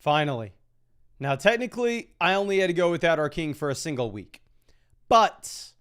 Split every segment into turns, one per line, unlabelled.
Finally. Now, technically, I only had to go without our king for a single week. But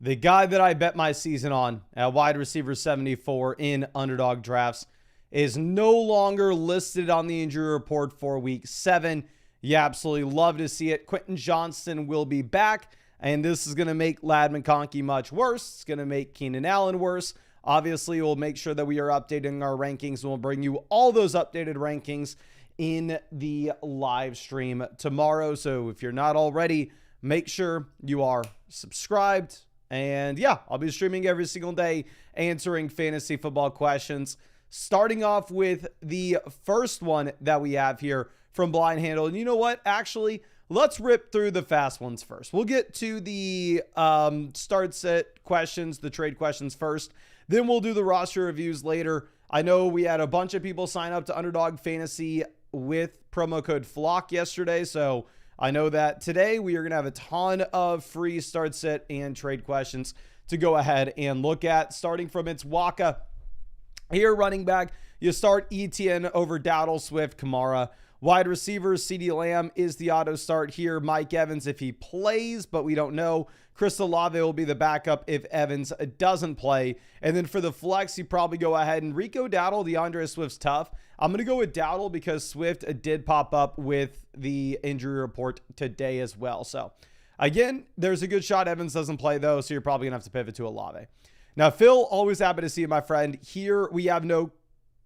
the guy that I bet my season on at wide receiver 74 in underdog drafts is no longer listed on the injury report for week 7. You absolutely love to see it. Quentin Johnston will be back, and this is going to make Ladd McConkey much worse. It's going to make Keenan Allen worse. Obviously, we'll make sure that we are updating our rankings, and we'll bring you all those updated rankings in the live stream tomorrow. So if you're not already, make sure you are subscribed. And yeah, I'll be streaming every single day, answering fantasy football questions. Starting off with the first one that we have here from Blind Handle. And you know what? Actually, let's rip through the fast ones first. We'll get to the start set questions, the trade questions first. Then we'll do the roster reviews later. I know we had a bunch of people sign up to Underdog Fantasy with promo code FLOCK yesterday. So I know that today we are going to have a ton of free start set and trade questions to go ahead and look at. Starting from its Waka. Here, running back, you start ETN over Dowdle, Swift, Kamara. Wide receivers, CeeDee Lamb is the auto start here. Mike Evans if he plays, but we don't know. Chris Olave will be the backup if Evans doesn't play. And then for the flex, you probably go ahead and Rico Dowdle. DeAndre Swift's tough. I'm going to go with Dowdle because Swift did pop up with the injury report today as well. So again, there's a good shot Evans doesn't play though, so you're probably going to have to pivot to Olave. Now, Phil, always happy to see you, my friend. Here we have no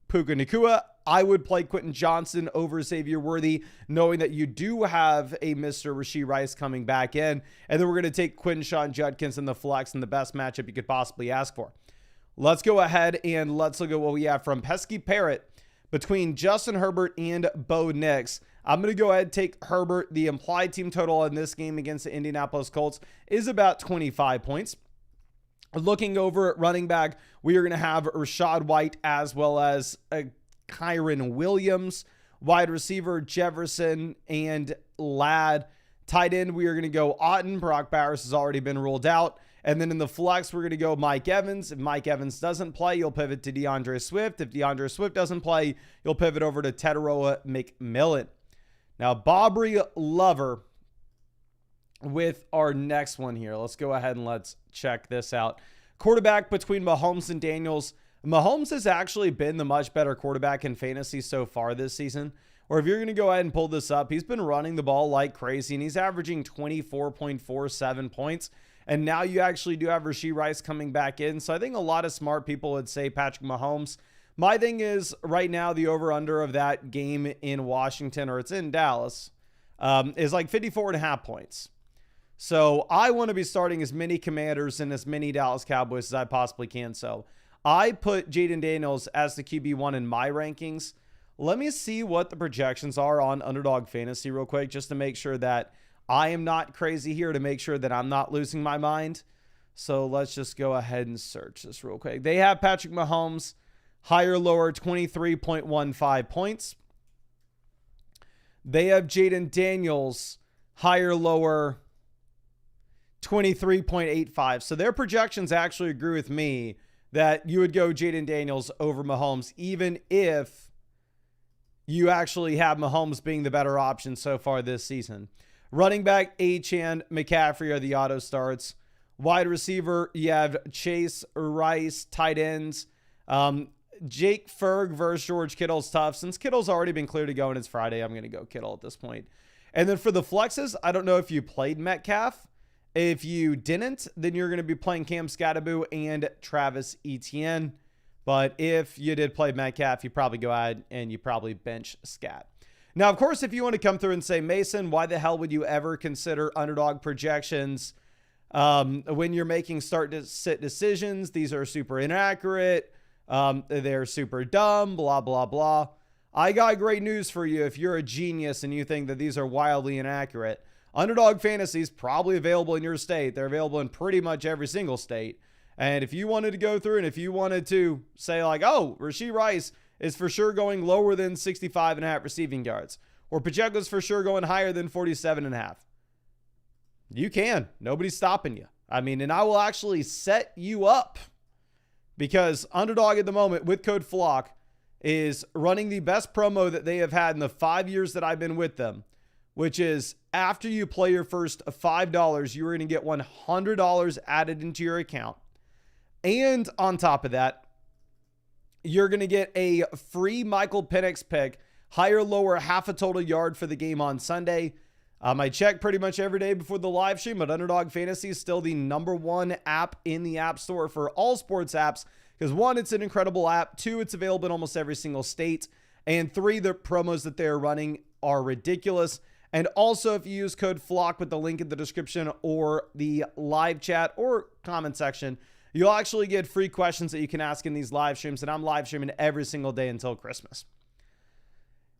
Puka Nacua. I would play Quentin Johnston over Xavier Worthy, knowing that you do have a Mr. Rashee Rice coming back in. And then we're going to take Quinshon Judkins in the flex in the best matchup you could possibly ask for. Let's go ahead and let's look at what we have from Pesky Parrot between Justin Herbert and Bo Nix. I'm going to go ahead and take Herbert. The implied team total in this game against the Indianapolis Colts is about 25 points. Looking over at running back, we are going to have Rachaad White as well as Kyron Williams. Wide receiver, Jefferson and Ladd. Tight end, we are going to go Otton. Brock Bowers has already been ruled out. And then in the flex, we're going to go Mike Evans. If Mike Evans doesn't play, you'll pivot to DeAndre Swift. If DeAndre Swift doesn't play, you'll pivot over to Teteroa McMillan. Now, Bobry Lover with our next one here. Let's go ahead and let's check this out. Quarterback between Mahomes and Daniels. Mahomes has actually been the much better quarterback in fantasy so far this season. Or if you're going to go ahead and pull this up, he's been running the ball like crazy, and he's averaging 24.47 points. And now you actually do have Rashee Rice coming back in. So I think a lot of smart people would say Patrick Mahomes. My thing is right now the over-under of that game in Washington, or it's in Dallas, is like 54.5 points. So I want to be starting as many Commanders and as many Dallas Cowboys as I possibly can. So I put Jaden Daniels as the QB1 in my rankings. Let me see what the projections are on Underdog Fantasy real quick, just to make sure that I am not crazy here, to make sure that I'm not losing my mind. So let's just go ahead and search this real quick. They have Patrick Mahomes, higher, lower, 23.15 points. They have Jaden Daniels, higher, lower, 23.85. So their projections actually agree with me that you would go Jaden Daniels over Mahomes, even if you actually have Mahomes being the better option so far this season. Running back, Achane, McCaffrey are the auto starts. Wide receiver, you have Chase, Rice. Tight ends, Jake Ferg versus George Kittle's tough. Since Kittle's already been cleared to go and it's Friday, I'm going to go Kittle at this point. And then for the flexes, I don't know if you played Metcalf. If you didn't, then you're going to be playing Cam Scatterbo and Travis Etienne. But if you did play Metcalf, you probably go ahead and you probably bench Scat. Now, of course, if you want to come through and say, Mason, why the hell would you ever consider underdog projections when you're making start to sit decisions? These are super inaccurate. They're super dumb, blah, blah, blah. I got great news for you. If you're a genius and you think that these are wildly inaccurate, Underdog Fantasy is probably available in your state. They're available in pretty much every single state. And if you wanted to go through and if you wanted to say like, oh, Rashee Rice is for sure going lower than 65.5 receiving yards, or Pacheco's for sure going higher than 47.5, you can. Nobody's stopping you. I mean, and I will actually set you up, because Underdog at the moment with code FLOCK is running the best promo that they have had in the 5 years that I've been with them, which is after you play your first $5, you're going to get $100 added into your account. And on top of that, you're going to get a free Michael Penix pick, higher, lower, half a total yard for the game on Sunday. I check pretty much every day before the live stream, but Underdog Fantasy is still the #1 app in the App Store for all sports apps because 1, it's an incredible app. 2, it's available in almost every single state. And 3, the promos that they're running are ridiculous. And also, if you use code FLOCK with the link in the description or the live chat or comment section, you'll actually get free questions that you can ask in these live streams. And I'm live streaming every single day until Christmas.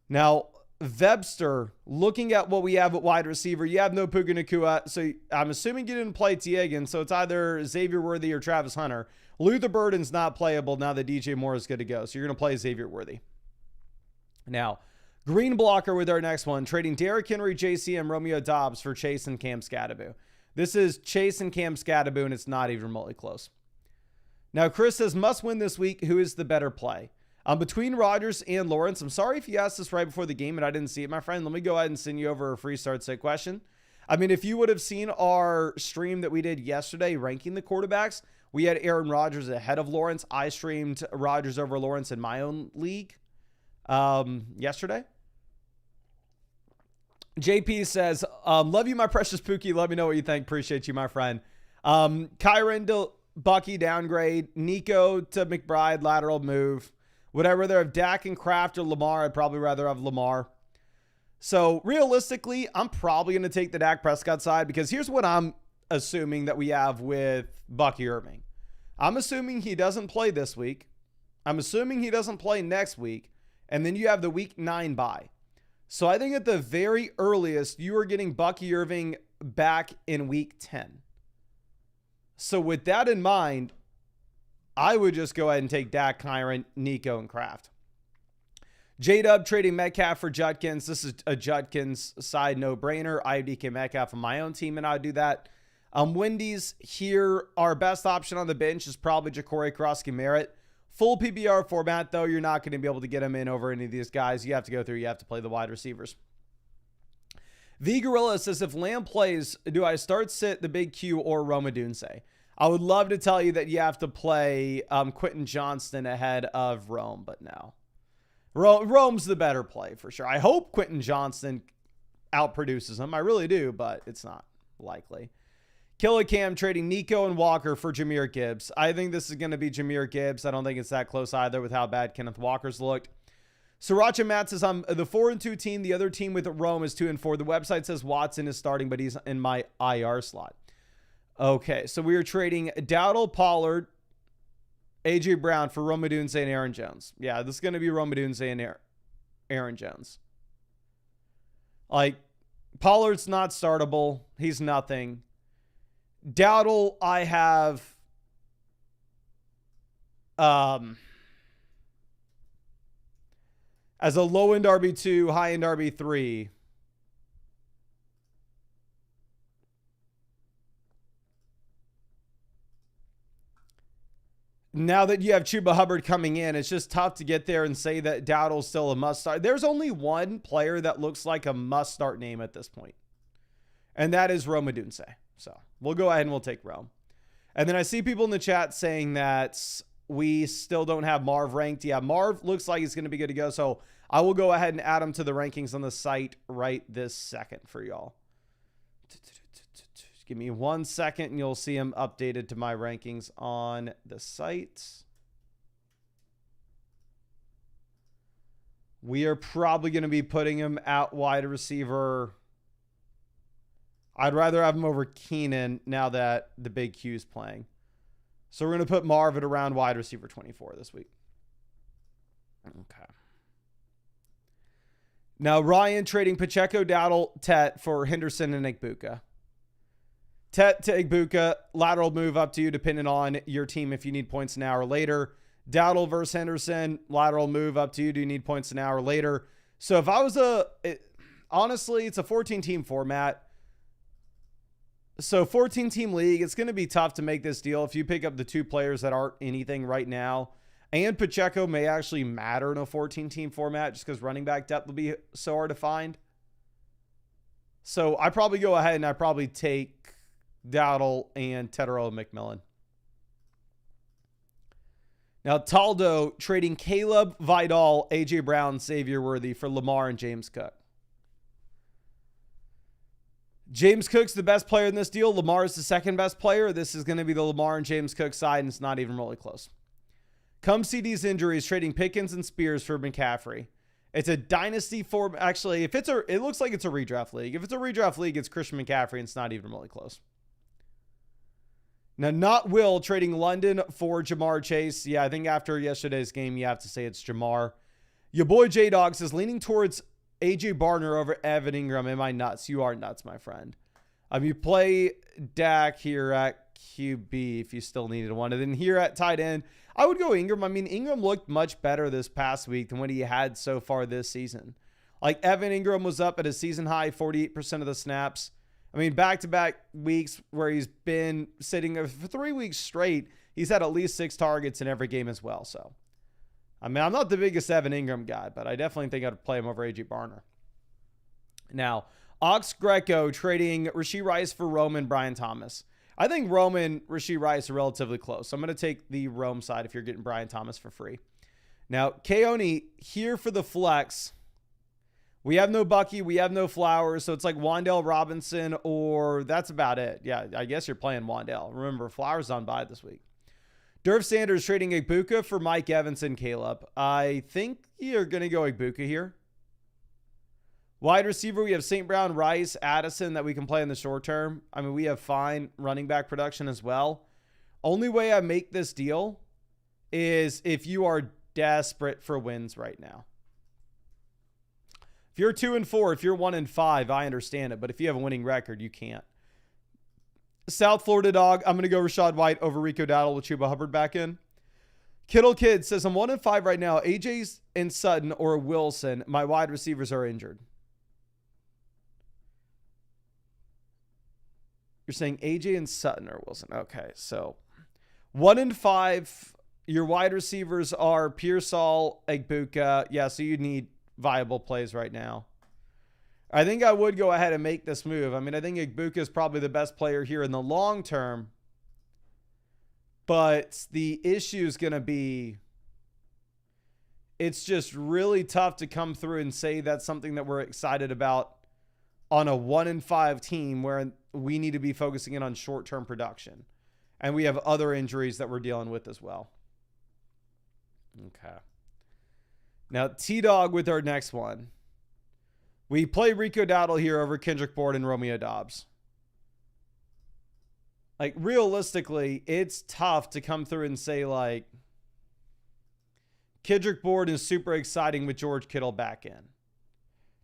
Now, Webster, looking at what we have at wide receiver, you have no Puka Nacua, so I'm assuming you didn't play T. Higgins, so it's either Xavier Worthy or Travis Hunter. Luther Burden's not playable now that DJ Moore is good to go, so you're going to play Xavier Worthy. Now, green blocker with our next one, trading Derrick Henry, JC, and Romeo Doubs for Chase and Cam Scatterbo. This is Chase and Cam Scatterbo, and it's not even remotely close. Now, Chris says, must win this week. Who is the better play? Between Rodgers and Lawrence, I'm sorry if you asked this right before the game and I didn't see it, my friend. Let me go ahead and send you over a free start set question. I mean, if you would have seen our stream that we did yesterday ranking the quarterbacks, we had Aaron Rodgers ahead of Lawrence. I streamed Rodgers over Lawrence in my own league yesterday. JP says, love you, my precious Pookie. Let me know what you think. Appreciate you, my friend. Kyron to Bucky downgrade. Nico to McBride lateral move. Would I rather have Dak and Kraft or Lamar? I'd probably rather have Lamar. So realistically, I'm probably going to take the Dak Prescott side because here's what I'm assuming that we have with Bucky Irving. I'm assuming he doesn't play this week. I'm assuming he doesn't play next week. And then you have the week 9 bye. So I think at the very earliest, you are getting Bucky Irving back in week 10. So with that in mind, I would just go ahead and take Dak, Kyron, Nico, and Kraft. J-Dub trading Metcalf for Judkins. This is a Judkins side no-brainer. I have DK Metcalf on my own team, and I would do that. Wendy's here. Our best option on the bench is probably Ja'Cory Krosky-Merritt. Full PPR format, though, you're not going to be able to get him in over any of these guys. You have to go through. You have to play the wide receivers. V Gorilla says, if Lamb plays, do I start sit the Big Q or Roma Dunce? I would love to tell you that you have to play Quentin Johnston ahead of Rome, but no. Rome's the better play for sure. I hope Quentin Johnston outproduces him. I really do, but it's not likely. Killicam trading Nico and Walker for Jahmyr Gibbs. I think this is going to be Jahmyr Gibbs. I don't think it's that close either with how bad Kenneth Walker's looked. Sriracha Matt says, I'm the 4-2 team. The other team with Rome is 2-4. The website says Watson is starting, but he's in my IR slot. Okay, so we are trading Dowdle, Pollard, A.J. Brown for Rome Odunze and Aaron Jones. Yeah, this is going to be Rome Odunze and Aaron Jones. Like, Pollard's not startable. He's nothing. Dowdle, I have as a low-end RB2, high-end RB3. Now that you have Chuba Hubbard coming in, it's just tough to get there and say that Dowdle's still a must-start. There's only one player that looks like a must-start name at this point, and that is Rome Odunze. So we'll go ahead and we'll take Rome. And then I see people in the chat saying that we still don't have Marv ranked. Yeah, Marv looks like he's going to be good to go. So I will go ahead and add him to the rankings on the site right this second for y'all. Give me 1 second and you'll see him updated to my rankings on the site. We are probably going to be putting him at wide receiver. I'd rather have him over Keenan now that the Big Q's playing. So we're going to put Marv at around wide receiver 24 this week. Okay. Now Ryan trading Pacheco, Dowdle, Tet for Henderson and Igbuka. Tet to Igbuka, lateral move up to you depending on your team if you need points an hour later. Dowdle versus Henderson, lateral move up to you. Do you need points an hour later? So if I was honestly, it's a 14-team format. So 14-team league, it's going to be tough to make this deal if you pick up the 2 players that aren't anything right now And Pacheco may actually matter in a 14-team format just because running back depth will be so hard to find. So I probably go ahead and I probably take Dowdle and Tetero McMillan. Now, Taldo trading Caleb, Vidal, A.J. Brown, Xavier Worthy for Lamar and James Cook. James Cook's the best player in this deal. Lamar is the second best player. This is going to be the Lamar and James Cook side, and it's not even really close. Come CD's injuries, trading Pickens and Spears for McCaffrey. It's a dynasty form. Actually, if it's it looks like it's a redraft league. If it's a redraft league, it's Christian McCaffrey, and it's not even really close. Now, not Will trading London for Jamar Chase. Yeah, I think after yesterday's game, you have to say it's Jamar. Your boy J-Dog says, leaning towards AJ Barner over Evan Ingram. Am I nuts? You are nuts, my friend. You play Dak here at QB if you still needed one. And then here at tight end, I would go Ingram. I mean, Ingram looked much better this past week than what he had so far this season. Like, Evan Ingram was up at a season high 48% of the snaps. I mean, back-to-back weeks where he's been sitting for 3 weeks straight, he's had at least 6 targets in every game as well. So, I mean, I'm not the biggest Evan Ingram guy, but I definitely think I'd play him over A.J. Barner. Now, Ox Greco trading Rashee Rice for Rome and Brian Thomas. I think Rome and Rashee Rice are relatively close. So I'm going to take the Rome side if you're getting Brian Thomas for free. Now, Keone here for the flex. We have no Bucky. We have no Flowers. So it's like Wan'Dale Robinson, or that's about it. Yeah, I guess you're playing Wan'Dale. Remember, Flowers on bye this week. Durf Sanders trading Igbuka for Mike Evans and Caleb. I think you're going to go Igbuka here. Wide receiver, we have St. Brown, Rice, Addison that we can play in the short term. I mean, we have fine running back production as well. Only way I make this deal is if you are desperate for wins right now. If you're 2-4, if you're 1-5, I understand it. But if you have a winning record, you can't. South Florida Dog, I'm going to go Rashad White over Rico Dowdle with Chuba Hubbard back in. Kittle Kid says, I'm 1-5 right now. AJ's and Sutton or Wilson. My wide receivers are injured. You're saying AJ and Sutton or Wilson. Okay, so 1-5. Your wide receivers are Pearsall, Igbuka. Yeah, so you need viable plays right now. I think I would go ahead and make this move. I mean, I think Igbuka is probably the best player here in the long term. But the issue is going to be, it's just really tough to come through and say that's something that we're excited about on a 1-5 team where we need to be focusing in on short-term production. And we have other injuries that we're dealing with as well. Okay. Now, T-Dog with our next one. We play Rico Dowdle here over Kendrick Bourne and Romeo Doubs. Like, realistically, it's tough to come through and say, like, Kendrick Bourne is super exciting with George Kittle back in.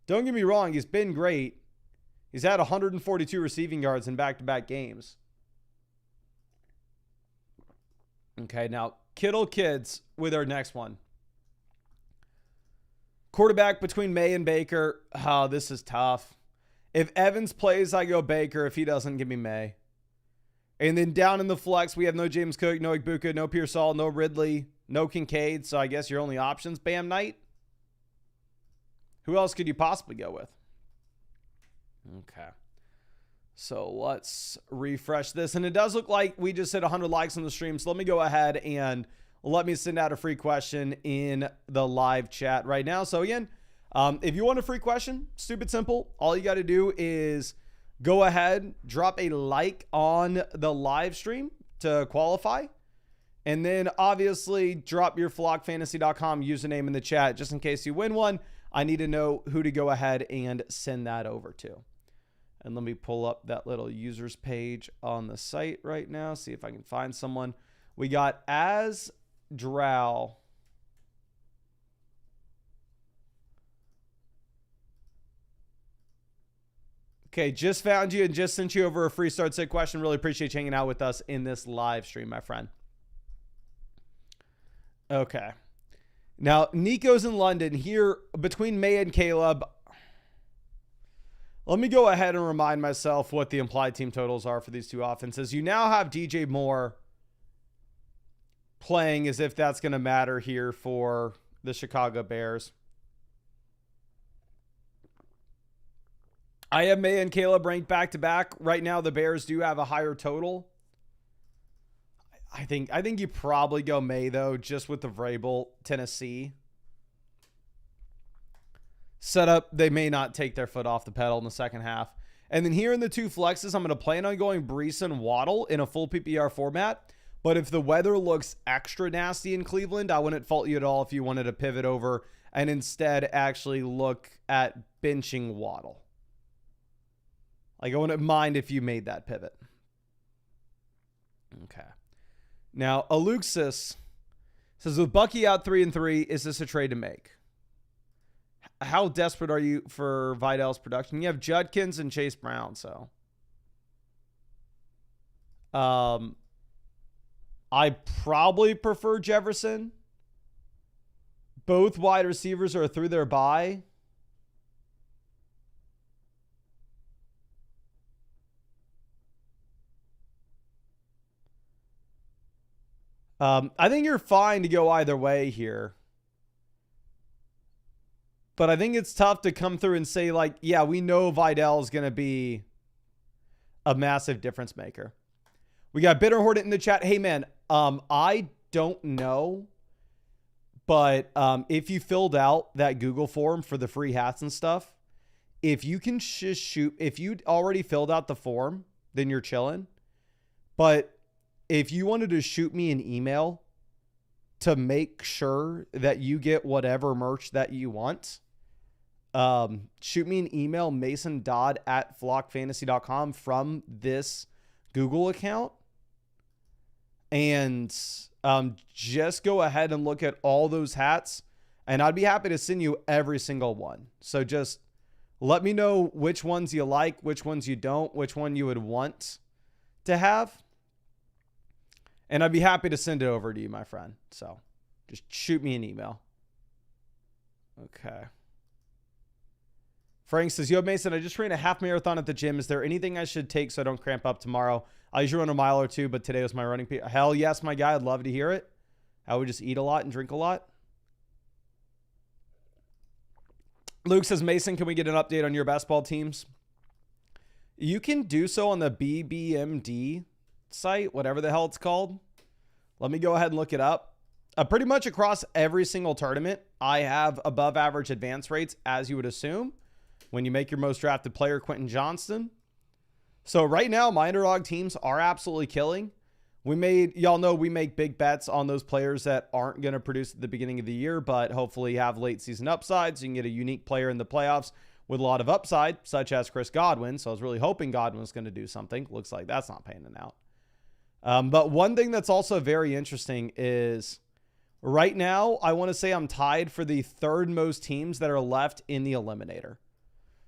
Don't get me wrong, he's been great. He's had 142 receiving yards in back-to-back games. Okay, now, Kittle Kids with our next one. Quarterback between May and Baker. Oh, this is tough. If Evans plays, I go Baker. If he doesn't, give me May. And then down in the flex, we have no James Cook, no Igbuka, no Pearsall, no Ridley, no Kincaid. So I guess your only options, Bam Knight. Who else could you possibly go with? Okay. So let's refresh this. And it does look like we just hit 100 likes on the stream. So let me go ahead and let me send out a free question in the live chat right now. So again, if you want a free question, stupid simple. All you got to do is go ahead, drop a like on the live stream to qualify. And then obviously drop your flockfantasy.com username in the chat just in case you win one. I need to know who to go ahead and send that over to. And let me pull up that little users page on the site right now. See if I can find someone. We got As Drow. Okay, just found you and just sent you over a free start sit question. Really appreciate you hanging out with us in this live stream, my friend. Okay. Now, Nico's in London here between May and Caleb. Let me go ahead and remind myself what the implied team totals are for these two offenses. You now have DJ Moore playing as if that's going to matter here for the Chicago Bears. I have May and Caleb ranked back to back. Right now, the Bears do have a higher total. I think you probably go May, though, just with the Vrabel, Tennessee setup. They may not take their foot off the pedal in the second half. And then here in the two flexes, I'm going to plan on going Brees and Waddle in a full PPR format. But if the weather looks extra nasty in Cleveland, I wouldn't fault you at all if you wanted to pivot over and instead actually look at benching Waddle. Like, I wouldn't mind if you made that pivot. Okay. Now, Aluxis says, with Bucky out 3-3, is this a trade to make? How desperate are you for Vidal's production? You have Judkins and Chase Brown, so. I probably prefer Jefferson. Both wide receivers are through their bye. I think you're fine to go either way here. But I think it's tough to come through and say, like, yeah, we know Vidal is going to be a massive difference maker. We got Bitter Hornet in the chat. Hey, man, I don't know. But if you filled out that Google form for the free hats and stuff, if you can just shoot, if you already filled out the form, then you're chilling. But if you wanted to shoot me an email to make sure that you get whatever merch that you want, shoot me an email, mason.at flockfantasy.com from this Google account. And just go ahead and look at all those hats. And I'd be happy to send you every single one. So just let me know which ones you like, which ones you don't, which one you would want to have. And I'd be happy to send it over to you, my friend. So just shoot me an email. Okay. Frank says, yo, Mason, I just ran a half marathon at the gym. Is there anything I should take so I don't cramp up tomorrow? I usually run a mile or two, but today was my running peak. Hell yes, my guy. I'd love to hear it. I would just eat a lot and drink a lot. Luke says, Mason, can we get an update on your basketball teams? You can do so on the BBMD site, whatever the hell it's called. Let me go ahead and look it up. Pretty much across every single tournament, I have above average advance rates, as you would assume, when you make your most drafted player, Quentin Johnston. So right now, my underdog teams are absolutely killing. Y'all know we make big bets on those players that aren't going to produce at the beginning of the year, but hopefully have late season upside. So you can get a unique player in the playoffs with a lot of upside, such as Chris Godwin. So I was really hoping Godwin was going to do something. Looks like that's not panning out. But one thing that's also very interesting is right now, I want to say I'm tied for the third most teams that are left in the eliminator.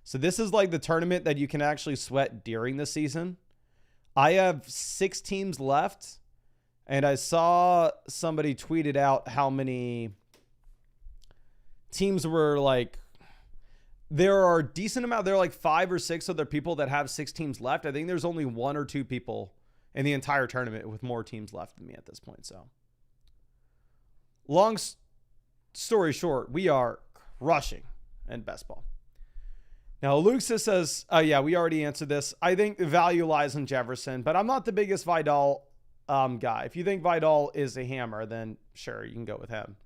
So this is like the tournament that you can actually sweat during the season. I have 6 teams left, and I saw somebody tweeted out how many teams were like, there are a decent amount. There are like 5 or 6 other people that have 6 teams left. I think there's only 1 or 2 people in the entire tournament with more teams left than me at this point. So long story short, we are crushing in best ball. Now, Luke says, oh, yeah, we already answered this. I think the value lies in Jefferson, but I'm not the biggest Vidal guy. If you think Vidal is a hammer, then sure, you can go with him.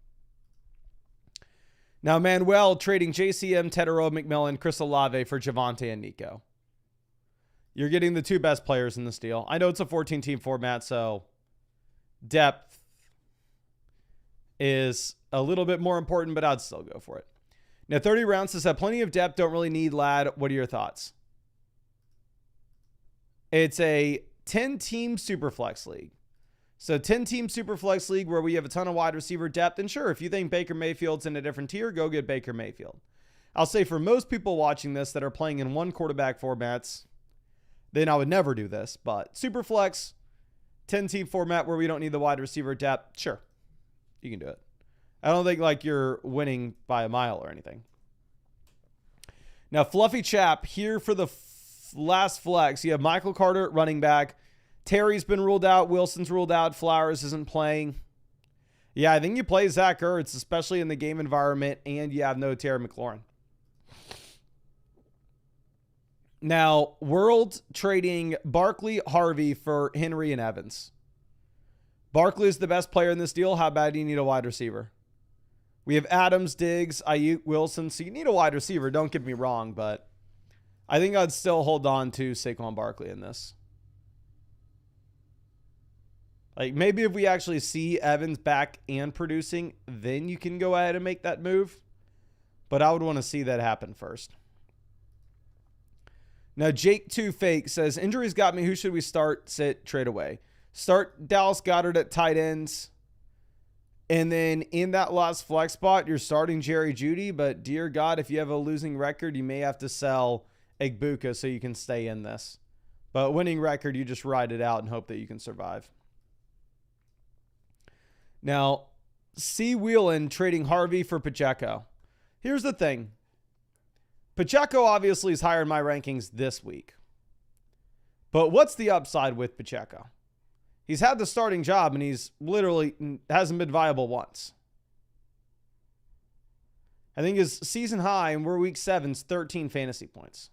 Now, Manuel trading JCM, Tedero, McMillan, Chris Olave for Javonte and Nico. You're getting the 2 best players in this deal. I know it's a 14-team format, so depth is a little bit more important, but I'd still go for it. Now, 30 rounds says, have plenty of depth, don't really need lad. What are your thoughts? It's a 10-team Superflex league. So 10-team Superflex league where we have a ton of wide receiver depth. And sure, if you think Baker Mayfield's in a different tier, go get Baker Mayfield. I'll say for most people watching this that are playing in one quarterback formats, then I would never do this. But Superflex, 10-team format where we don't need the wide receiver depth, sure, you can do it. I don't think like you're winning by a mile or anything. Now, Fluffy Chap here for the last flex. You have Michael Carter at running back. Terry's been ruled out. Wilson's ruled out. Flowers isn't playing. Yeah, I think you play Zach Ertz, especially in the game environment, and you have no Terry McLaurin. Now, World trading Barkley, Harvey for Henry and Evans. Barkley is the best player in this deal. How bad do you need a wide receiver? We have Adams, Diggs, Ayuk, Wilson. So you need a wide receiver. Don't get me wrong, but I think I'd still hold on to Saquon Barkley in this. Like, maybe if we actually see Evans back and producing, then you can go ahead and make that move. But I would want to see that happen first. Now, Jake 2 Fake says, injuries got me. Who should we start, sit, trade away? Start Dallas Goedert at tight ends. And then in that last flex spot, you're starting Jerry Jeudy. But dear God, if you have a losing record, you may have to sell Igbuka so you can stay in this. But winning record, you just ride it out and hope that you can survive. Now, C. Wheelan trading Harvey for Pacheco. Here's the thing. Pacheco obviously is higher in my rankings this week. But what's the upside with Pacheco? He's had the starting job and he's literally hasn't been viable once. I think his season high, and we're week 7's 13 fantasy points.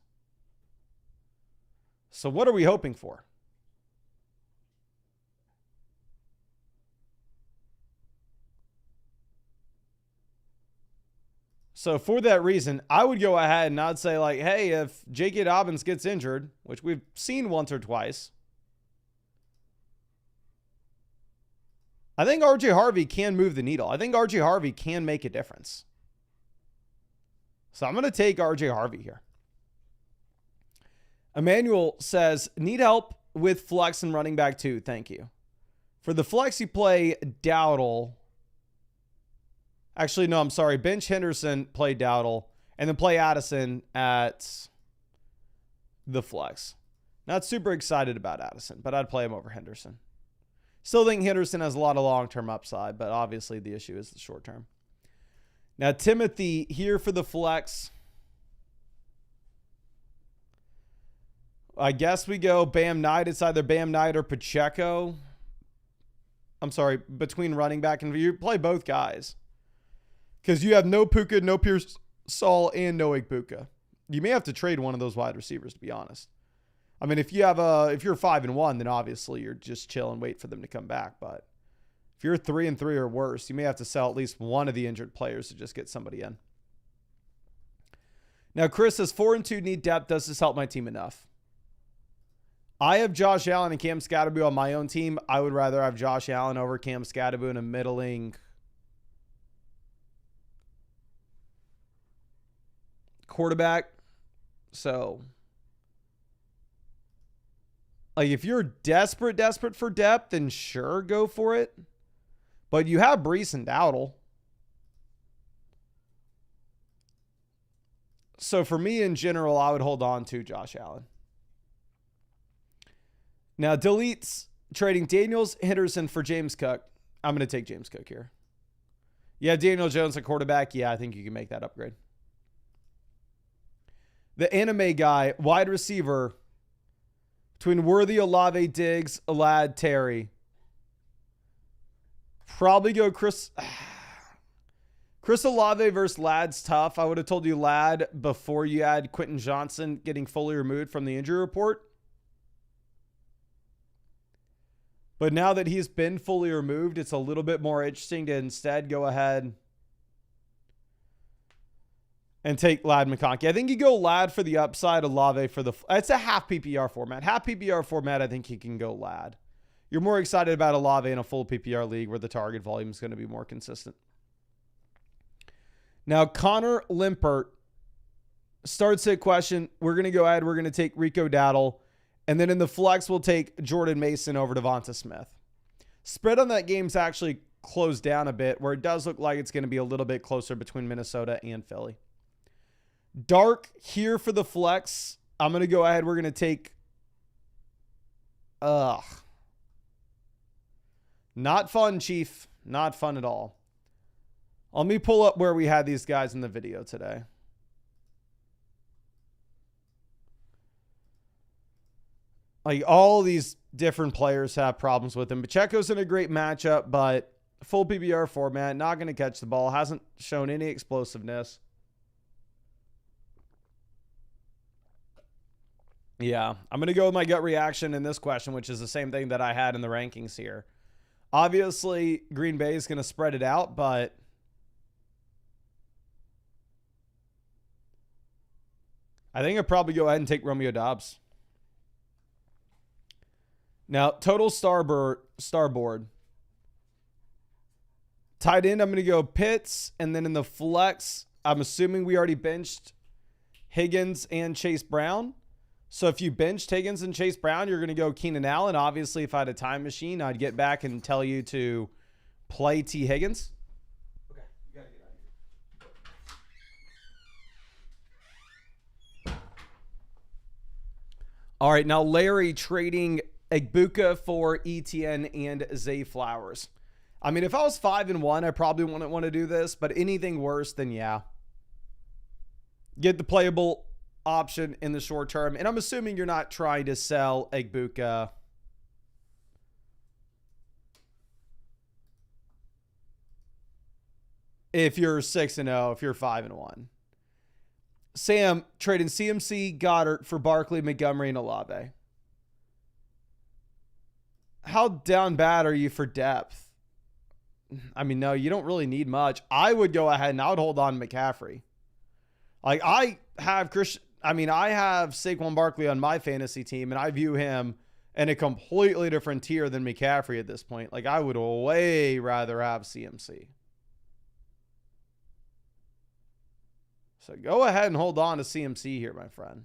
So what are we hoping for? So for that reason, I would go ahead and I'd say, like, hey, if J.K. Dobbins gets injured, which we've seen once or twice, I think R.J. Harvey can move the needle. I think R.J. Harvey can make a difference. So I'm going to take R.J. Harvey here. Emmanuel says, need help with flex and running back too. Thank you. For the flex, you play Dowdle. Actually, no, I'm sorry. Bench Henderson, play Dowdle, and then play Addison at the flex. Not super excited about Addison, but I'd play him over Henderson. Still think Henderson has a lot of long-term upside, but obviously the issue is the short-term. Now, Timothy here for the flex. I guess we go Bam Knight. It's either Bam Knight or Pacheco. I'm sorry, between running back and you play both guys. Because you have no Puka, no Pierce Saul, and no Igbuka. You may have to trade one of those wide receivers, to be honest. I mean, if you're 5-1, then obviously you're just chill and wait for them to come back. But if you're 3-3 or worse, you may have to sell at least one of the injured players to just get somebody in. Now, Chris says 4-2 need depth. Does this help my team enough? I have Josh Allen and Cam Scatterboo on my own team. I would rather have Josh Allen over Cam Scatterboo in a middling quarterback. So, like, if you're desperate for depth, then sure, go for it. But you have Brees and Dowdle. So for me in general, I would hold on to Josh Allen. Now, deletes trading Daniels, Henderson for James Cook. I'm going to take James Cook here. Yeah, Daniel Jones at quarterback. Yeah, I think you can make that upgrade. The anime guy, wide receiver, between Worthy, Olave, Diggs, Alad, Terry. Probably go Chris Olave versus Ladd's tough. I would have told you Ladd before you had Quentin Johnson getting fully removed from the injury report. But now that he's been fully removed, it's a little bit more interesting to instead go ahead and take Ladd McConkey. I think you go Ladd for the upside, Olave for the... It's a half PPR format. Half PPR format, I think you can go Ladd. You're more excited about Olave in a full PPR league where the target volume is going to be more consistent. Now, Connor Limpert starts at question. We're going to go ahead. We're going to take Rico Dowdle. And then in the flex, we'll take Jordan Mason over Devonta Smith. Spread on that game's actually closed down a bit, where it does look like it's going to be a little bit closer between Minnesota and Philly. Dark here for the flex. I'm going to go ahead. We're going to take... Not fun, Chief. Not fun at all. Let me pull up where we had these guys in the video today. Like, all these different players have problems with him. Pacheco's in a great matchup, but Full PBR format, not going to catch the ball, hasn't shown any explosiveness. Yeah, I'm going to go with my gut reaction in this question, which is the same thing that I had in the rankings here. Obviously, Green Bay is going to spread it out, but I think I'd probably go ahead and take Romeo Doubs. Now, total starboard. Tight end, I'm going to go Pitts. And then in the flex, I'm assuming we already benched Higgins and Chase Brown. So if you benched Higgins and Chase Brown, you're going to go Keenan Allen. Obviously, if I had a time machine, I'd get back and tell you to play T. Higgins.
Okay, you got to get out of here.
All right, now Larry trading Egbuka for ETN and Zay Flowers. I mean, if I was 5-1, I probably wouldn't want to do this, but anything worse than yeah. Get the playable option in the short term. And I'm assuming you're not trying to sell Egbuka. If you're 6-0, if you're 5-1. Sam trading CMC, Goddard for Barkley, Montgomery, and Olave. How down bad are you for depth? I mean, no, you don't really need much. I would go ahead and I would hold on to McCaffrey. Like I have Saquon Barkley on my fantasy team, and I view him in a completely different tier than McCaffrey at this point. Like I would way rather have CMC. So go ahead and hold on to CMC here, my friend.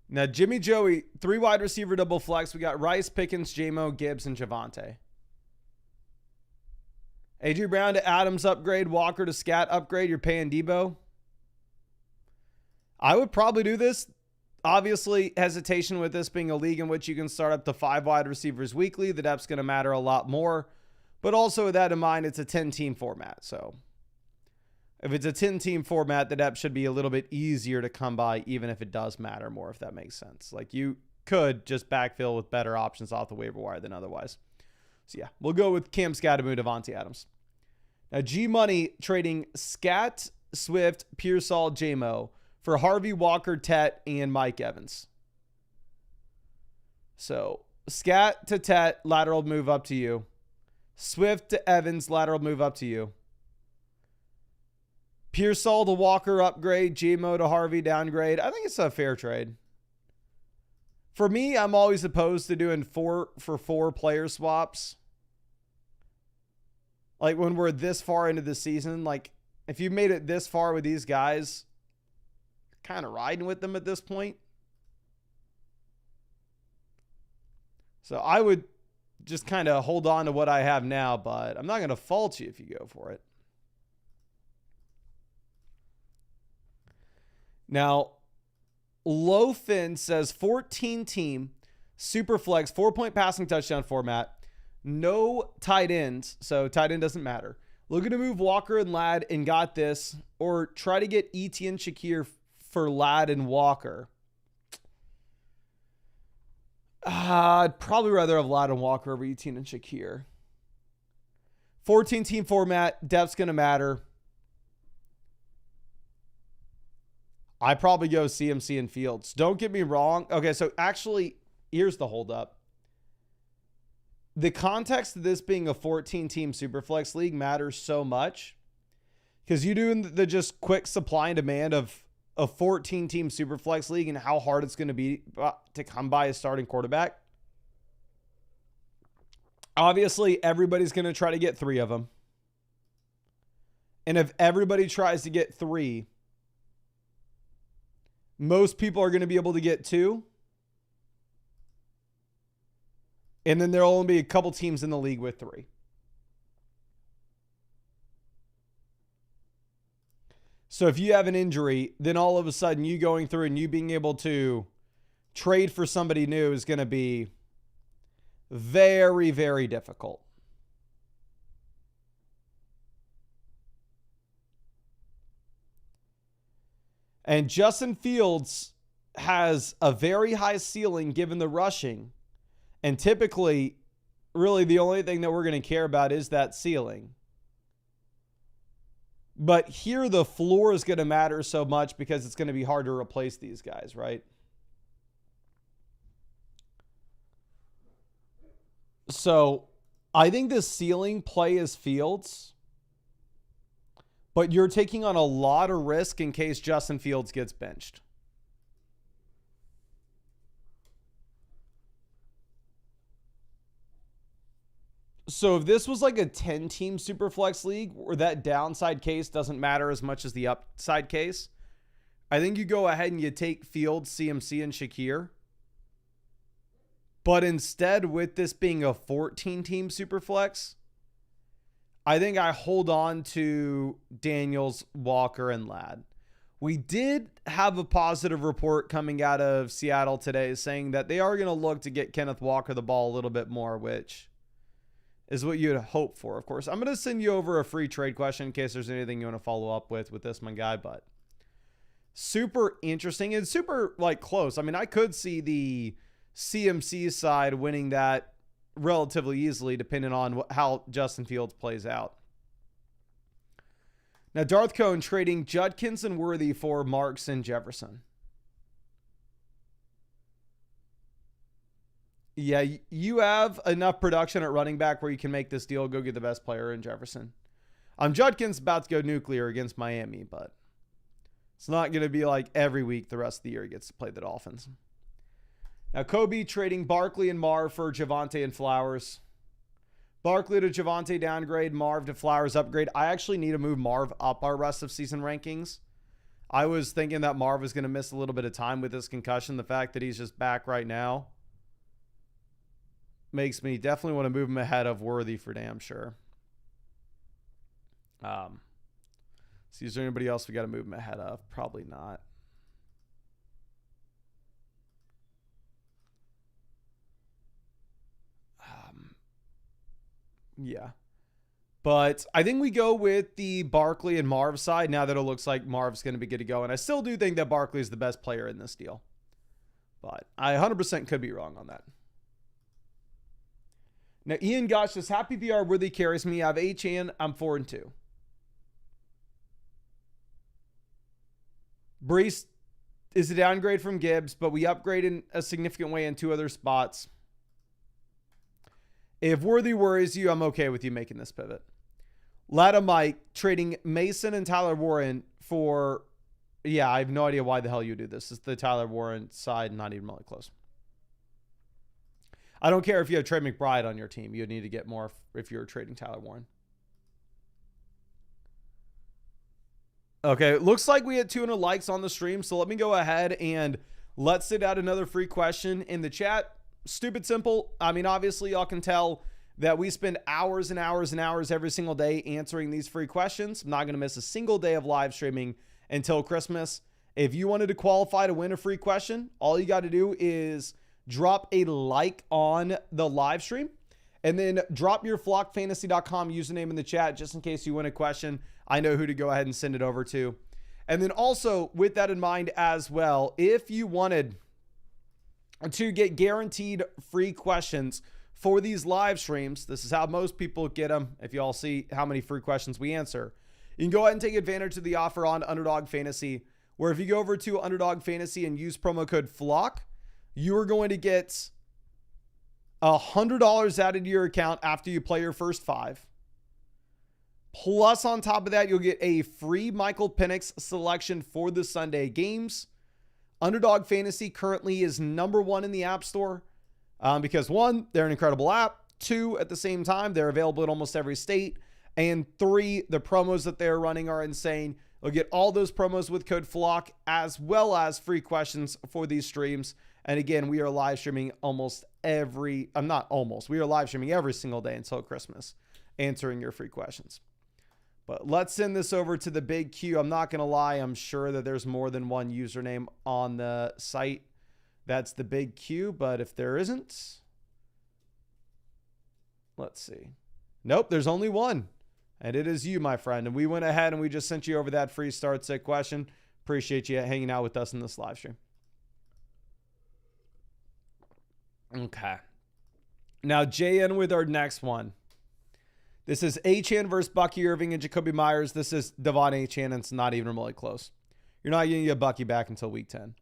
Now, Jimmy Joey, 3 wide receiver double flex. We got Rice, Pickens, J-Mo, Gibbs, and Javonte. A.J. Brown to Adams upgrade. Walker to Scat upgrade. You're paying Debo. I would probably do this. Obviously, hesitation with this being a league in which you can start up to 5 wide receivers weekly. The depth's going to matter a lot more. But also with that in mind, it's a 10-team format. So if it's a 10-team format, the depth should be a little bit easier to come by, even if it does matter more, if that makes sense. Like you could just backfill with better options off the waiver wire than otherwise. So yeah, we'll go with Cam Scattermoo, Devontae Adams. Now G-Money trading Scat, Swift, Pearsall, J-Mo for Harvey, Walker, Tet, and Mike Evans. So Scat to Tet, lateral move up to you. Swift to Evans, lateral move up to you. Pearsall to Walker, upgrade. J-Mo to Harvey, downgrade. I think it's a fair trade. For me, I'm always opposed to doing 4-for-4 player swaps. Like when we're this far into the season, like if you made it this far with these guys, kind of riding with them at this point. So I would just kind of hold on to what I have now, but I'm not going to fault you if you go for it. Now, Lowfin says 14-team Superflex 4-point passing touchdown format. No tight ends, so tight end doesn't matter. Looking to move Walker and Ladd and got this, or try to get Etienne Shakir for Ladd and Walker. I'd probably rather have Ladd and Walker over Etienne and Shakir. 14-team format, depth's going to matter. I probably go CMC and Fields. Don't get me wrong. Okay, so actually, here's the holdup. The context of this being a 14-team Superflex league matters so much because you do the just quick supply and demand of a 14-team Superflex league and how hard it's going to be to come by a starting quarterback. Obviously, everybody's going to try to get 3 of them. And if everybody tries to get 3, most people are going to be able to get 2. And then there'll only be a couple teams in the league with 3. So if you have an injury, then all of a sudden you going through and you being able to trade for somebody new is going to be very, very difficult. And Justin Fields has a very high ceiling given the rushing. And typically, really the only thing that we're going to care about is that ceiling. But here the floor is going to matter so much because it's going to be hard to replace these guys, right? So I think the ceiling play is Fields. But you're taking on a lot of risk in case Justin Fields gets benched. So if this was like a 10-team Superflex league where that downside case doesn't matter as much as the upside case, I think you go ahead and you take Fields, CMC, and Shakir. But instead, with this being a 14-team Superflex, I think I hold on to Daniels, Walker, and Ladd. We did have a positive report coming out of Seattle today saying that they are going to look to get Kenneth Walker the ball a little bit more, which is what you'd hope for, of course. I'm going to send you over a free trade question in case there's anything you want to follow up with this, my guy, but super interesting and super like close. I mean, I could see the CMC side winning that relatively easily depending on how Justin Fields plays out. Now, Darth Cohn trading Judkins and Worthy for Marks and Jefferson. Yeah, you have enough production at running back where you can make this deal, go get the best player in Jefferson. Judkins about to go nuclear against Miami, but it's not going to be like every week the rest of the year he gets to play the Dolphins. Now, Kobe trading Barkley and Marv for Javonte and Flowers. Barkley to Javonte downgrade, Marv to Flowers upgrade. I actually need to move Marv up our rest of season rankings. I was thinking that Marv was going to miss a little bit of time with this concussion. The fact that he's just back right now makes me definitely want to move him ahead of Worthy for damn sure. See, is there anybody else we got to move him ahead of? Probably not. Yeah. But I think we go with the Barkley and Marv side now that it looks like Marv's going to be good to go. And I still do think that Barkley is the best player in this deal. But I 100% could be wrong on that. Now, Ian Gosh says, happy PR Worthy carries me. I have HN. I'm 4-2. Brees is a downgrade from Gibbs, but we upgrade in a significant way in two other spots. If Worthy worries you, I'm okay with you making this pivot. Latta Mike trading Mason and Tyler Warren for, yeah, I have no idea why the hell you do this. It's the Tyler Warren side, not even really close. I don't care if you have Trey McBride on your team. You'd need to get more if you're trading Tyler Warren. Okay, it looks like we had 200 likes on the stream, so let me go ahead and let's sit out another free question in the chat. Stupid simple. I mean, obviously, y'all can tell that we spend hours and hours and hours every single day answering these free questions. I'm not going to miss a single day of live streaming until Christmas. If you wanted to qualify to win a free question, all you got to do is drop a like on the live stream and then drop your flockfantasy.com username in the chat just in case you win a question. I know who to go ahead and send it over to. And then also with that in mind as well, if you wanted to get guaranteed free questions for these live streams, this is how most people get them. If you all see how many free questions we answer, you can go ahead and take advantage of the offer on Underdog Fantasy, where if you go over to Underdog Fantasy and use promo code FLOCK, you are going to get $100 added to your account after you play your first 5. Plus, on top of that, you'll get a free Michael Penix selection for the Sunday games. Underdog Fantasy currently is #1 in the App Store because 1, they're an incredible app. 2, at the same time, they're available in almost every state. And 3, the promos that they're running are insane. You'll get all those promos with code FLOCK as well as free questions for these streams. And again, we are live streaming we are live streaming every single day until Christmas, answering your free questions. But let's send this over to the big Q. I'm not going to lie. I'm sure that there's more than one username on the site. That's the big Q. But if there isn't, let's see. Nope, there's only one. And it is you, my friend. And we went ahead and we just sent you over that free start set question. Appreciate you hanging out with us in this live stream. Okay. Now, JN with our next one. This is Achane versus Bucky Irving and Jacoby Myers. This is Devon Achane, and it's not even remotely close. You're not going to get Bucky back until week 10.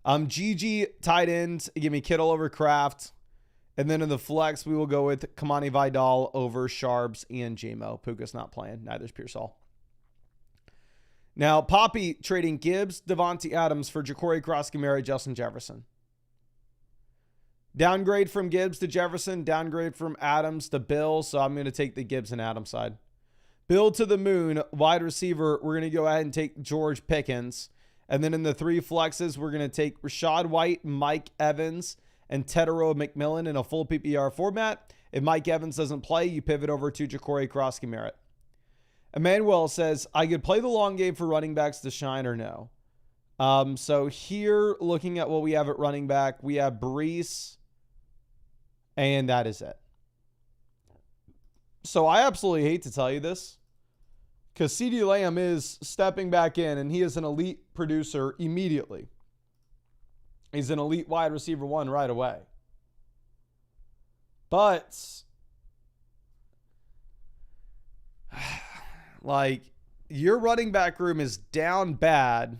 GG tight ends. Give me Kittle over Kraft. And then in the flex, we will go with Kamani Vidal over Sharps and JMO. Puka's not playing. Neither's Pearsall. Now, Poppy trading Gibbs, Devontae Adams for Ja'Cory Cross-Kamara, Justin Jefferson. Downgrade from Gibbs to Jefferson. Downgrade from Adams to Bill. So I'm going to take the Gibbs and Adams side. Bill to the moon. Wide receiver. We're going to go ahead and take George Pickens. And then in the 3 flexes, we're going to take Rashad White, Mike Evans, and Tedero McMillan in a full PPR format. If Mike Evans doesn't play, you pivot over to Ja'Cory Cross-Kamara. Emmanuel says, I could play the long game for running backs to shine or no. So here, looking at what we have at running back, we have Brees. And that is it. So I absolutely hate to tell you this, because CeeDee Lamb is stepping back in, and he is an elite producer immediately. He's an elite wide receiver 1 right away. But, like, your running back room is down bad.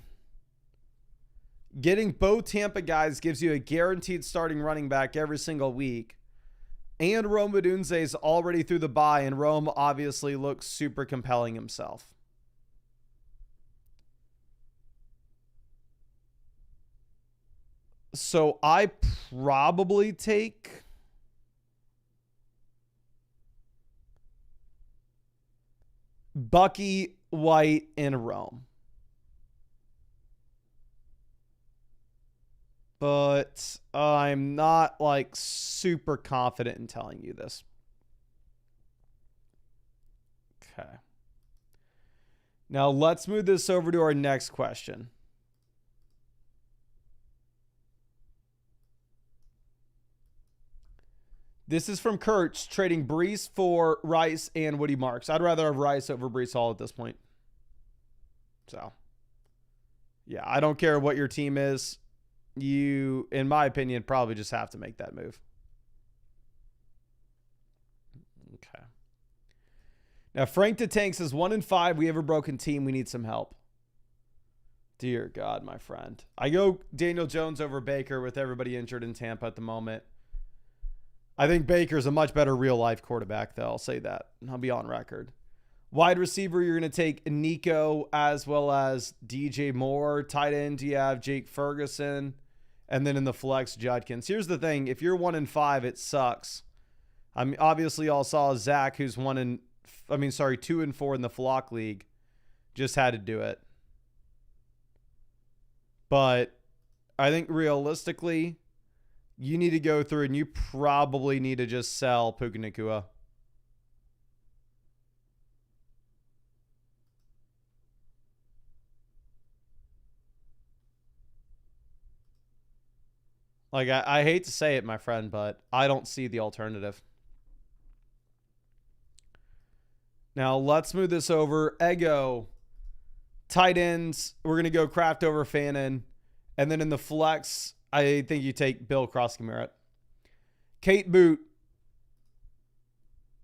Getting both Tampa guys gives you a guaranteed starting running back every single week. And Rome Odunze is already through the bye, and Rome obviously looks super compelling himself. So I probably take Bucky, White, and Rome. But I'm not like super confident in telling you this. Okay. Now let's move this over to our next question. This is from Kurtz, trading Brees for Rice and Woody Marks. I'd rather have Rice over Brees Hall at this point. So, yeah, I don't care what your team is. You, in my opinion, probably just have to make that move. Okay. Now, Frank the Tank says 1-5. We have a broken team. We need some help. Dear God, my friend. I go Daniel Jones over Baker with everybody injured in Tampa at the moment. I think Baker's a much better real-life quarterback, though. I'll say that. I'll be on record. Wide receiver, you're going to take Nico as well as DJ Moore. Tight end, you have Jake Ferguson. And then in the flex, Judkins. Here's the thing. If you're 1-5, it sucks. I mean, obviously, y'all saw Zach, who's 2-4 in the Flock League. Just had to do it. But I think realistically, you need to go through and you probably need to just sell Puka Nacua. Like, I hate to say it, my friend, but I don't see the alternative. Now, let's move this over. Ego, tight ends. We're going to go Kraft over Fannin. And then in the flex, I think you take Bill Cross-Kamara. Kate Boot.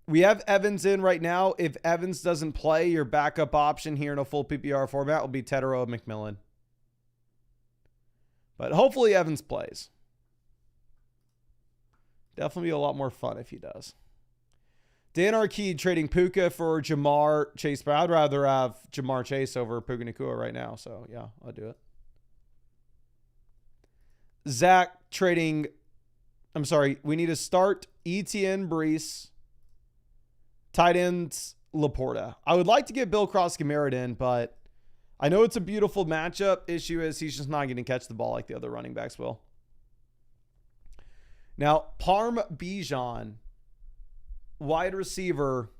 We have Evans in right now. If Evans doesn't play, your backup option here in a full PPR format will be Tedero McMillan. But hopefully Evans plays. Definitely be a lot more fun if he does. Dan Arcade trading Puka for Jamar Chase. But I'd rather have Jamar Chase over Puka Nacua right now. So, yeah, I'll do it. Zach trading. I'm sorry. We need to start Etienne Brees. Tight ends Laporta. I would like to get Bill Cross-Kamara in, but I know it's a beautiful matchup. Issue is he's just not going to catch the ball like the other running backs will. Now, Parm Bijan, wide receiver.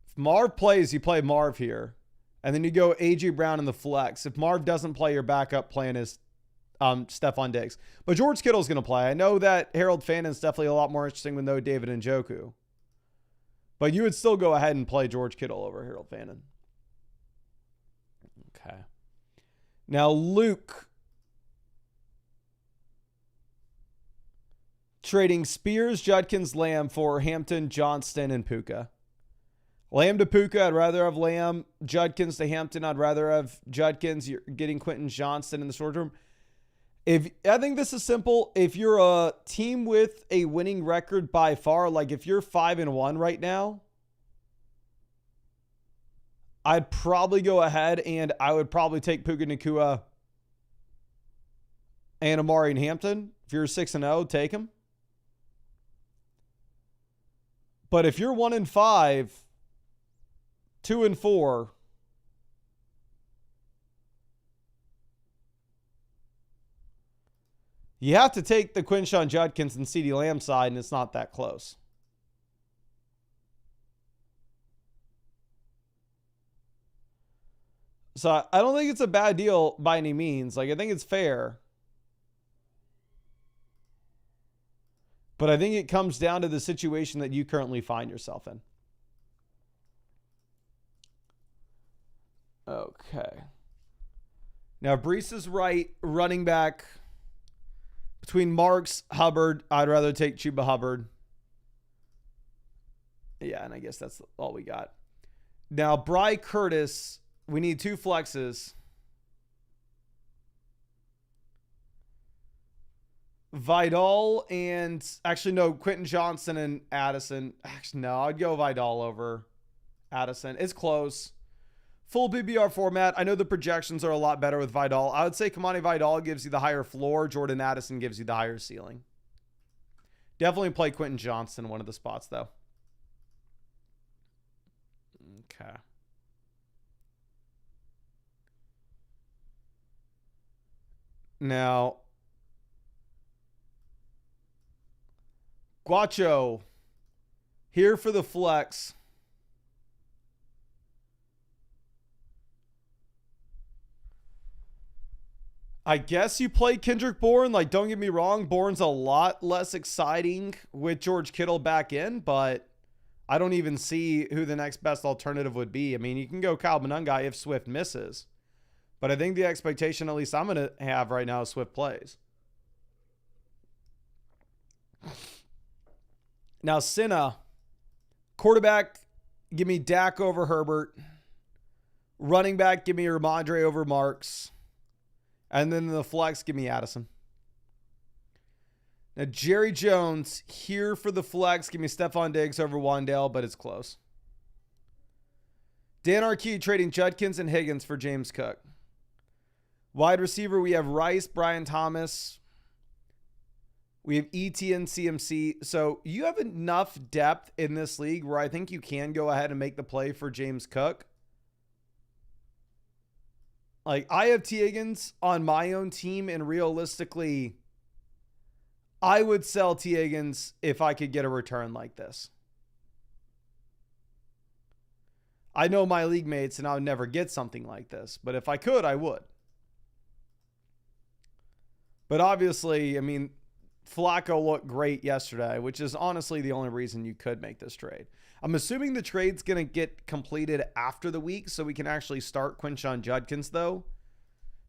If Marv plays, you play Marv here. And then you go A.J. Brown in the flex. If Marv doesn't play, your backup plan is Stephon Diggs. But George Kittle's going to play. I know that Harold Fannon's definitely a lot more interesting with no David Njoku. But you would still go ahead and play George Kittle over Harold Fannin. Okay. Now, Luke. Trading Spears, Judkins, Lamb for Hampton, Johnston, and Puka. Lamb to Puka, I'd rather have Lamb. Judkins to Hampton, I'd rather have Judkins. You're getting Quentin Johnston in the short term. I think this is simple. If you're a team with a winning record by far, like if you're 5-1 right now, I'd probably go ahead and I would probably take Puka Nacua and Amari and Hampton. If you're 6-0, take him. But if you're 1-5, 2-4, you have to take the Quinshon Judkins and CeeDee Lamb side, and it's not that close. So I don't think it's a bad deal by any means. Like, I think it's fair. But I think it comes down to the situation that you currently find yourself in. Okay. Now, Brees is right. Running back between Marks, Hubbard, I'd rather take Chuba Hubbard. Yeah, and I guess that's all we got. Now, Bry Curtis, we need 2 flexes. Vidal and actually no, Quentin Johnston and Addison. Actually, no, I'd go Vidal over Addison. It's close. Full PPR format. I know the projections are a lot better with Vidal. I would say Kamani Vidal gives you the higher floor. Jordan Addison gives you the higher ceiling. Definitely play Quentin Johnston in one of the spots, though. Okay. Now, Guacho here for the flex. I guess you play Kendrick Bourne. Like, don't get me wrong, Bourne's a lot less exciting with George Kittle back in, but I don't even see who the next best alternative would be. I mean, you can go Kyle Monangai if Swift misses, but I think the expectation, at least I'm going to have right now, is Swift plays. Now, Sinna, quarterback, give me Dak over Herbert. Running back, give me Ramondre over Marks. And then the flex, give me Addison. Now, Jerry Jones, here for the flex, give me Stephon Diggs over Wandale, but it's close. Dan Arquette trading Judkins and Higgins for James Cook. Wide receiver, we have Rice, Brian Thomas. We have ETN, CMC. So you have enough depth in this league where I think you can go ahead and make the play for James Cook. Like, I have T. Higgins on my own team, and realistically, I would sell T. Higgins if I could get a return like this. I know my league mates, and I would never get something like this, but if I could, I would. But obviously, I mean, Flacco looked great yesterday, which is honestly the only reason you could make this trade. I'm assuming the trade's going to get completed after the week so we can actually start Quinshon Judkins, though.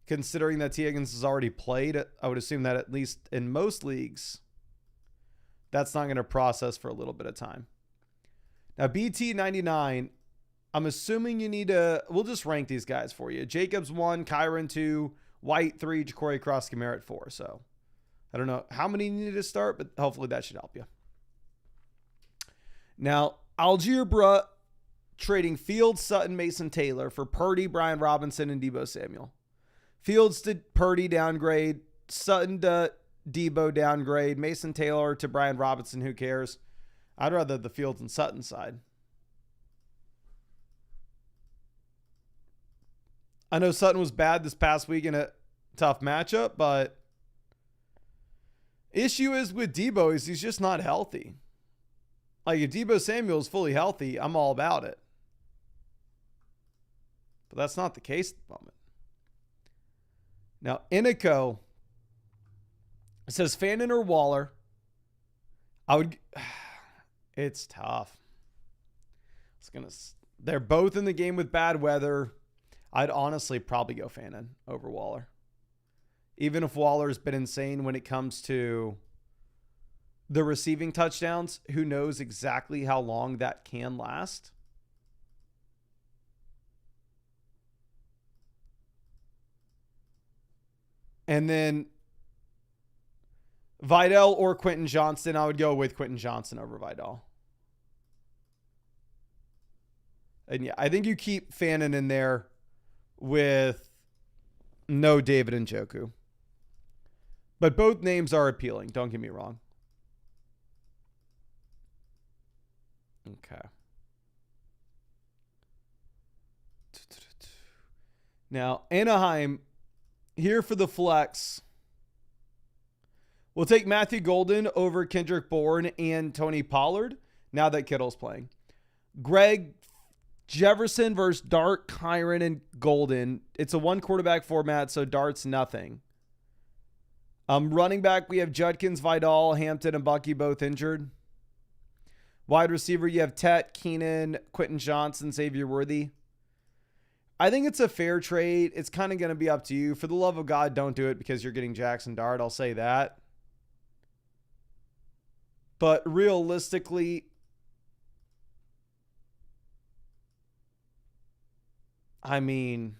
Considering that T. Higgins has already played, I would assume that at least in most leagues, that's not going to process for a little bit of time. Now, BT99, I'm assuming you need to, we'll just rank these guys for you. Jacobs 1, Kyron 2, White 3, Ja'Cory Cross-Kamara 4. So I don't know how many you need to start, but hopefully that should help you. Now, Algier Bruh trading Fields, Sutton, Mason Taylor for Purdy, Brian Robinson, and Deebo Samuel. Fields to Purdy downgrade, Sutton to Deebo downgrade, Mason Taylor to Brian Robinson, who cares? I'd rather the Fields and Sutton side. I know Sutton was bad this past week in a tough matchup, but issue is with Deebo is he's just not healthy. Like, if Deebo Samuel is fully healthy, I'm all about it. But that's not the case at the moment. Now, Inico, it says Fannin or Waller. It's tough. They're both in the game with bad weather. I'd honestly probably go Fannin over Waller. Even if Waller's been insane when it comes to the receiving touchdowns, who knows exactly how long that can last. And then Vidal or Quentin Johnston, I would go with Quentin Johnston over Vidal. And yeah, I think you keep Fannin in there with no David Njoku. But both names are appealing. Don't get me wrong. Okay. Now, Anaheim, here for the flex. We'll take Matthew Golden over Kendrick Bourne and Tony Pollard now that Kittle's playing. Greg Jefferson versus Dart, Kyron, and Golden. It's a one quarterback format, so Dart's nothing. Running back, we have Judkins, Vidal, Hampton, and Bucky both injured. Wide receiver, you have Tet, Keenan, Quentin Johnson, Xavier Worthy. I think it's a fair trade. It's kind of going to be up to you. For the love of God, don't do it because you're getting Jackson Dart. I'll say that. But realistically, I mean,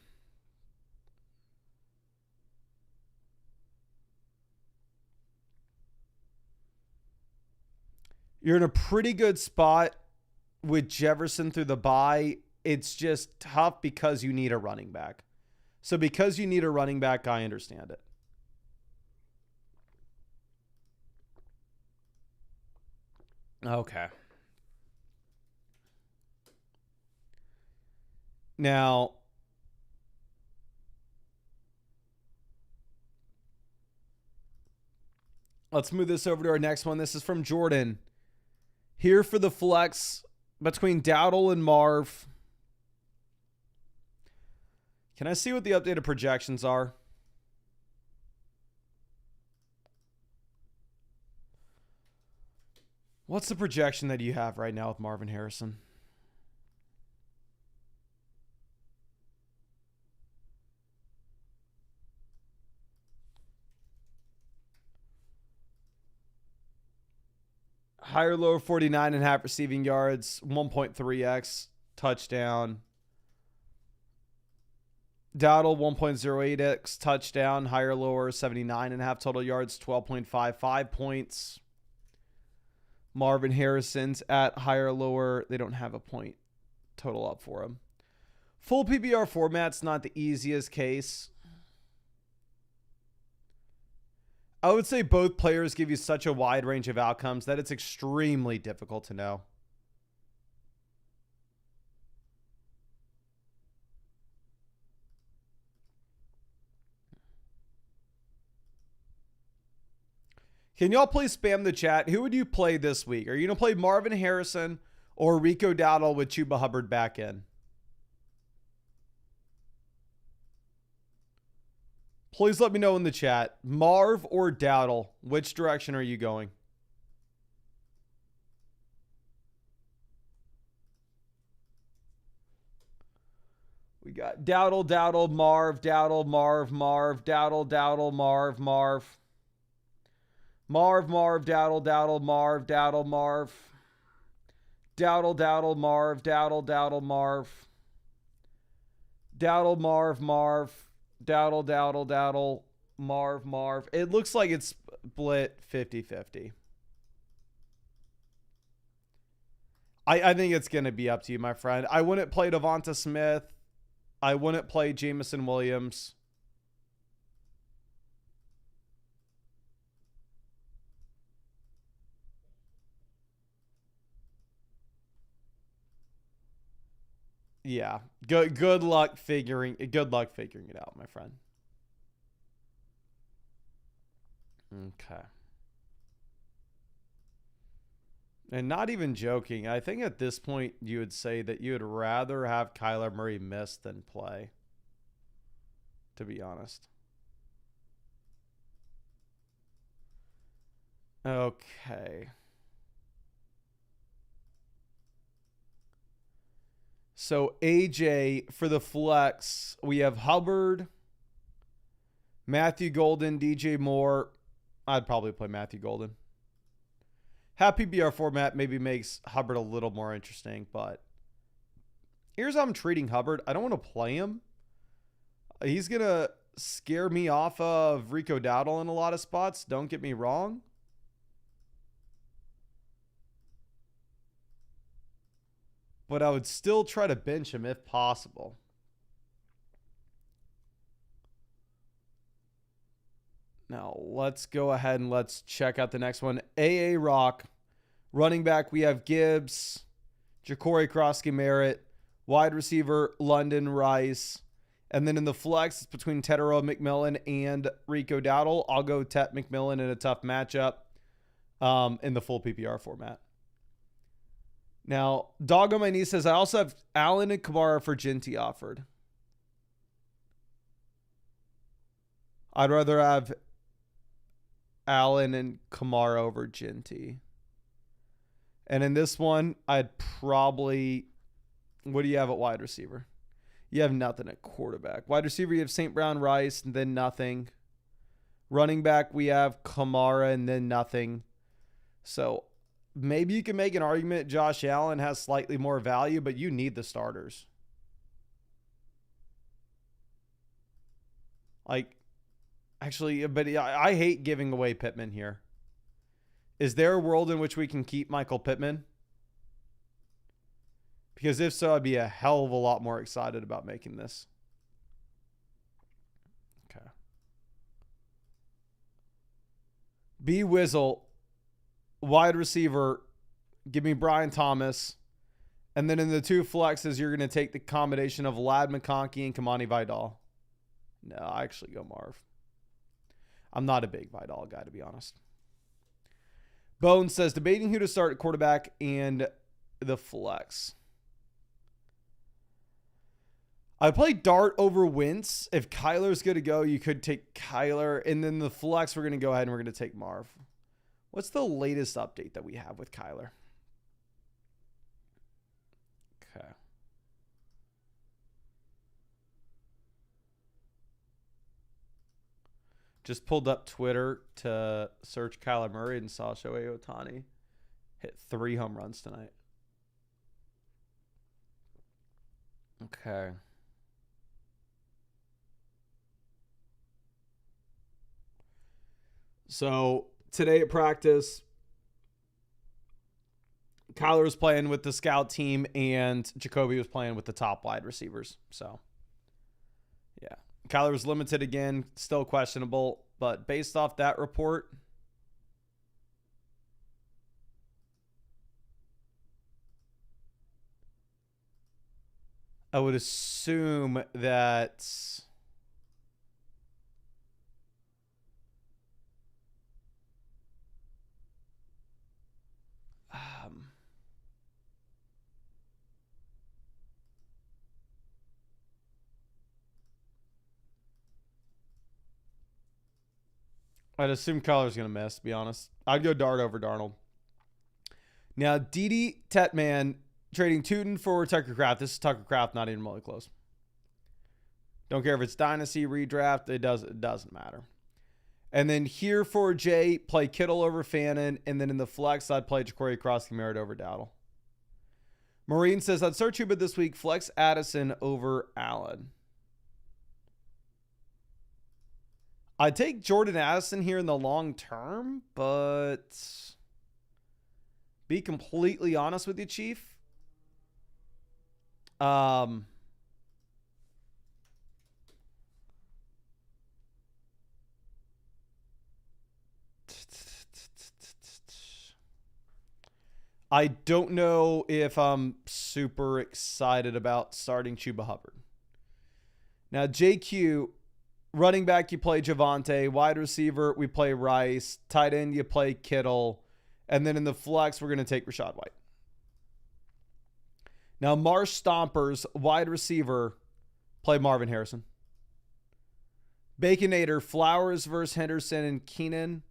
you're in a pretty good spot with Jefferson through the bye. It's just tough because you need a running back. So because you need a running back, I understand it. Okay. Now, let's move this over to our next one. This is from Jordan. Here for the flex between Dowdle and Marv. Can I see what the updated projections are? What's the projection that you have right now with Marvin Harrison? Higher, lower, 49.5 receiving yards, 1.3x touchdown. Dowdle, 1.08x touchdown. Higher, lower, 79.5 total yards, 12.55 points. Marvin Harrison's at higher, lower. They don't have a point total up for him. Full PPR format's not the easiest case. I would say both players give you such a wide range of outcomes that it's extremely difficult to know. Can y'all please spam the chat? Who would you play this week? Are you going to play Marvin Harrison or Rico Dowdle with Chuba Hubbard back in? Please let me know in the chat. Marv or Dowdle? Which direction are you going? We got Dowdle, Dowdle, Marv, Dowdle, Marv, Marv, Dowdle, Dowdle, Marv, Marv. Marv, Marv, Dowdle, Dowdle, Marv, Dowdle, Marv. Dowdle, Dowdle, Marv, Dowdle, Dowdle, Marv. Dowdle, Marv, Marv. Dowdle, Dowdle, Dowdle, Marv, Marv. It looks like it's split 50-50. I think it's going to be up to you, my friend. I wouldn't play Devonta Smith. I wouldn't play Jameson Williams. Yeah. Good luck figuring it out, my friend. Okay. And not even joking, I think at this point you would say that you would rather have Kyler Murray miss than play. To be honest. Okay. So AJ for the flex, we have Hubbard, Matthew Golden, DJ Moore. I'd probably play Matthew Golden. Half PPR format maybe makes Hubbard a little more interesting, but here's how I'm treating Hubbard. I don't want to play him. He's going to scare me off of Rico Dowdle in a lot of spots. Don't get me wrong. But I would still try to bench him if possible. Now, let's go ahead and let's check out the next one. A.A. Rock. Running back, we have Gibbs, Ja'Cory Krosky-Merritt. Wide receiver, London Rice. And then in the flex, it's between Tetero McMillan and Rico Dowdle. I'll go Tet McMillan in a tough matchup in the full PPR format. Now, Dog on my knee says, I also have Allen and Kamara for Ginty offered. I'd rather have Allen and Kamara over Ginty. And in this one, I'd probably... What do you have at wide receiver? You have nothing at quarterback. Wide receiver, you have St. Brown, Rice, and then nothing. Running back, we have Kamara, and then nothing. So maybe you can make an argument Josh Allen has slightly more value, but you need the starters. Like, actually, but I hate giving away Pittman here. Is there a world in which we can keep Michael Pittman? Because if so, I'd be a hell of a lot more excited about making this. Okay. B. Wizzle, wide receiver, give me Brian Thomas. And then in the two flexes, you're going to take the combination of Lad McConkey and Kamani Vidal. No, I actually go Marv. I'm not a big Vidal guy, to be honest. Bones says, debating who to start at quarterback and the flex. I play Dart over Wentz. If Kyler's good to go, you could take Kyler. And then the flex, we're going to go ahead and we're going to take Marv. What's the latest update that we have with Kyler? Okay. Just pulled up Twitter to search Kyler Murray and saw Shohei Ohtani hit 3 home runs tonight. Okay. So today at practice, Kyler was playing with the scout team and Jacoby was playing with the top wide receivers. So, yeah. Kyler was limited again, still questionable, but based off that report, I would assume that I'd assume Kyler's going to miss, to be honest. I'd go Dart over Darnold. Now, Didi Tetman trading Tootin for Tucker Kraft. This is Tucker Kraft, not even remotely close. Don't care if it's dynasty, redraft. It doesn't matter. And then here for Jay, play Kittle over Fannin. And then in the flex, I'd play Ja'Cory Krosky-Merritt over Dowdle. Maureen says, I'd start Chuba this week. Flex Addison over Allen. I'd take Jordan Addison here in the long term, but be completely honest with you, Chief. I don't know if I'm super excited about starting Chuba Hubbard. Now, JQ, running back, you play Javonte. Wide receiver, we play Rice. Tight end, you play Kittle. And then in the flex, we're going to take Rachaad White. Now, Marsh Stompers, wide receiver, play Marvin Harrison. Baconator, Flowers versus Henderson and Keenan.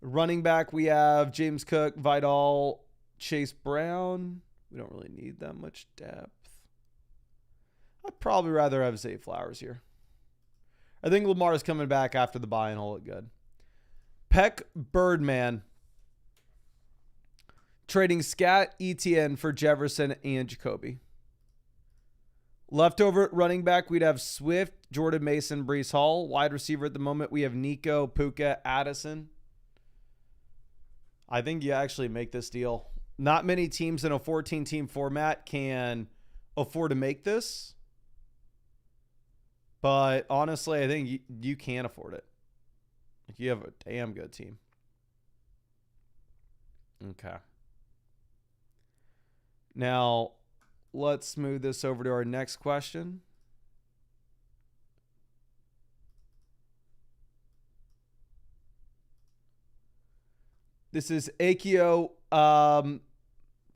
Running back, we have James Cook, Vidal, Chase Brown. We don't really need that much depth. I'd probably rather have Zay Flowers here. I think Lamar's coming back after the bye and he'll look good. Peck Birdman. Trading Scat, ETN for Jefferson and Jacoby. Leftover at running back, we'd have Swift, Jordan Mason, Brees Hall. Wide receiver at the moment, we have Nico, Puka, Addison. I think you actually make this deal. Not many teams in a 14-team format can afford to make this. But honestly, I think you can afford it. Like, you have a damn good team. Okay. Now, let's move this over to our next question. This is Akio. I'm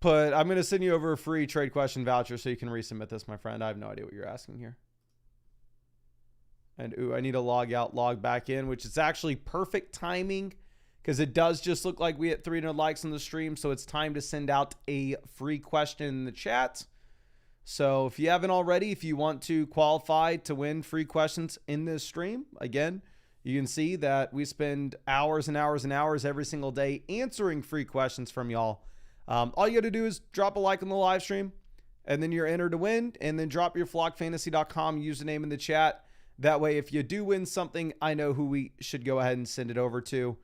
going to send you over a free trade question voucher so you can resubmit this, my friend. I have no idea what you're asking here. And I need to log out, log back in, which is actually perfect timing because it does just look like we hit 300 likes on the stream. So it's time to send out a free question in the chat. So if you haven't already, if you want to qualify to win free questions in this stream, again, you can see that we spend hours and hours and hours every single day answering free questions from y'all. All you got to do is drop a like on the live stream, and then you're entered to win, and then drop your flockfantasy.com username in the chat. That way, if you do win something, I know who we should go ahead and send it over to.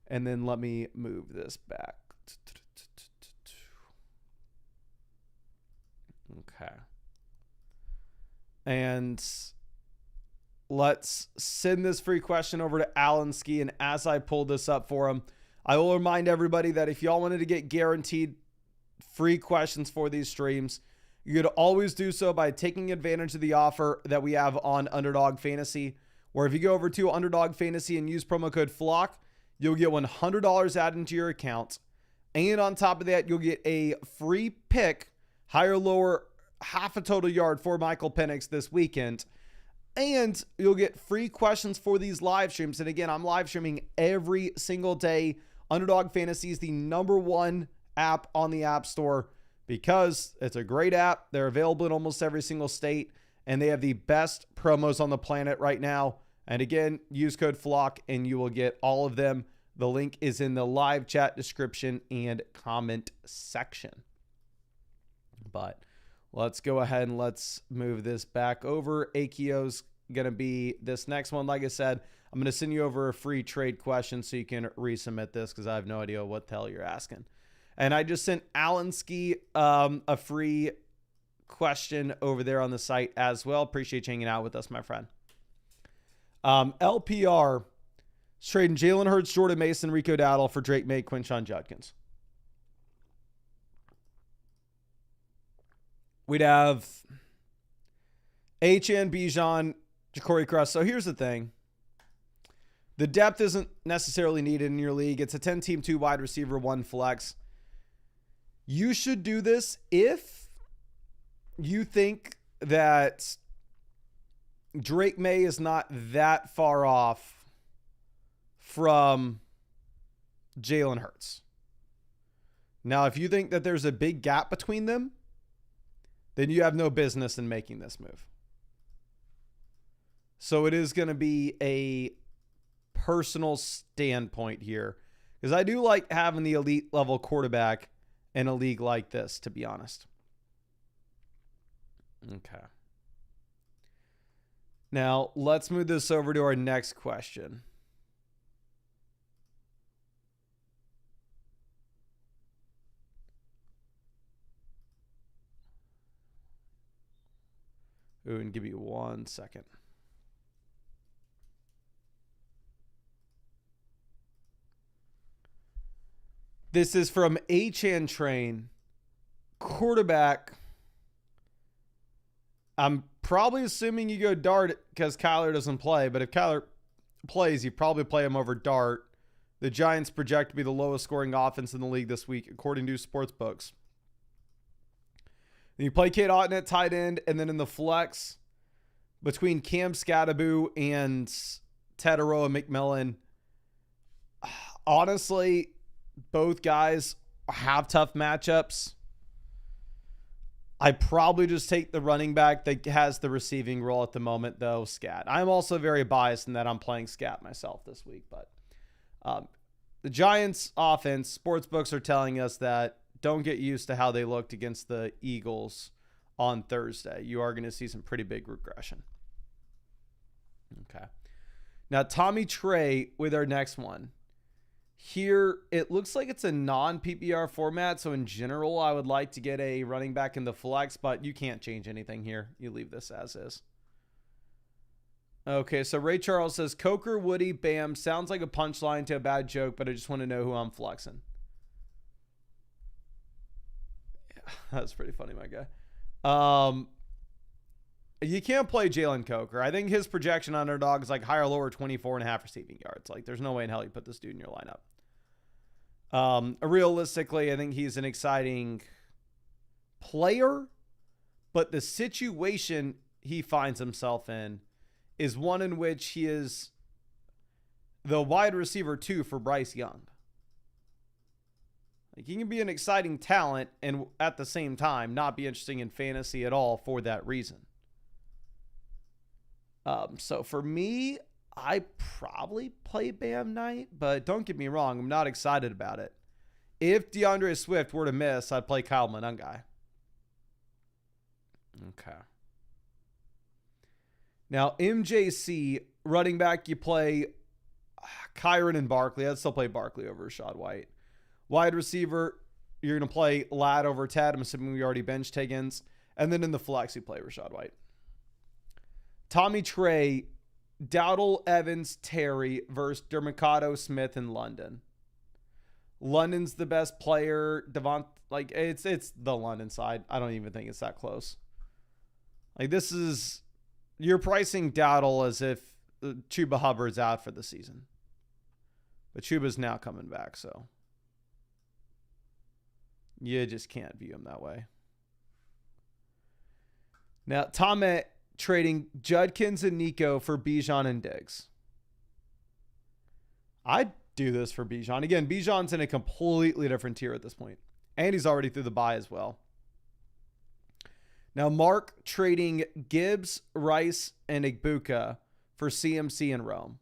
And then let me move this back. Okay. And let's send this free question over to Alanski. And as I pull this up for him, I will remind everybody that if y'all wanted to get guaranteed free questions for these streams, you could always do so by taking advantage of the offer that we have on Underdog Fantasy, where if you go over to Underdog Fantasy and use promo code FLOCK, you'll get $100 added into your account. And on top of that, you'll get a free pick, higher, lower, half a total yard for Michael Penix this weekend. And you'll get free questions for these live streams. And again, I'm live streaming every single day. Underdog Fantasy is the #1 app on the App Store because it's a great app. They're available in almost every single state, and they have the best promos on the planet right now. And again, use code FLOCK and you will get all of them. The link is in the live chat description and comment section. But let's go ahead and let's move this back over. Akio's going to be this next one. Like I said, I'm going to send you over a free trade question so you can resubmit this because I have no idea what the hell you're asking. And I just sent Alanski a free question over there on the site as well. Appreciate you hanging out with us, my friend. LPR is trading Jalen Hurts, Jordan Mason, Rico Dowdle for Drake May, Quinshon Judkins. We'd have HN, Bijan, Ja'Cory Cross. So here's the thing. The depth isn't necessarily needed in your league. It's a 10-team, 2 wide receiver, 1 flex. You should do this if you think that Drake May is not that far off from Jalen Hurts. Now, if you think that there's a big gap between them, then you have no business in making this move. So it is going to be a personal standpoint here because I do like having the elite level quarterback in a league like this, to be honest. Okay. Now, let's move this over to our next question. Ooh, and give me 1 second. This is from HN Train. Quarterback. I'm probably assuming you go Dart because Kyler doesn't play, but if Kyler plays, you probably play him over Dart. The Giants project to be the lowest scoring offense in the league this week, according to sports books. And you play Cade Otton at tight end, and then in the flex, between Cam Scattaboo and Tedero and McMillan, honestly, both guys have tough matchups. I probably just take the running back that has the receiving role at the moment, though, Scat. I'm also very biased in that I'm playing Scat myself this week. But the Giants' offense, sportsbooks are telling us that don't get used to how they looked against the Eagles on Thursday. You are going to see some pretty big regression. Okay. Now, Tommy Trey with our next one. Here, it looks like it's a non-PPR format, so in general, I would like to get a running back in the flex, but you can't change anything here. You leave this as is. Okay, so Ray Charles says, Coker, Woody, Bam, sounds like a punchline to a bad joke, but I just want to know who I'm flexing. Yeah, that's pretty funny, my guy. You can't play Jalen Coker. I think his projection on Underdog is like higher, lower 24.5 receiving yards. Like, there's no way in hell you put this dude in your lineup. Realistically, I think he's an exciting player, but the situation he finds himself in is one in which he is the wide receiver 2 for Bryce Young. Like, he can be an exciting talent and at the same time not be interesting in fantasy at all for that reason. So for me, I probably play Bam Knight, but don't get me wrong, I'm not excited about it. If DeAndre Swift were to miss, I'd play Kyle Monangai. Okay. Now, MJC, running back, you play Kyron and Barkley. I'd still play Barkley over Rashad White. Wide receiver, you're going to play Ladd over Tad. I'm assuming we already benched Higgins. And then in the flex, you play Rashad White. Tommy Trey, Dowdle, Evans, Terry versus Dermicado, Smith, and London. London's the best player. Like, it's the London side. I don't even think it's that close. Like, this is, you're pricing Dowdle as if Chuba Hubbard's out for the season. But Chuba's now coming back, so you just can't view him that way. Now, Tommy trading Judkins and Nico for Bijan and Diggs. I'd do this for Bijan. Again, Bijan's in a completely different tier at this point. And he's already through the bye as well. Now, Mark trading Gibbs, Rice, and Igbuka for CMC and Rome.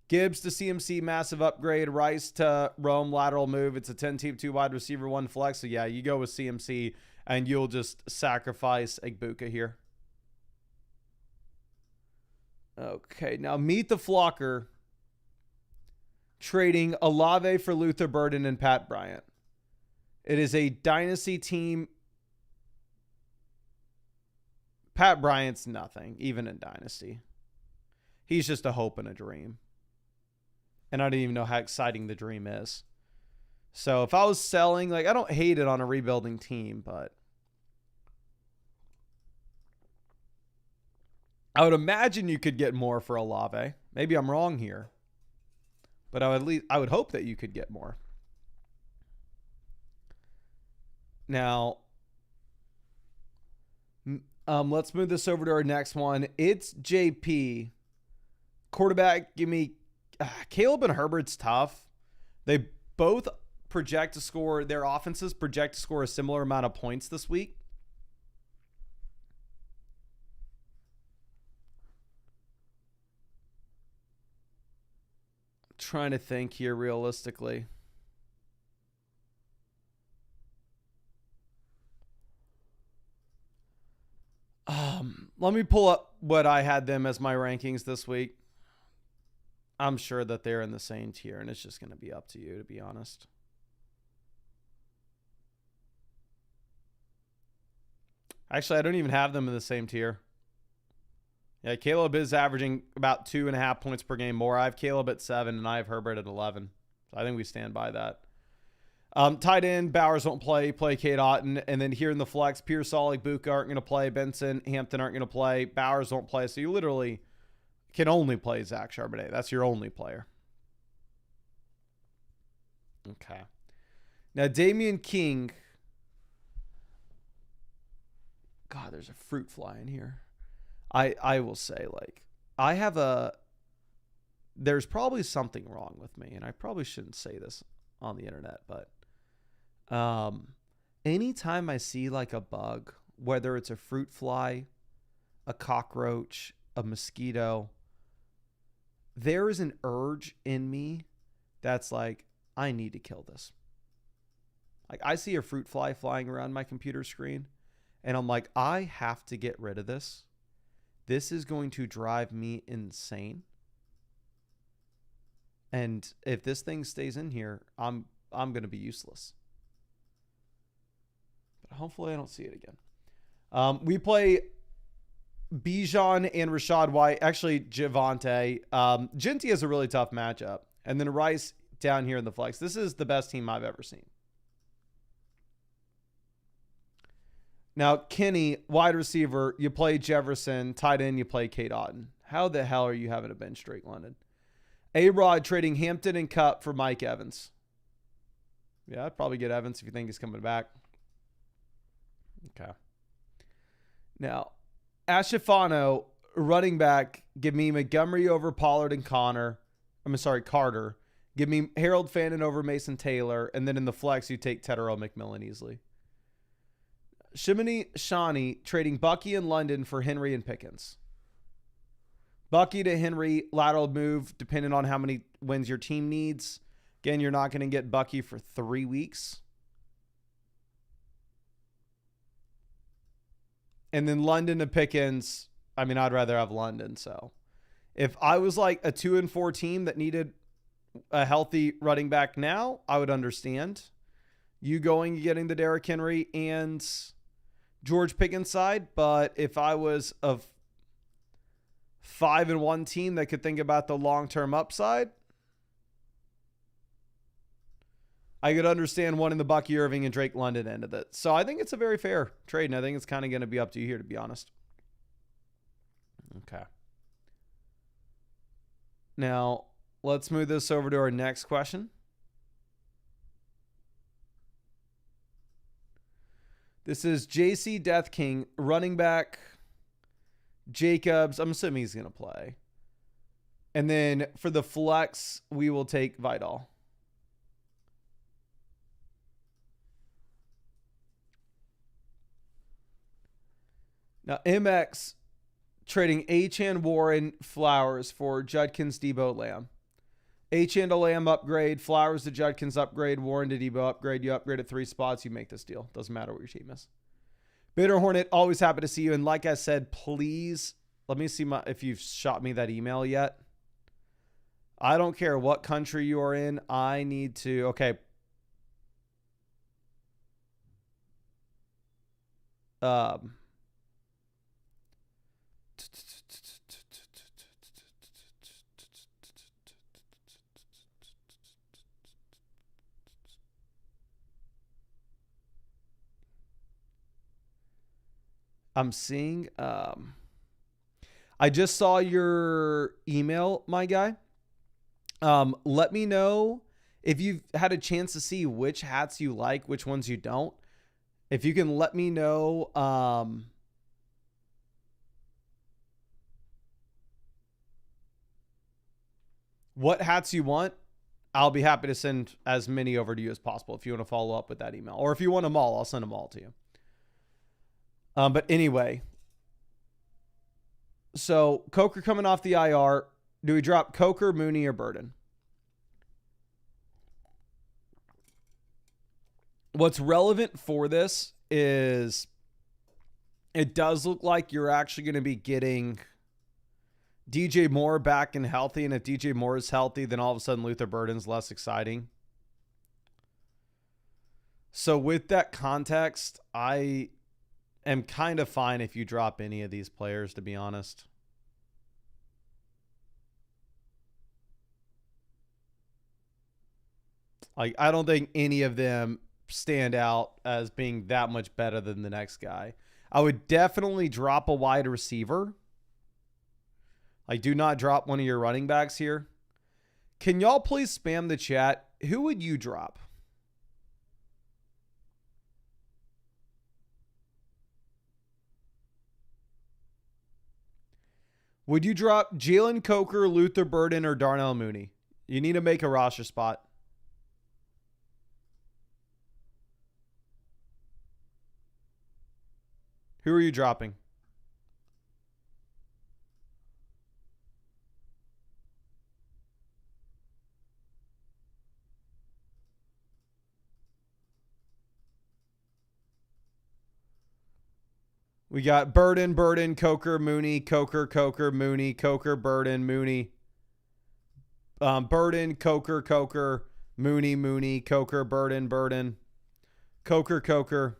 Gibbs to CMC, massive upgrade. Rice to Rome, lateral move. It's a 10-team, 2 wide receiver, 1 flex. So, yeah, you go with CMC, and you'll just sacrifice Igbuka here. Okay, now Meet the Flocker trading Olave for Luther Burden and Pat Bryant. It is a dynasty team. Pat Bryant's nothing, even in dynasty. He's just a hope and a dream. And I don't even know how exciting the dream is. So if I was selling, like, I don't hate it on a rebuilding team, but I would imagine you could get more for Olave. Maybe I'm wrong here, but I would hope that you could get more. Now, let's move this over to our next one. It's JP. Quarterback, give me Caleb and Herbert's tough. They both project to score, their offenses project to score a similar amount of points this week. Trying to think here realistically. Let me pull up what I had them as my rankings this week. I'm sure that they're in the same tier, and it's just going to be up to you, to be honest. Actually, I don't even have them in the same tier. Yeah, Caleb is averaging about 2.5 points per game more. I have Caleb at 7, and I have Herbert at 11. So I think we stand by that. Tight end, Bowers won't play Kate Otten. And then here in the flex, Pearsall, Igbuka aren't going to play. Benson, Hampton aren't going to play. Bowers won't play. So you literally can only play Zach Charbonnet. That's your only player. Okay. Now, Damian King. God, there's a fruit fly in here. I will say, like, there's probably something wrong with me, and I probably shouldn't say this on the internet, but anytime I see like a bug, whether it's a fruit fly, a cockroach, a mosquito, there is an urge in me that's like, I need to kill this. Like, I see a fruit fly flying around my computer screen, and I'm like, I have to get rid of this. This is going to drive me insane. And if this thing stays in here, I'm going to be useless. But hopefully I don't see it again. We play Bijan and Rashad White. Actually, Javonte. Ginty has a really tough matchup. And then Rice down here in the flex. This is the best team I've ever seen. Now, Kenny, wide receiver, you play Jefferson. Tight end, you play Kate Otten. How the hell are you having a bench Drake London? A-Rod trading Hampton and Cup for Mike Evans. Yeah, I'd probably get Evans if you think he's coming back. Okay. Now, Ashifano, running back, give me Montgomery over Pollard and Carter. Give me Harold Fannin over Mason Taylor. And then in the flex, you take Tetero McMillan easily. Shimini Shawnee trading Bucky and London for Henry and Pickens. Bucky to Henry, lateral move, depending on how many wins your team needs. Again, you're not going to get Bucky for 3 weeks. And then London to Pickens. I mean, I'd rather have London. So if I was like a 2-4 team that needed a healthy running back now, I would understand you going and getting the Derrick Henry and George Pickens side. But if I was a 5-1 team that could think about the long-term upside, I could understand wanting the Bucky Irving and Drake London end of it. So I think it's a very fair trade, and I think it's kind of going to be up to you here, to be honest. Okay. Now, let's move this over to our next question. This is JC Death King, running back Jacobs. I'm assuming he's going to play. And then for the flex, we will take Vidal. Now, MX trading Achane, Warren, Flowers for Judkins, Debo, Lamb. Achane to Lamb upgrade, Flowers to Judkins upgrade, Warren to Debo upgrade. You upgrade at 3 spots, you make this deal. Doesn't matter what your team is. Bitter Hornet, always happy to see you. And like I said, please, let me see if you've shot me that email yet. I don't care what country you are in. I need to, okay. I'm seeing, I just saw your email, my guy. Let me know if you've had a chance to see which hats you like, which ones you don't. If you can let me know, what hats you want, I'll be happy to send as many over to you as possible if you want to follow up with that email. Or if you want them all, I'll send them all to you. But anyway, so Coker coming off the IR. Do we drop Coker, Mooney, or Burden? What's relevant for this is it does look like you're actually going to be getting DJ Moore back and healthy. And if DJ Moore is healthy, then all of a sudden Luther Burden's less exciting. So with that context, I am kind of fine if you drop any of these players, to be honest. Like, I don't think any of them stand out as being that much better than the next guy. I would definitely drop a wide receiver. Like, do not drop one of your running backs here. Can y'all please spam the chat? Who would you drop? Would you drop Jalen Coker, Luther Burden, or Darnell Mooney? You need to make a roster spot. Who are you dropping? We got Burden, Coker, Mooney, Coker, Mooney, Coker, Burden, Mooney. Burden, Coker, Mooney, Coker, Burden, Coker.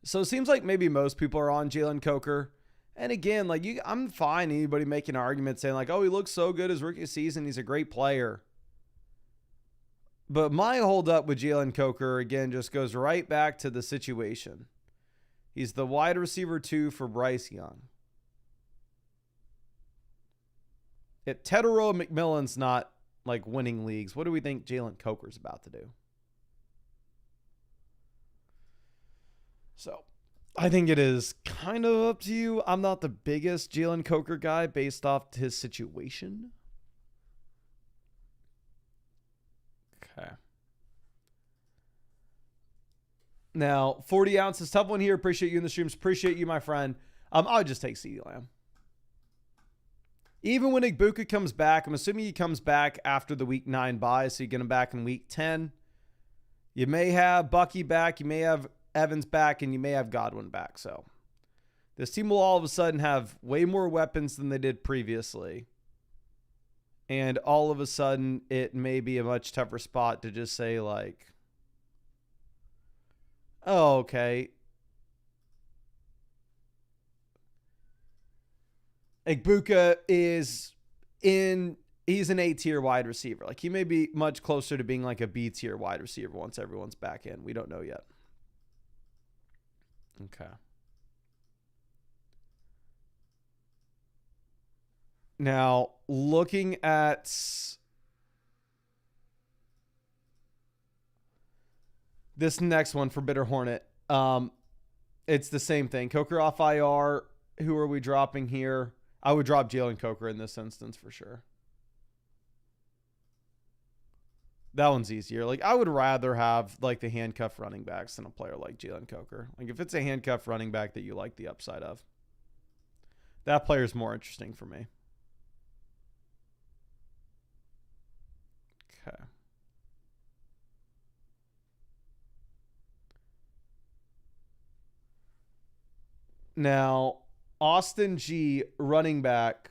So it seems like maybe most people are on Jalen Coker. And again, like I'm fine anybody making an argument saying like, oh, he looks so good his rookie season. He's a great player. But my hold up with Jalen Coker, again, just goes right back to the situation. He's the wide receiver 2 for Bryce Young. If Tedero McMillan's not like winning leagues, what do we think Jalen Coker's about to do? So I think it is kind of up to you. I'm not the biggest Jalen Coker guy based off his situation. Okay. Now, 40 ounces. Tough one here. Appreciate you in the streams. Appreciate you, my friend. I would just take CeeDee Lamb. Even when Igbuka comes back, I'm assuming he comes back after the week 9 bye, so you get him back in week 10. You may have Bucky back, you may have Evans back, and you may have Godwin back. So this team will all of a sudden have way more weapons than they did previously. And all of a sudden, it may be a much tougher spot to just say like, oh, okay. Igbuka he's an A-tier wide receiver. Like he may be much closer to being like a B-tier wide receiver once everyone's back in. We don't know yet. Okay. Now, looking at this next one for Bitter Hornet, it's the same thing. Coker off IR. Who are we dropping here? I would drop Jalen Coker in this instance for sure. That one's easier. Like I would rather have like the handcuff running backs than a player like Jalen Coker. Like if it's a handcuff running back that you like the upside of, that player is more interesting for me. Okay. Now, Austin G, running back.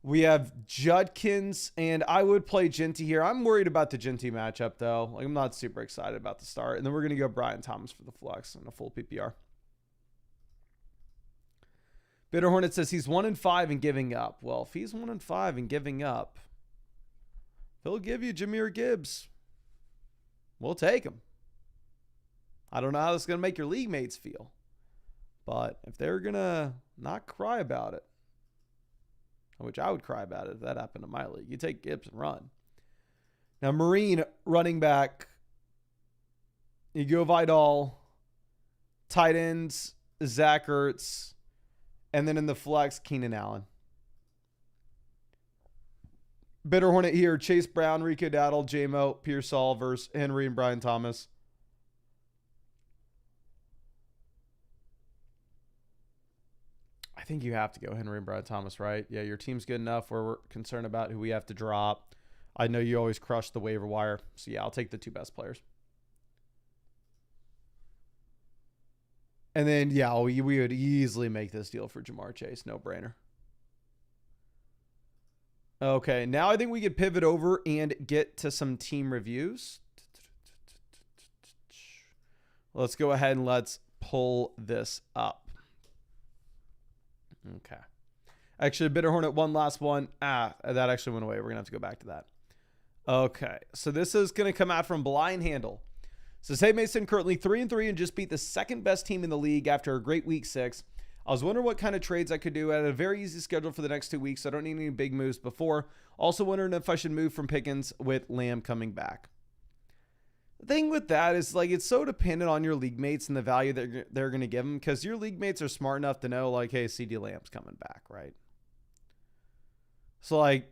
We have Judkins, and I would play Ginty here. I'm worried about the Ginty matchup, though. Like, I'm not super excited about the start. And then we're going to go Brian Thomas for the flex and a full PPR. Bitter Hornet says he's 1-5 and giving up. Well, if he's 1-5 and giving up, he'll give you Jahmyr Gibbs. We'll take him. I don't know how this is going to make your league mates feel. But if they're going to not cry about it, which I would cry about it if that happened in my league, you take Gibbs and run. Now, Marine running back, you go Vidal, tight ends, Zach Ertz, and then in the flex, Keenan Allen. Bitter Hornet here, Chase Brown, Rico Dowdle, J-Mo, Pearsall versus Henry and Brian Thomas. I think you have to go Henry and Brian Thomas, right? Yeah, your team's good enough where we're concerned about who we have to drop. I know you always crush the waiver wire. So, yeah, I'll take the 2 best players. And then, yeah, we would easily make this deal for Jamar Chase. No brainer. Okay, now I think we could pivot over and get to some team reviews. Let's go ahead and let's pull this up. Okay. Actually, Bitter Hornet, one last one. That actually went away. We're going to have to go back to that. Okay. So this is going to come out from Blind Handle. So Hey Mason, currently 3-3 and just beat the second best team in the league after a great week 6. I was wondering what kind of trades I could do. I had a very easy schedule for the next 2 weeks, so I don't need any big moves before. Also wondering if I should move from Pickens with Lamb coming back. The thing with that is, like, it's so dependent on your league mates and the value that they're going to give them, because your league mates are smart enough to know, like, hey, CeeDee Lamb's coming back, right? So, like,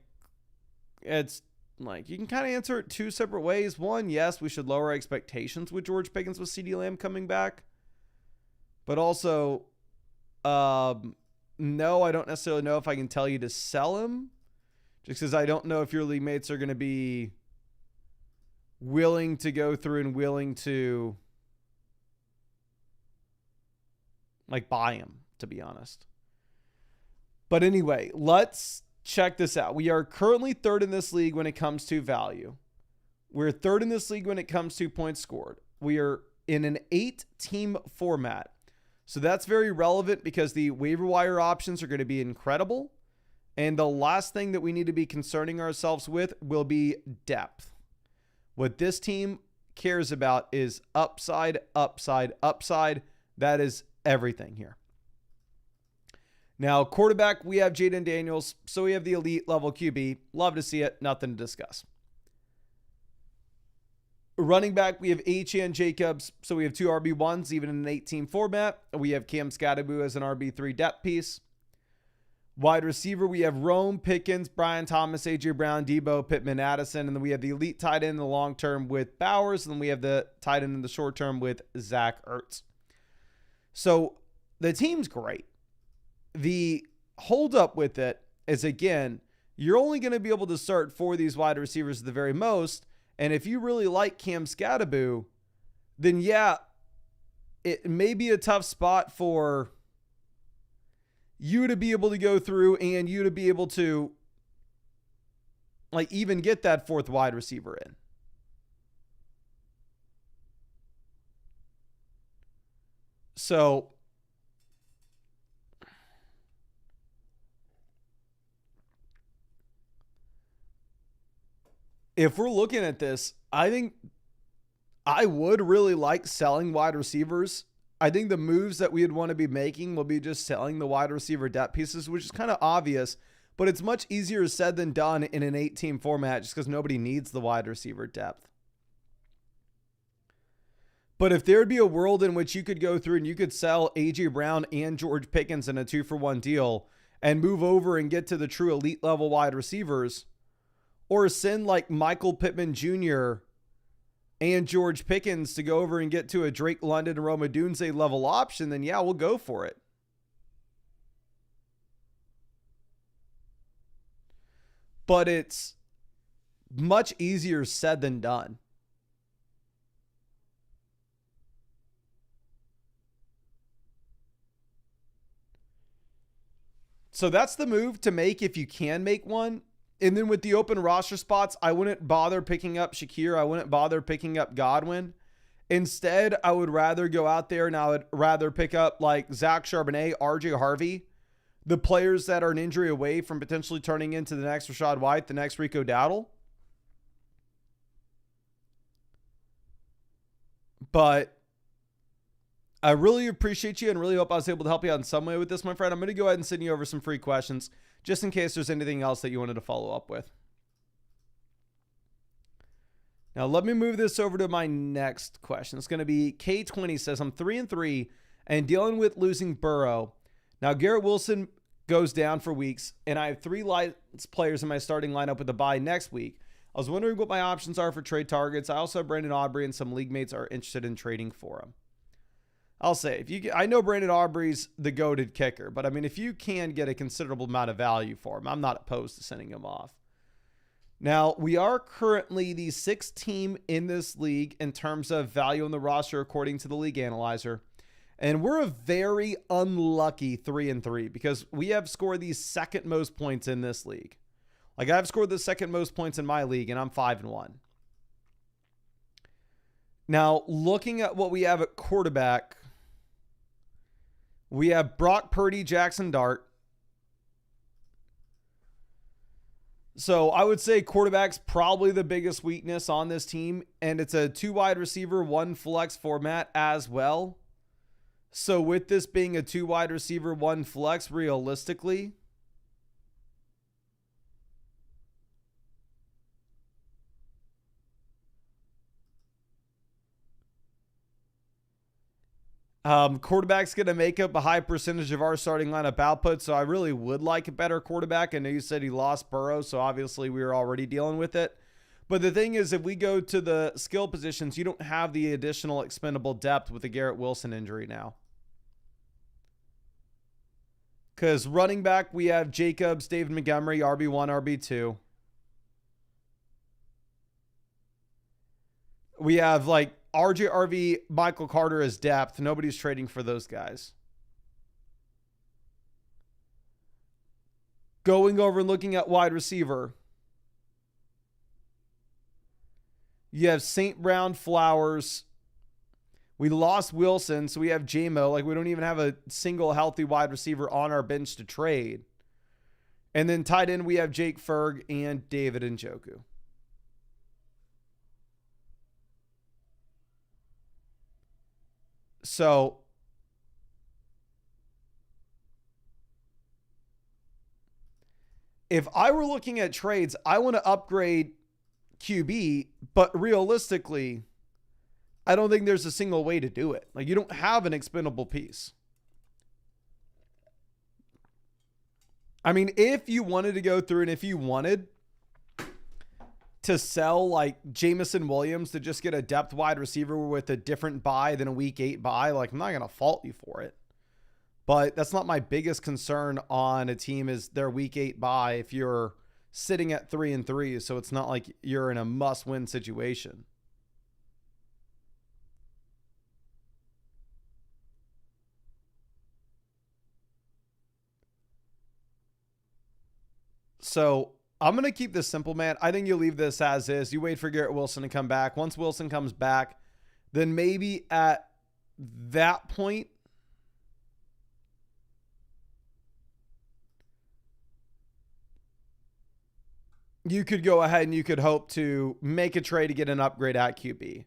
it's like you can kind of answer it 2 separate ways. One, yes, we should lower expectations with George Pickens with CeeDee Lamb coming back. But also, no, I don't necessarily know if I can tell you to sell him, just because I don't know if your league mates are going to be willing to go through and willing to like buy him, to be honest. But anyway, let's check this out. We are currently third in this league when it comes to value. We're third in this league when it comes to points scored. We are in an 8-team format. So that's very relevant because the waiver wire options are going to be incredible. And the last thing that we need to be concerning ourselves with will be depth. What this team cares about is upside, upside, upside. That is everything here. Now, quarterback, we have Jaden Daniels. So we have the elite level QB. Love to see it. Nothing to discuss. Running back, we have Achan Jacobs. So we have 2 RB1s, even in an 8-team format. We have Cam Scatterbu as an RB3 depth piece. Wide receiver, we have Rome, Pickens, Brian Thomas, A.J. Brown, Debo, Pittman, Addison. And then we have the elite tight end in the long term with Bowers. And then we have the tight end in the short term with Zach Ertz. So the team's great. The holdup with it is, again, you're only going to be able to start 4 of these wide receivers at the very most. And if you really like Cam Scatterbu, then yeah, it may be a tough spot for you to be able to go through and you to be able to like even get that 4th wide receiver in. So if we're looking at this, I think I would really like selling wide receivers. I think the moves that we would want to be making will be just selling the wide receiver depth pieces, which is kind of obvious, but it's much easier said than done in an 8-team format just because nobody needs the wide receiver depth. But if there would be a world in which you could go through and you could sell A.J. Brown and George Pickens in a 2-for-1 deal and move over and get to the true elite level wide receivers, or send like Michael Pittman Jr. and George Pickens to go over and get to a Drake London and Rome Odunze level option, then yeah, we'll go for it. But it's much easier said than done. So that's the move to make if you can make one. And then with the open roster spots, I wouldn't bother picking up Shakir. I wouldn't bother picking up Godwin. Instead, I would rather go out there and I would rather pick up like Zach Charbonnet, RJ Harvey, the players that are an injury away from potentially turning into the next Rachaad White, the next Rico Dowdle. But I really appreciate you and really hope I was able to help you out in some way with this, my friend. I'm going to go ahead and send you over some free questions just in case there's anything else that you wanted to follow up with. Now, let me move this over to my next question. It's going to be K20 says, I'm 3-3 and dealing with losing Burrow. Now, Garrett Wilson goes down for weeks, and I have 3 Lions players in my starting lineup with a bye next week. I was wondering what my options are for trade targets. I also have Brandon Aubrey, and some league mates are interested in trading for him. I'll say, I know Brandon Aubrey's the goated kicker, but I mean, if you can get a considerable amount of value for him, I'm not opposed to sending him off. Now, we are currently the 6th team in this league in terms of value on the roster, according to the league analyzer. And we're a very unlucky 3-3 because we have scored the 2nd most points in this league. Like, I've scored the 2nd most points in my league, and I'm 5-1. Now, looking at what we have at quarterback, we have Brock Purdy, Jackson Dart. So I would say quarterback's probably the biggest weakness on this team, and it's a 2 wide receiver, 1 flex format as well. So with this being a 2 wide receiver, 1 flex, realistically, quarterback's going to make up a high percentage of our starting lineup output, so I really would like a better quarterback. I know you said he lost Burrow, so obviously we were already dealing with it. But the thing is, if we go to the skill positions, you don't have the additional expendable depth with the Garrett Wilson injury now. Because running back, we have Jacobs, David Montgomery, RB1, RB2. We have like RJ, RV, Michael Carter as depth. Nobody's trading for those guys. Going over and looking at wide receiver, you have St. Brown, Flowers. We lost Wilson, so we have J-Mo. Like, we don't even have a single healthy wide receiver on our bench to trade. And then tight end, we have Jake Ferg and David Njoku. So if I were looking at trades, I want to upgrade QB, but realistically, I don't think there's a single way to do it. Like, you don't have an expendable piece. I mean, if you wanted to go through and if you wanted to sell like Jamison Williams to just get a depth wide receiver with a different buy than a week 8 buy, like, I'm not going to fault you for it. But that's not my biggest concern on a team is their week 8 buy if you're sitting at 3-3. So it's not like you're in a must-win situation. So I'm going to keep this simple, man. I think you leave this as is. You wait for Garrett Wilson to come back. Once Wilson comes back, then maybe at that point, you could go ahead and you could hope to make a trade to get an upgrade at QB.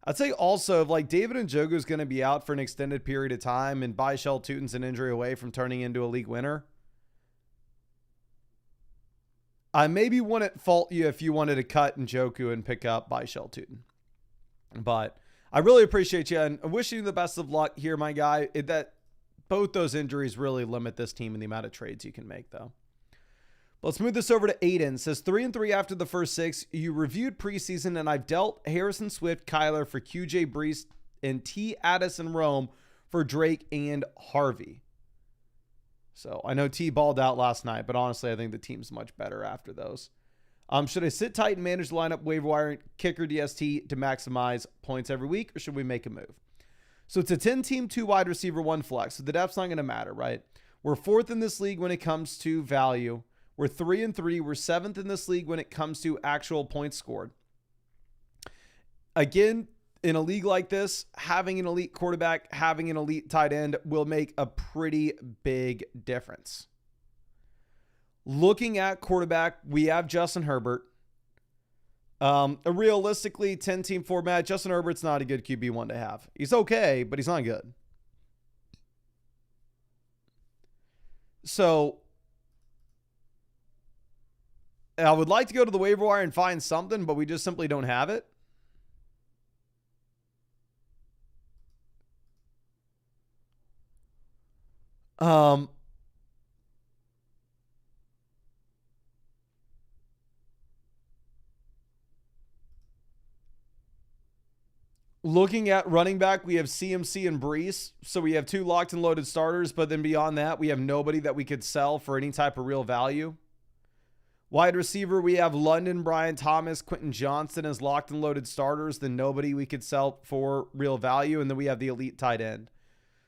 I'd say also, if like David Njoku is going to be out for an extended period of time and Byshell Tutin's an injury away from turning into a league winner, I maybe wouldn't fault you if you wanted to cut Njoku and pick up Byshell Tutin. But I really appreciate you and I wish you the best of luck here, my guy. That both those injuries really limit this team and the amount of trades you can make, though. Let's move this over to Aiden. It says 3-3 after the first 6. You reviewed preseason, and I've dealt Harrison Swift, Kyler for QJ Brees, and T. Addison Rome for Drake and Harvey. So I know T balled out last night, but honestly, I think the team's much better after those. Should I sit tight and manage the lineup, waiver wire, kicker DST to maximize points every week, or should we make a move? So it's a 10-team, 2 wide receiver, 1 flex. So the depth's not going to matter, right? We're 4th in this league when it comes to value. We're 3-3. We're 7th in this league when it comes to actual points scored. Again, in a league like this, having an elite quarterback, having an elite tight end will make a pretty big difference. Looking at quarterback, we have Justin Herbert. Realistically, 10-team format, Justin Herbert's not a good QB1 to have. He's okay, but he's not good. So I would like to go to the waiver wire and find something, but we just simply don't have it. Looking at running back, we have CMC and Brees. So we have 2 locked and loaded starters, but then beyond that, we have nobody that we could sell for any type of real value. Wide receiver, we have London, Brian Thomas, Quentin Johnston as locked and loaded starters, then nobody we could sell for real value. And then we have the elite tight end.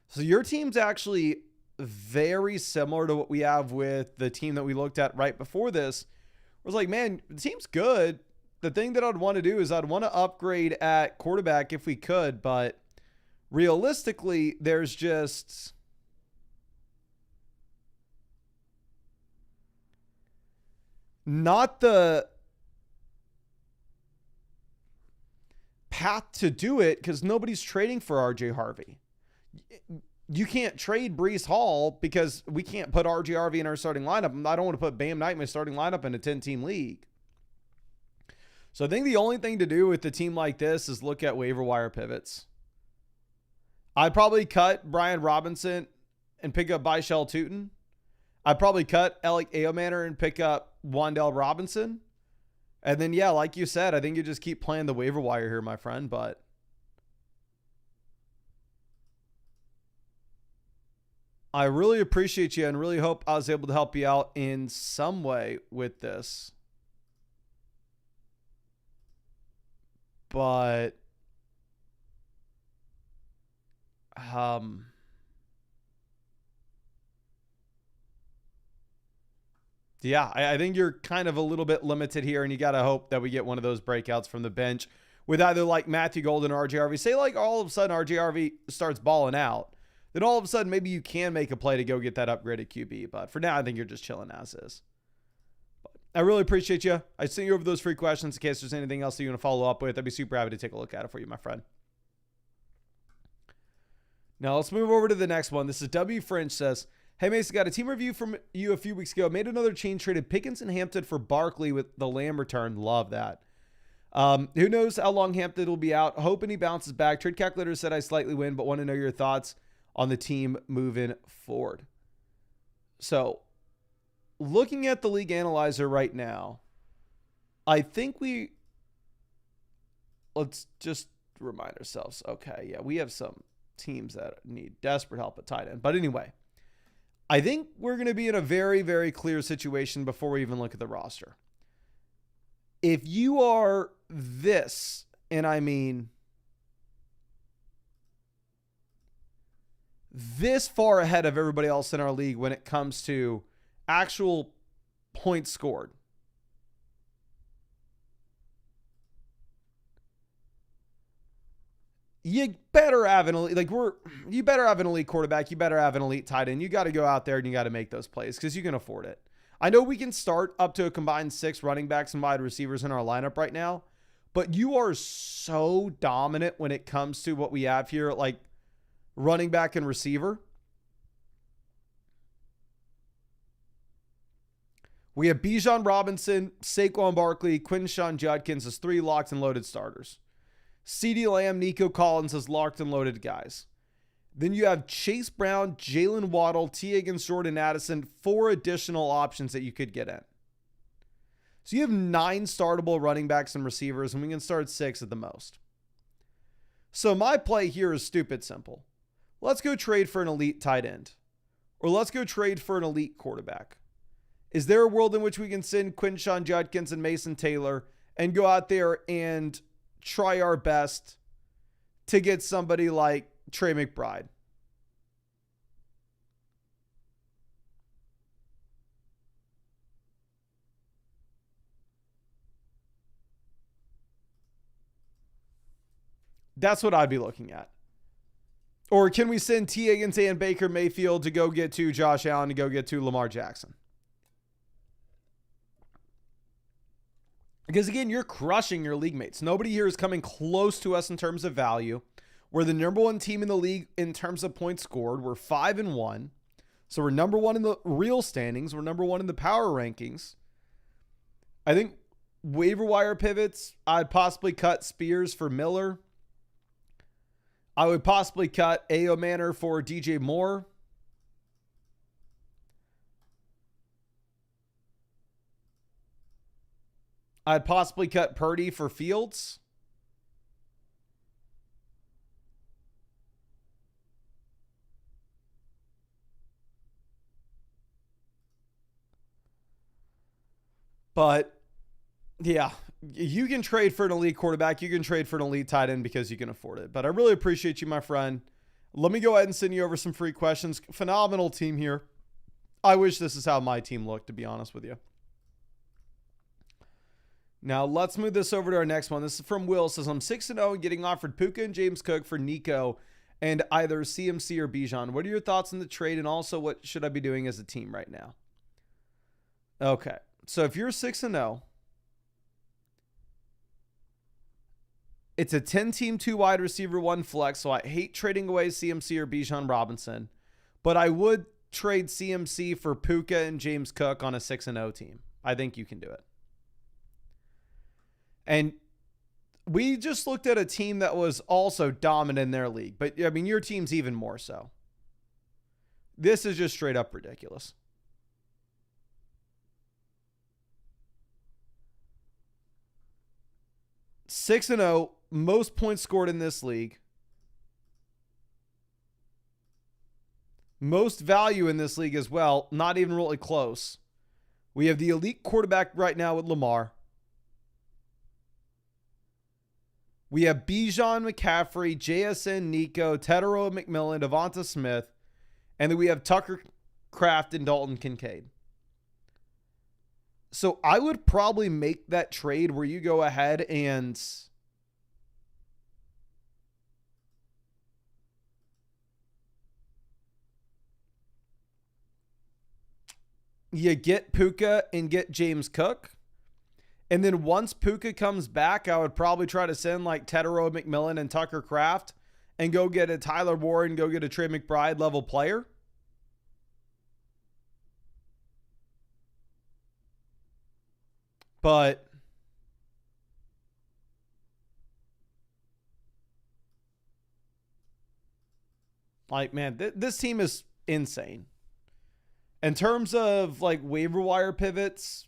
So your team's actually very similar to what we have with the team that we looked at right before this. It was like, man, the team's good. The thing that I'd want to do is I'd want to upgrade at quarterback if we could, but realistically, there's just not the path to do it because nobody's trading for RJ Harvey. You can't trade Brees Hall because we can't put RJ Harvey in our starting lineup. I don't want to put Bam Knight in my starting lineup in a 10-team league. So I think the only thing to do with a team like this is look at waiver wire pivots. I'd probably cut Brian Robinson and pick up Byshell Tutin. I'd probably cut Alec Aomanor and pick up Wan'Dale Robinson. And then, yeah, like you said, I think you just keep playing the waiver wire here, my friend. But I really appreciate you and really hope I was able to help you out in some way with this. But Yeah, I think you're kind of a little bit limited here, and you got to hope that we get one of those breakouts from the bench with either like Matthew Golden or RJRV. Say like all of a sudden RJRV starts balling out, then all of a sudden maybe you can make a play to go get that upgraded QB. But for now, I think you're just chilling as is. But I really appreciate you. I sent you over those free questions in case there's anything else that you want to follow up with. I'd be super happy to take a look at it for you, my friend. Now let's move over to the next one. This is W. French says, hey, Mason, got a team review from you a few weeks ago. Made another change, traded Pickens and Hampton for Barkley with the Lamb return. Love that. Who knows how long Hampton will be out. Hoping he bounces back. Trade calculator said I slightly win, but want to know your thoughts on the team moving forward. So, looking at the league analyzer right now, I think let's just remind ourselves. Okay, yeah, we have some teams that need desperate help at tight end. But anyway, I think we're going to be in a very, very clear situation before we even look at the roster. If you are this, and I mean this far ahead of everybody else in our league when it comes to actual points scored, you better have an elite, you better have an elite quarterback. You better have an elite tight end. You got to go out there and you got to make those plays because you can afford it. I know we can start up to a combined 6 running backs and wide receivers in our lineup right now, but you are so dominant when it comes to what we have here, like running back and receiver. We have Bijan Robinson, Saquon Barkley, Quinshon Judkins as 3 locked and loaded starters. CeeDee Lamb, Nico Collins as locked and loaded guys. Then you have Chase Brown, Jalen Waddle, T. Higgins, Jordan Addison, 4 additional options that you could get in. So you have 9 startable running backs and receivers, and we can start 6 at the most. So my play here is stupid simple. Let's go trade for an elite tight end. Or let's go trade for an elite quarterback. Is there a world in which we can send Quinshon Judkins and Mason Taylor and go out there and try our best to get somebody like Trey McBride? That's what I'd be looking at. Or can we send T. Higgins and Baker Mayfield to go get to Josh Allen to go get to Lamar Jackson? Because again, you're crushing your league mates. Nobody here is coming close to us in terms of value. We're the number 1 team in the league in terms of points scored. We're 5-1. So we're number 1 in the real standings. We're number 1 in the power rankings. I think waiver wire pivots, I'd possibly cut Spears for Miller. I would possibly cut A.O. Manor for DJ Moore. I'd possibly cut Purdy for Fields. But, yeah, you can trade for an elite quarterback. You can trade for an elite tight end because you can afford it. But I really appreciate you, my friend. Let me go ahead and send you over some free questions. Phenomenal team here. I wish this is how my team looked, to be honest with you. Now, let's move this over to our next one. This is from Will. It says, I'm 6-0 and getting offered Puka and James Cook for Nico and either CMC or Bijan. What are your thoughts on the trade? And also, what should I be doing as a team right now? Okay. So, if you're 6-0, it's a 10-team, 2 wide receiver, 1 flex. So, I hate trading away CMC or Bijan Robinson. But I would trade CMC for Puka and James Cook on a 6-0 team. I think you can do it. And we just looked at a team that was also dominant in their league. But, I mean, your team's even more so. This is just straight up ridiculous. Six and 0, most points scored in this league. Most value in this league as well. Not even really close. We have the elite quarterback right now with Lamar. We have Bijan, McCaffrey, JSN, Nico, Tedero, McMillan, Devonta Smith. And then we have Tucker Kraft and Dalton Kincaid. So I would probably make that trade where you go ahead and you get Puka and get James Cook. And then once Puka comes back, I would probably try to send like Tetero McMillan and Tucker Kraft and go get a Tyler Warren, go get a Trey McBride level player. But like, man, this team is insane. In terms of like waiver wire pivots,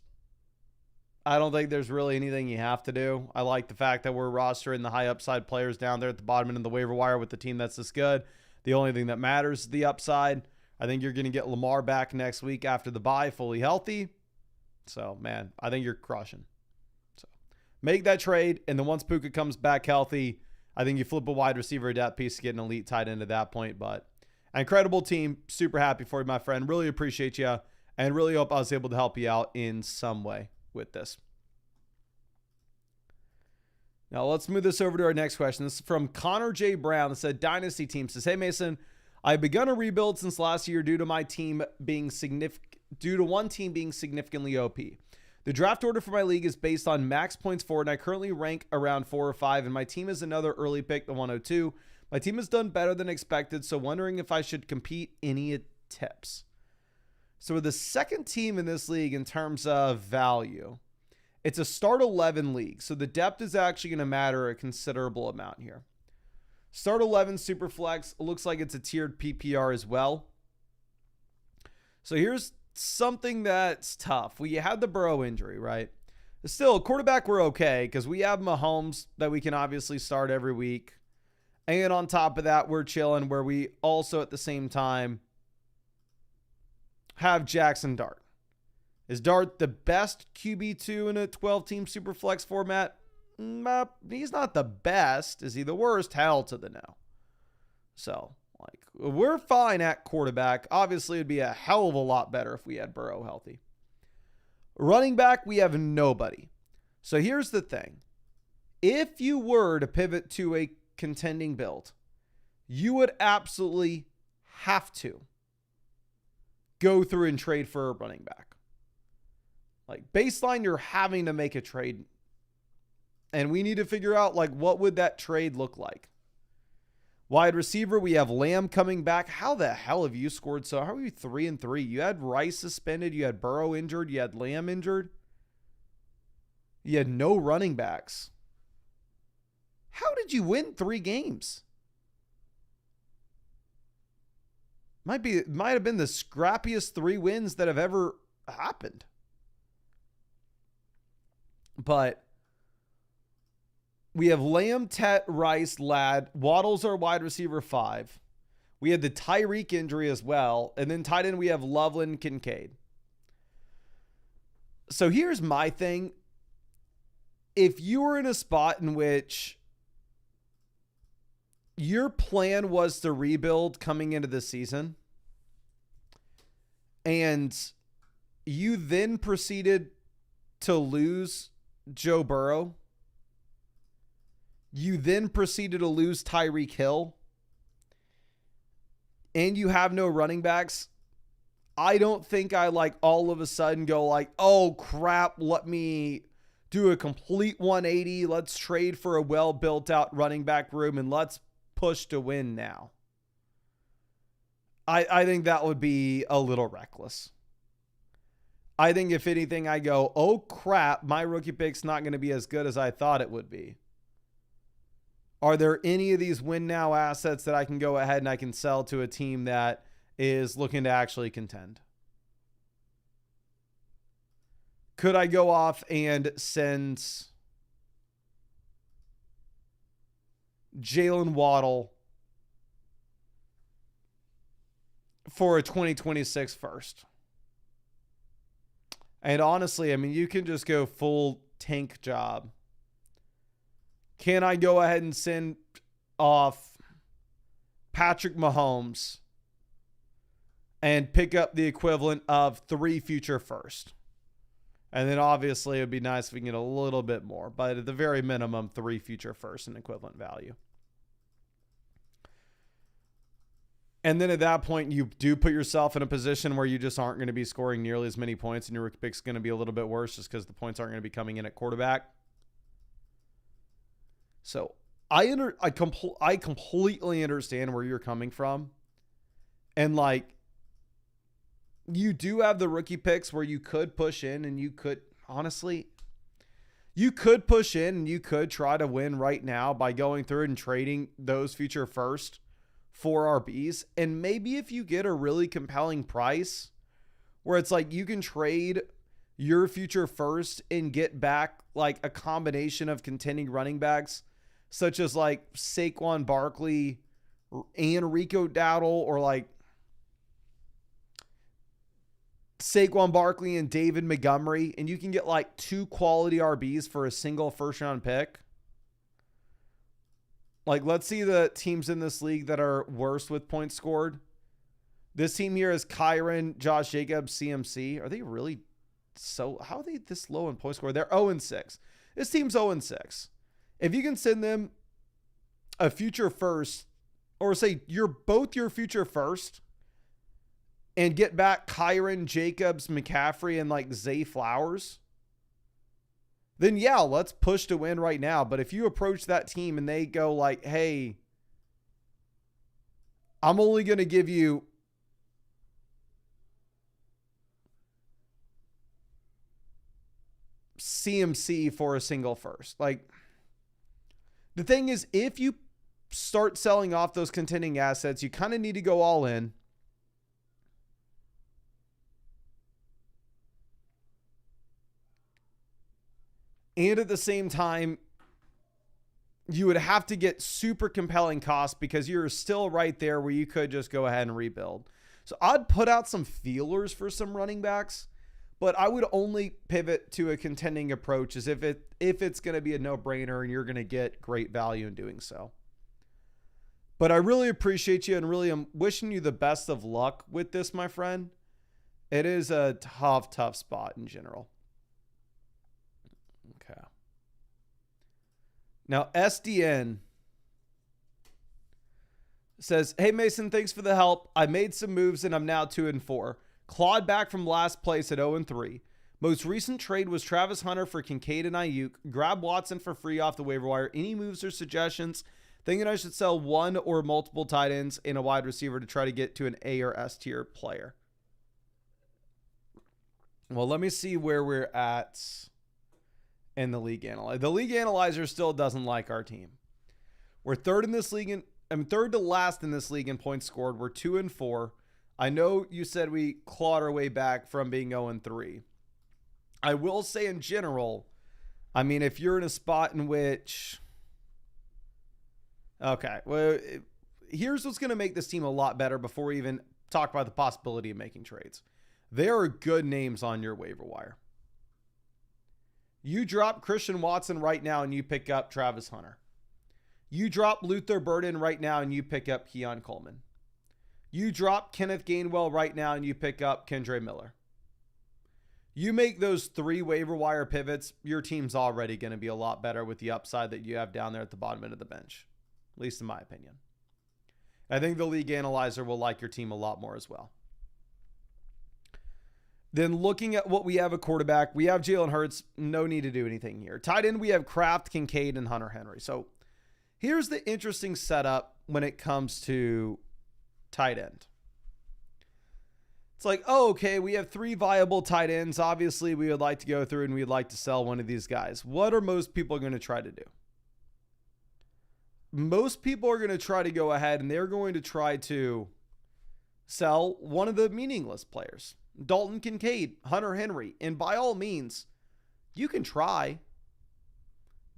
I don't think there's really anything you have to do. I like the fact that we're rostering the high upside players down there at the bottom end of the waiver wire with the team that's this good. The only thing that matters is the upside. I think you're going to get Lamar back next week after the bye, fully healthy. So, man, I think you're crushing. So, make that trade, and then once Puka comes back healthy, I think you flip a wide receiver depth piece to get an elite tight end at that point. But an incredible team. Super happy for you, my friend. Really appreciate you, and really hope I was able to help you out in some way with this. Now let's move this over to our next question. This is from Connor J. Brown. That said, Dynasty team says, "Hey Mason, I've begun a rebuild since last year due to one team being significantly OP. The draft order for my league is based on max points for, and I currently rank around 4 or 5, and my team is another early pick, the 102. My team has done better than expected, so wondering if I should compete. Any tips?" So we're the second team in this league in terms of value. It's a start 11 league, so the depth is actually going to matter a considerable amount here. Start 11 Superflex. It looks like it's a tiered PPR as well. So here's something that's tough. We had the Burrow injury, right? Still, quarterback, we're okay because we have Mahomes that we can obviously start every week. And on top of that, we're chilling where we also at the same time have Jackson Dart. Is Dart the best QB2 in a 12-team Superflex format? He's not the best. Is he the worst? Hell to the no. So, like, we're fine at quarterback. Obviously, it'd be a hell of a lot better if we had Burrow healthy. Running back, we have nobody. So here's the thing. If you were to pivot to a contending build, you would absolutely have to go through and trade for a running back. Like, baseline, you're having to make a trade. And we need to figure out, like, what would that trade look like? Wide receiver, we have Lamb coming back. How the hell have you scored so? How are you 3-3? You had Rice suspended. You had Burrow injured. You had Lamb injured. You had no running backs. How did you win 3 games? Might have been the scrappiest 3 wins that have ever happened. But we have Lamb, Tet, Rice, Ladd. Waddle's our wide receiver 5. We had the Tyreek injury as well. And then tight end, we have Loveland, Kincaid. So here's my thing. If you were in a spot in which your plan was to rebuild coming into the season, and you then proceeded to lose Joe Burrow, you then proceeded to lose Tyreek Hill, and you have no running backs, I don't think I like all of a sudden go like, oh crap, let me do a complete 180. Let's trade for a well built out running back room and let's push to win now. I think that would be a little reckless. I think if anything, I go, oh crap, my rookie pick's not going to be as good as I thought it would be. Are there any of these win now assets that I can go ahead and I can sell to a team that is looking to actually contend? Could I go off and send Jalen Waddle for a 2026 first? And honestly, I mean, you can just go full tank job. Can I go ahead and send off Patrick Mahomes and pick up the equivalent of 3 future first? And then obviously it would be nice if we can get a little bit more, but at the very minimum, 3 future first and equivalent value. And then at that point, you do put yourself in a position where you just aren't going to be scoring nearly as many points, and your rookie pick's going to be a little bit worse just because the points aren't going to be coming in at quarterback. So I completely understand where you're coming from. And like, you do have the rookie picks where you could push in, and you could, honestly, you could push in and you could try to win right now by going through and trading those future first for RBs. And maybe if you get a really compelling price where it's like you can trade your future first and get back like a combination of contending running backs, such as like Saquon Barkley and Rico Dowdle, or like Saquon Barkley and David Montgomery, and you can get like 2 quality RBs for a single first round pick. Like, let's see the teams in this league that are worse with points scored. This team here is Kyron, Josh Jacobs, CMC. Are they really so? How are they this low in points scored? They're 0-6. This team's 0-6. If you can send them a future first, or say both your future first, and get back Kyron, Jacobs, McCaffrey, and like Zay Flowers, then yeah, let's push to win right now. But if you approach that team and they go like, hey, I'm only going to give you CMC for a single first. Like, the thing is, if you start selling off those contending assets, you kind of need to go all in. And at the same time, you would have to get super compelling costs because you're still right there where you could just go ahead and rebuild. So I'd put out some feelers for some running backs, but I would only pivot to a contending approach as if it's going to be a no-brainer and you're going to get great value in doing so. But I really appreciate you and really am wishing you the best of luck with this, my friend. It is a tough spot in general. Okay. Now, SDN says, hey, Mason, thanks for the help. I made some moves and I'm now 2-4. Clawed back from last place at 0-3. Most recent trade was Travis Hunter for Kincaid and Ayuk. Grab Watson for free off the waiver wire. Any moves or suggestions? Thinking I should sell one or multiple tight ends and a wide receiver to try to get to an A or S tier player. Well, let me see where we're at in the league analyzer. The league analyzer still doesn't like our team. We're third in this league. Third to last in this league in points scored. We're 2-4. I know you said we clawed our way back from being 0-3. I will say in general, I mean, if you're in a spot in which, okay, well, here's what's going to make this team a lot better before we even talk about the possibility of making trades. There are good names on your waiver wire. You drop Christian Watson right now and you pick up Travis Hunter. You drop Luther Burden right now and you pick up Keon Coleman. You drop Kenneth Gainwell right now and you pick up Kendre Miller. You make those 3 waiver wire pivots, your team's already going to be a lot better with the upside that you have down there at the bottom end of the bench, at least in my opinion. I think the league analyzer will like your team a lot more as well. Then looking at what we have at quarterback, we have Jalen Hurts. No need to do anything here. Tight end, we have Kraft, Kincaid, and Hunter Henry. So here's the interesting setup when it comes to tight end. It's like, oh, okay, we have 3 viable tight ends. Obviously, we would like to go through and we'd like to sell one of these guys. What are most people going to try to do? Most people are going to try to go ahead and they're going to try to sell one of the meaningless players. Dalton Kincaid, Hunter Henry. And by all means, you can try.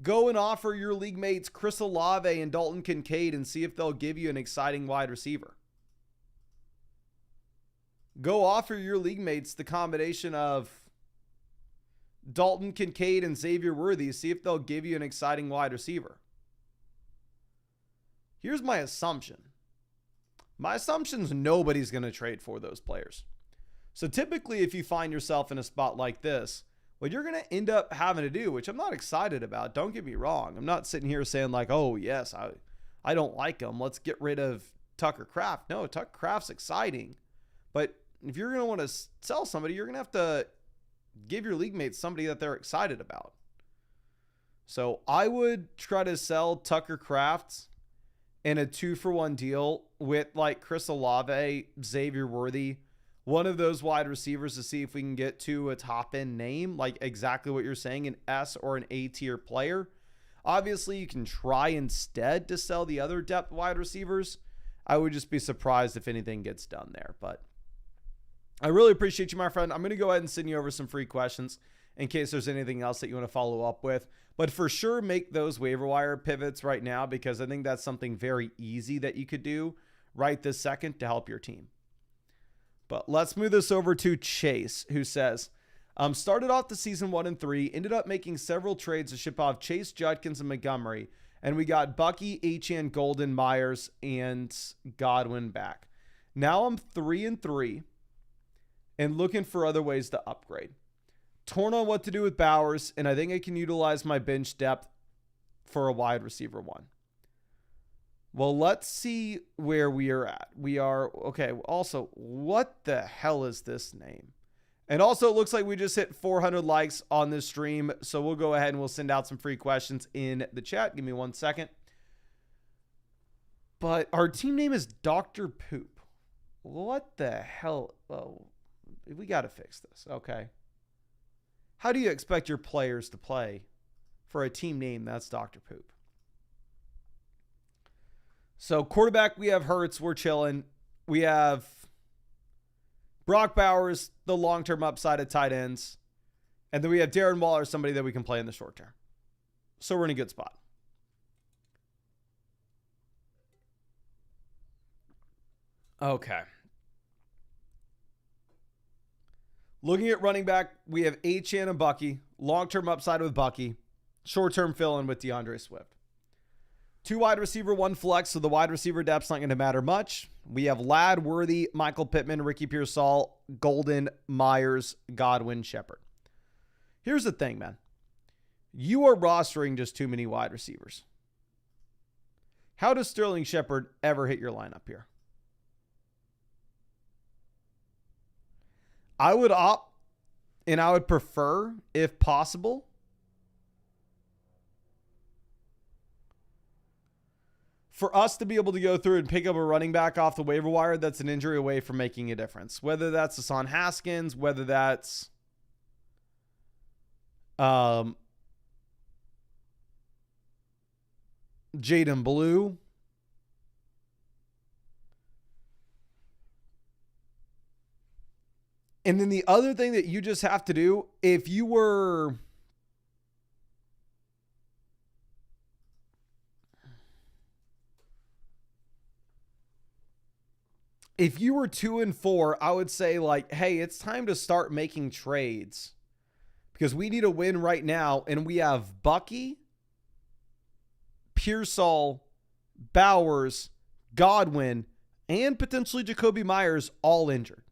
Go and offer your league mates Chris Olave and Dalton Kincaid and see if they'll give you an exciting wide receiver. Go offer your league mates the combination of Dalton Kincaid and Xavier Worthy. See if they'll give you an exciting wide receiver. Here's my assumption. My assumption is nobody's going to trade for those players. So typically, if you find yourself in a spot like this, what you're going to end up having to do, which I'm not excited about, don't get me wrong. I'm not sitting here saying like, oh, yes, I don't like him. Let's get rid of Tucker Kraft. No, Tucker Kraft's exciting. But if you're going to want to sell somebody, you're going to have to give your league mates somebody that they're excited about. So I would try to sell Tucker Kraft in a 2-for-1 deal with like Chris Olave, Xavier Worthy, one of those wide receivers, to see if we can get to a top end name, like exactly what you're saying, an S or an A tier player. Obviously, you can try instead to sell the other depth wide receivers. I would just be surprised if anything gets done there. But I really appreciate you, my friend. I'm going to go ahead and send you over some free questions in case there's anything else that you want to follow up with. But for sure, make those waiver wire pivots right now, because I think that's something very easy that you could do right this second to help your team. But let's move this over to Chase, who says, started off the season 1-3, ended up making several trades to ship off Chase, Judkins, and Montgomery. And we got Bucky, Achane, Golden, Myers, and Godwin back. Now I'm 3-3 and looking for other ways to upgrade. Torn on what to do with Bowers, and I think I can utilize my bench depth for a wide receiver 1. Well, let's see where we are at. We are, okay, also, what the hell is this name? And also, it looks like we just hit 400 likes on this stream, so we'll go ahead and we'll send out some free questions in the chat. Give me 1 second. But our team name is Dr. Poop. What the hell? Oh, we got to fix this, okay. How do you expect your players to play for a team name that's Dr. Poop? So quarterback, we have Hurts. We're chilling. We have Brock Bowers, the long-term upside at tight ends. And then we have Darren Waller, somebody that we can play in the short term. So we're in a good spot. Okay. Looking at running back, we have Achane and Bucky. Long-term upside with Bucky. Short-term fill-in with DeAndre Swift. 2 wide receiver, 1 flex, so the wide receiver depth's not going to matter much. We have Ladd, Worthy, Michael Pittman, Ricky Pearsall, Golden, Myers, Godwin, Shepard. Here's the thing, man. You are rostering just too many wide receivers. How does Sterling Shepard ever hit your lineup here? I would opt, and I would prefer, if possible, for us to be able to go through and pick up a running back off the waiver wire that's an injury away from making a difference. Whether that's Hassan Haskins, whether that's Jaden Blue. And then the other thing that you just have to do, if you were if you were 2-4, I would say like, hey, it's time to start making trades because we need a win right now. And we have Bucky, Pearsall, Bowers, Godwin, and potentially Jacoby Myers all injured.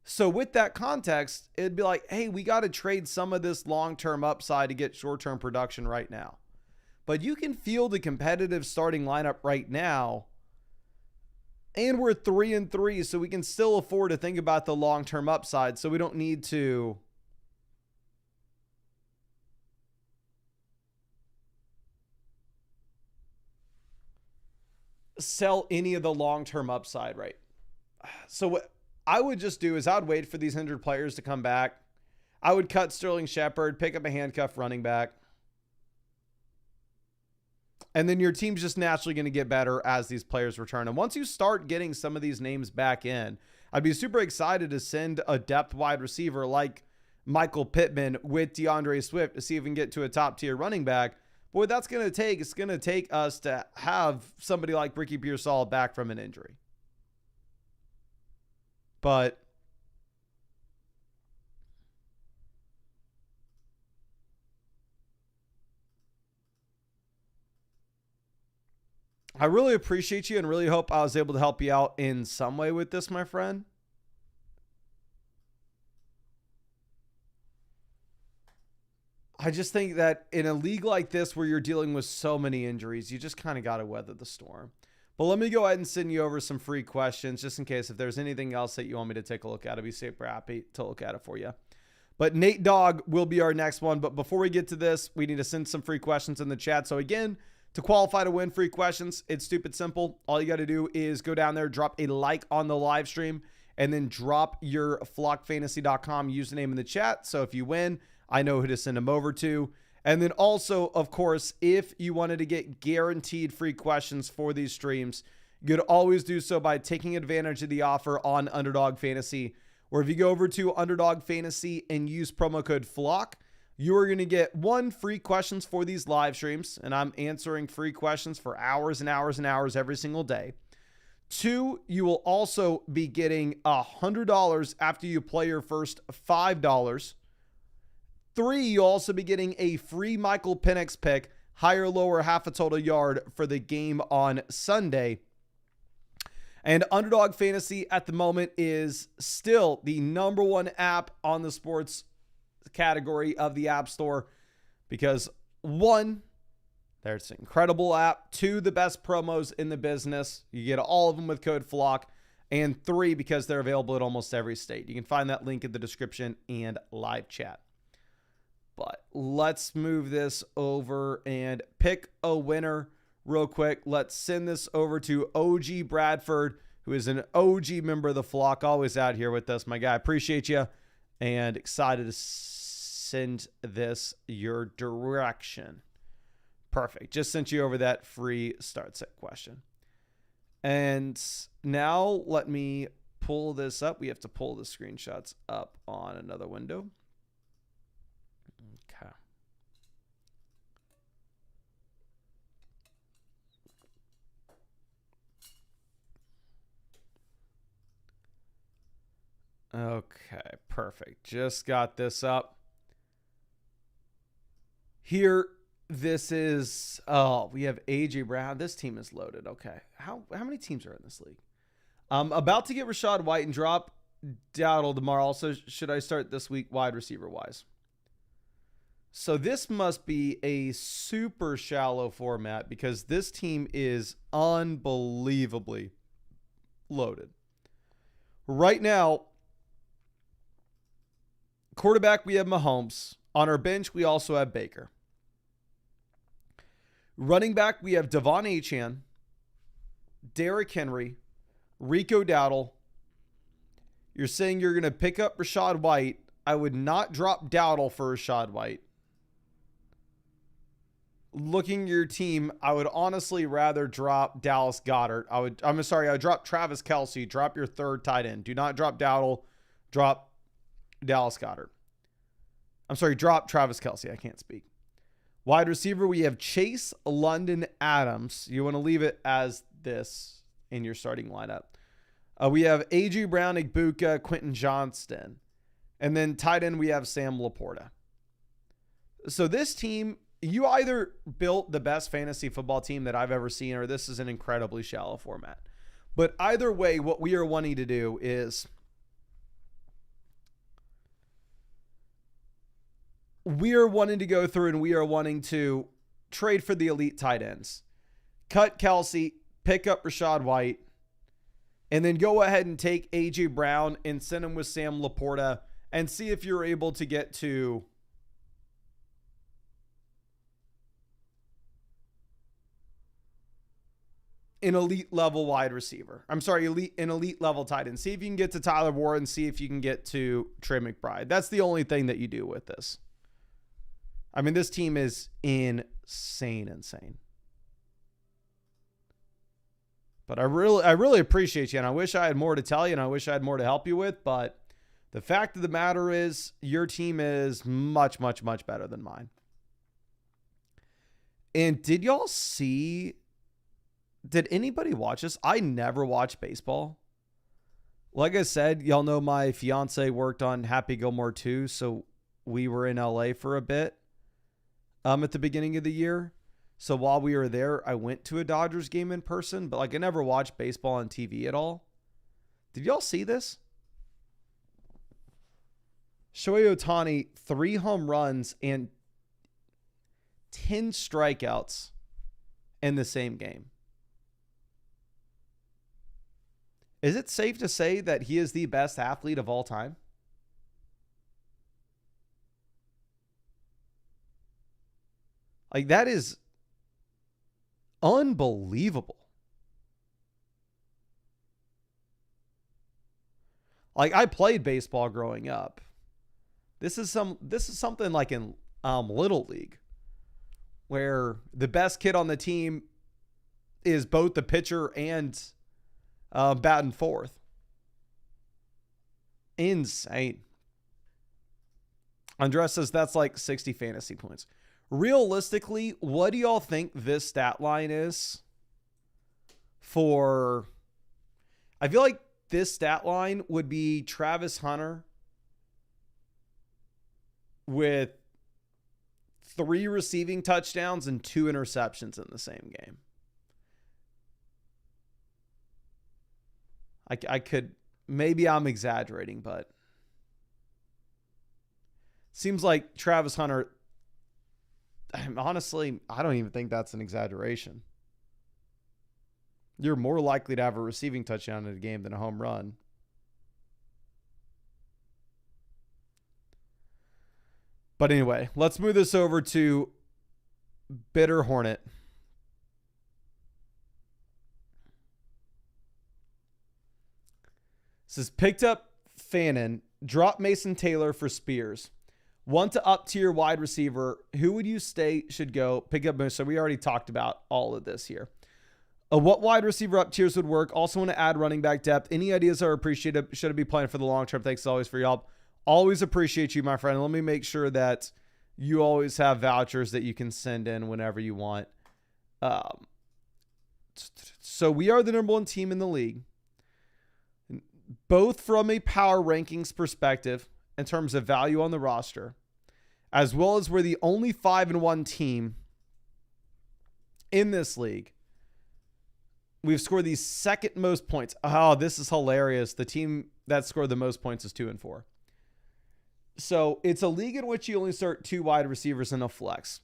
So with that context, it'd be like, hey, we got to trade some of this long-term upside to get short-term production right now. But you can field a competitive starting lineup right now. And we're 3-3, so we can still afford to think about the long-term upside. So we don't need to sell any of the long-term upside, right? So what I would just do is I would wait for these 100 players to come back. I would cut Sterling Shepard, pick up a handcuff running back. And then your team's just naturally going to get better as these players return. And once you start getting some of these names back in, I'd be super excited to send a depth wide receiver like Michael Pittman with DeAndre Swift to see if we can get to a top tier running back. But what that's going to take, it's going to take us to have somebody like Ricky Pearsall back from an injury. But I really appreciate you and really hope I was able to help you out in some way with this, my friend. I just think that in a league like this where you're dealing with so many injuries, you just kind of got to weather the storm. But let me go ahead and send you over some free questions just in case if there's anything else that you want me to take a look at. I'd be super happy to look at it for you. But Nate Dogg will be our next one. But before we get to this, we need to send some free questions in the chat. So again, to qualify to win free questions, it's stupid simple. All you got to do is go down there, drop a like on the live stream, and then drop your flockfantasy.com username in the chat. So if you win, I know who to send them over to. And then also, of course, if you wanted to get guaranteed free questions for these streams, you could always do so by taking advantage of the offer on Underdog Fantasy, where if you go over to Underdog Fantasy and use promo code FLOCK, you are going to get 1 free questions for these live streams, and I'm answering free questions for hours and hours and hours every single day. 2, you will also be getting $100 after you play your first $5. 3, you'll also be getting a free Michael Penix pick, higher, lower, half a total yard for the game on Sunday. And Underdog Fantasy at the moment is still the #1 app on the sports category of the App Store because 1, there's an incredible app. 2, the best promos in the business. You get all of them with code FLOCK. And 3, because they're available in almost every state. You can find that link in the description and live chat. But let's move this over and pick a winner real quick. Let's send this over to OG Bradford, who is an OG member of the flock, always out here with us. My guy, appreciate you and excited to send this your direction. Perfect. Just sent you over that free start set question. And now let me pull this up. We have to pull the screenshots up on another window. Okay. Okay, perfect. Just got this up. Here, this is, we have AJ Brown. This team is loaded. Okay. How many teams are in this league? About to get Rachaad White and drop Dowdle tomorrow. Also, should I start this week wide receiver wise? So this must be a super shallow format because this team is unbelievably loaded. Right now, quarterback, we have Mahomes. On our bench, we also have Baker. Running back, we have Devon Achane, Derrick Henry, Rico Dowdle. You're saying you're going to pick up Rachaad White. I would not drop Dowdle for Rachaad White. Looking at your team, I would honestly rather drop Dallas Goedert. I would drop Travis Kelce. Drop your third tight end. Do not drop Dowdle. Drop Dallas Goedert. Drop Travis Kelce. I can't speak. Wide receiver, we have Chase, London, Adams. You want to leave it as this in your starting lineup. We have A.J. Brown, Igbuka, Quentin Johnston. And then tight end, we have Sam Laporta. So this team, you either built the best fantasy football team that I've ever seen, or this is an incredibly shallow format. But either way, what we are wanting to do is we are wanting to go through and we are wanting to trade for the elite tight ends. Cut Kelce, pick up Rachaad White, and then go ahead and take A.J. Brown and send him with Sam Laporta and see if you're able to get to an elite level wide receiver. An elite level tight end. See if you can get to Tyler Warren, see if you can get to Trey McBride. That's the only thing that you do with this. I mean, this team is insane. But I really appreciate you, and I wish I had more to tell you, and I wish I had more to help you with, but the fact of the matter is your team is much better than mine. And did anybody watch this? I never watch baseball. Like I said, y'all know my fiance worked on Happy Gilmore 2, so we were in LA for a bit at the beginning of the year. So while we were there, I went to a Dodgers game in person, but I never watched baseball on TV at all. Did y'all see this? Shohei Ohtani, 3 home runs and 10 strikeouts in the same game. Is it safe to say that he is the best athlete of all time? Like, that is unbelievable. Like, I played baseball growing up. This is something like in Little League, where the best kid on the team is both the pitcher and batting fourth. Insane. Andres says that's like 60 fantasy points. Realistically, what do y'all think this stat line is for? I feel like this stat line would be Travis Hunter with 3 receiving touchdowns and 2 interceptions in the same game. I could, maybe I'm exaggerating, but seems like Travis Hunter, honestly, I don't even think that's an exaggeration. You're more likely to have a receiving touchdown in a game than a home run. But anyway, let's move this over to Bitter Hornet. This is picked up Fannin, drop Mason Taylor for Spears. Want to up tier wide receiver. Who would you say should go? Pick up Moose. So we already talked about all of this here. What wide receiver up tiers would work? Also want to add running back depth. Any ideas are appreciated. Should I be playing for the long term? Thanks always for your help. Always appreciate you, my friend. Let me make sure that you always have vouchers that you can send in whenever you want. So we are the number 1 team in the league, both from a power rankings perspective in terms of value on the roster, as well as we're the only 5-1 team in this league. We've scored the second most points. Oh, this is hilarious. The team that scored the most points is 2-4. So it's a league in which you only start 2 wide receivers in a flex.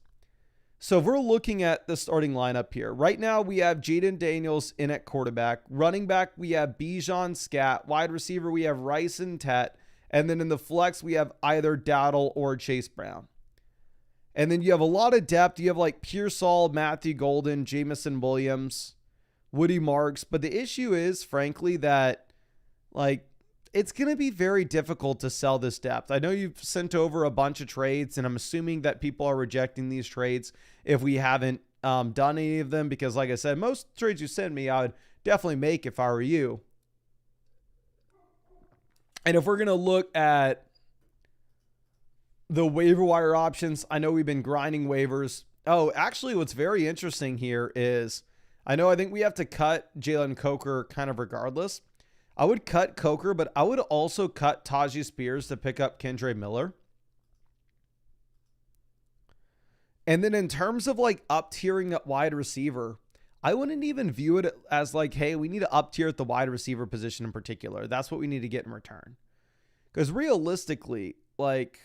So if we're looking at the starting lineup here, right now we have Jaden Daniels in at quarterback. Running back, we have Bijan Scat. Wide receiver, we have Rice and Tet. And then in the flex, we have either Dowdle or Chase Brown. And then you have a lot of depth. You have like Pearsall, Matthew Golden, Jamison Williams, Woody Marks. But the issue is, frankly, that like it's going to be very difficult to sell this depth. I know you've sent over a bunch of trades, and I'm assuming that people are rejecting these trades if we haven't done any of them. Because like I said, most trades you send me, I would definitely make if I were you. And if we're going to look at the waiver wire options, I know we've been grinding waivers. Oh, actually, what's very interesting here is I think we have to cut Jalen Coker kind of regardless. I would cut Coker, but I would also cut Tajee Spears to pick up Kendre Miller. And then in terms of like up tiering at wide receiver, I wouldn't even view it as like, hey, we need to up tier at the wide receiver position in particular. That's what we need to get in return. Because realistically, like,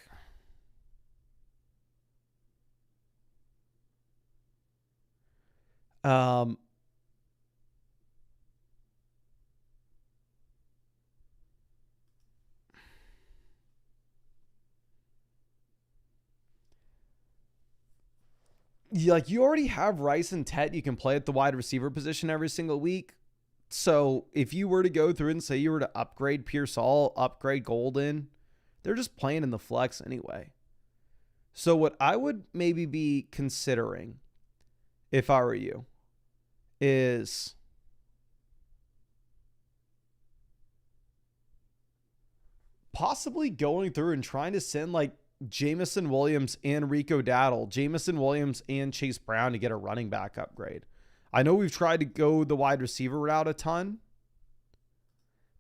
you already have Rice and Tet. You can play at the wide receiver position every single week. So if you were to go through and say you were to upgrade Pearsall, upgrade Golden, they're just playing in the flex anyway. So what I would maybe be considering if I were you is possibly going through and trying to send like Jamison Williams and Rico Dowdle, Jamison Williams and Chase Brown to get a running back upgrade. I know we've tried to go the wide receiver route a ton,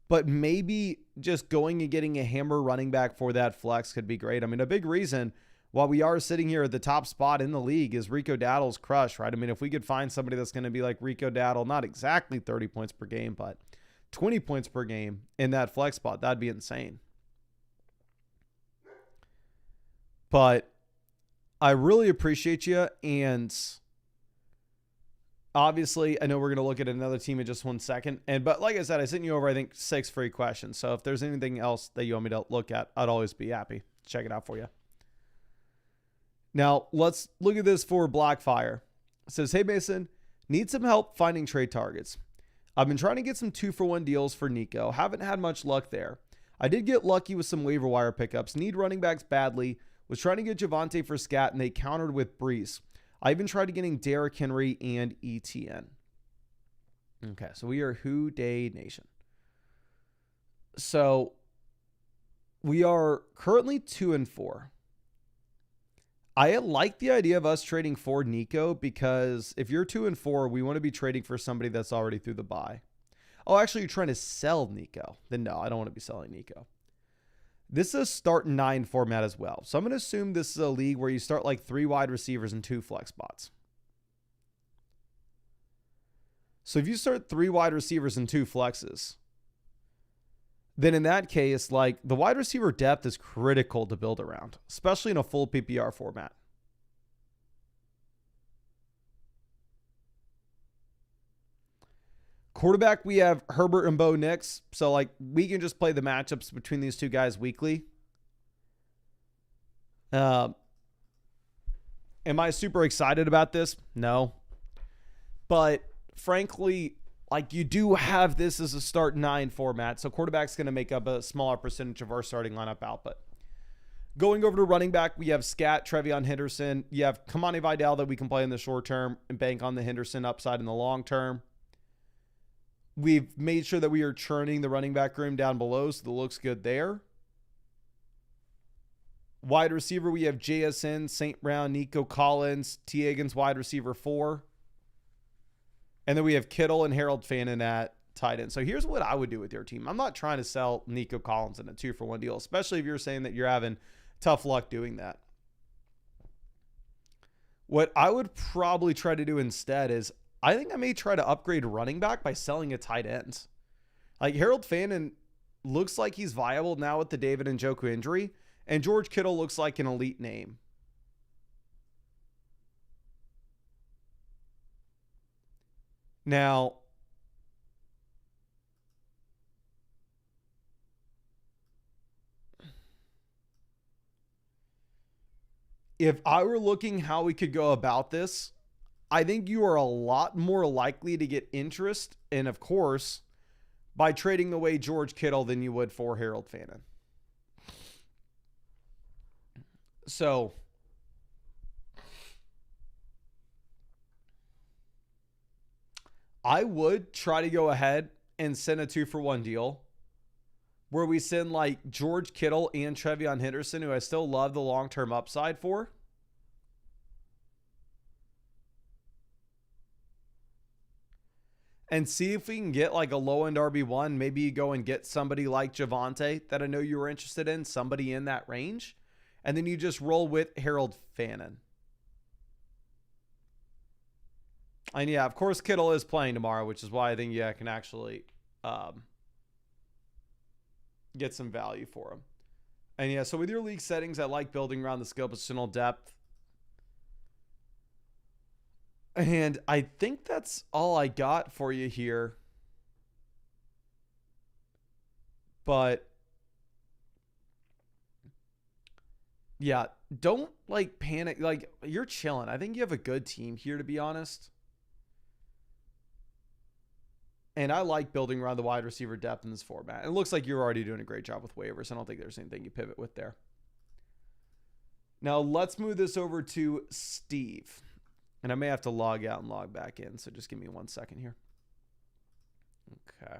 but maybe just going and getting a hammer running back for that flex could be great. I mean, a big reason why we are sitting here at the top spot in the league is Rico Dowdle's crush, right? I mean, if we could find somebody that's going to be like Rico Dowdle, not exactly 30 points per game, but 20 points per game in that flex spot, that'd be insane. But I really appreciate you. And obviously, I know we're going to look at another team in just 1 second. But like I said, I sent you over, I think, 6 free questions. So if there's anything else that you want me to look at, I'd always be happy to check it out for you. Now, let's look at this for Blackfire. It says, hey, Mason, need some help finding trade targets. I've been trying to get some 2-for-1 deals for Nico. Haven't had much luck there. I did get lucky with some waiver wire pickups. Need running backs badly. Was trying to get Javonte for Scat, and they countered with Brees. I even tried getting Derrick Henry and ETN. Okay, so we are Who Day Nation. So we are currently 2-4. I like the idea of us trading for Nico because if you're 2-4, we want to be trading for somebody that's already through the bye. Oh, actually, you're trying to sell Nico. Then no, I don't want to be selling Nico. This is a start 9 format as well. So I'm going to assume this is a league where you start like 3 wide receivers and 2 flex spots. So if you start 3 wide receivers and 2 flexes, then in that case, like the wide receiver depth is critical to build around, especially in a full PPR format. Quarterback, we have Herbert and Bo Nix. So like we can just play the matchups between these two guys weekly. Am I super excited about this? No. But frankly, like you do have this as a start 9 format. So quarterback's going to make up a smaller percentage of our starting lineup output. Going over to running back, we have Scat, Trevion Henderson. You have Kamani Vidal that we can play in the short term and bank on the Henderson upside in the long term. We've made sure that we are churning the running back room down below, so it looks good there. Wide receiver, we have JSN, St. Brown, Nico Collins, T. Higgins, wide receiver 4. And then we have Kittle and Harold Fannin at tight end. So here's what I would do with your team. I'm not trying to sell Nico Collins in a 2-for-1 deal, especially if you're saying that you're having tough luck doing that. What I would probably try to do instead is I think I may try to upgrade running back by selling a tight end. Like Harold Fannin looks like he's viable now with the David Njoku injury, and George Kittle looks like an elite name. Now, if I were looking how we could go about this, I think you are a lot more likely to get interest, and of course, by trading away George Kittle than you would for Harold Fannin. So, I would try to go ahead and send a 2-for-1 deal where we send like George Kittle and Trevion Henderson, who I still love the long-term upside for. And see if we can get like a low-end RB1. Maybe you go and get somebody like Javonte that I know you were interested in, somebody in that range. And then you just roll with Harold Fannin. And yeah, of course, Kittle is playing tomorrow, which is why I think, I can actually get some value for him. And yeah, so with your league settings, I like building around the skill positional depth. And I think that's all I got for you here. But yeah, don't like panic. Like you're chilling. I think you have a good team here, to be honest. And I like building around the wide receiver depth in this format. It looks like you're already doing a great job with waivers. I don't think there's anything you pivot with there. Now let's move this over to Steve. And I may have to log out and log back in. So just give me 1 second here. Okay.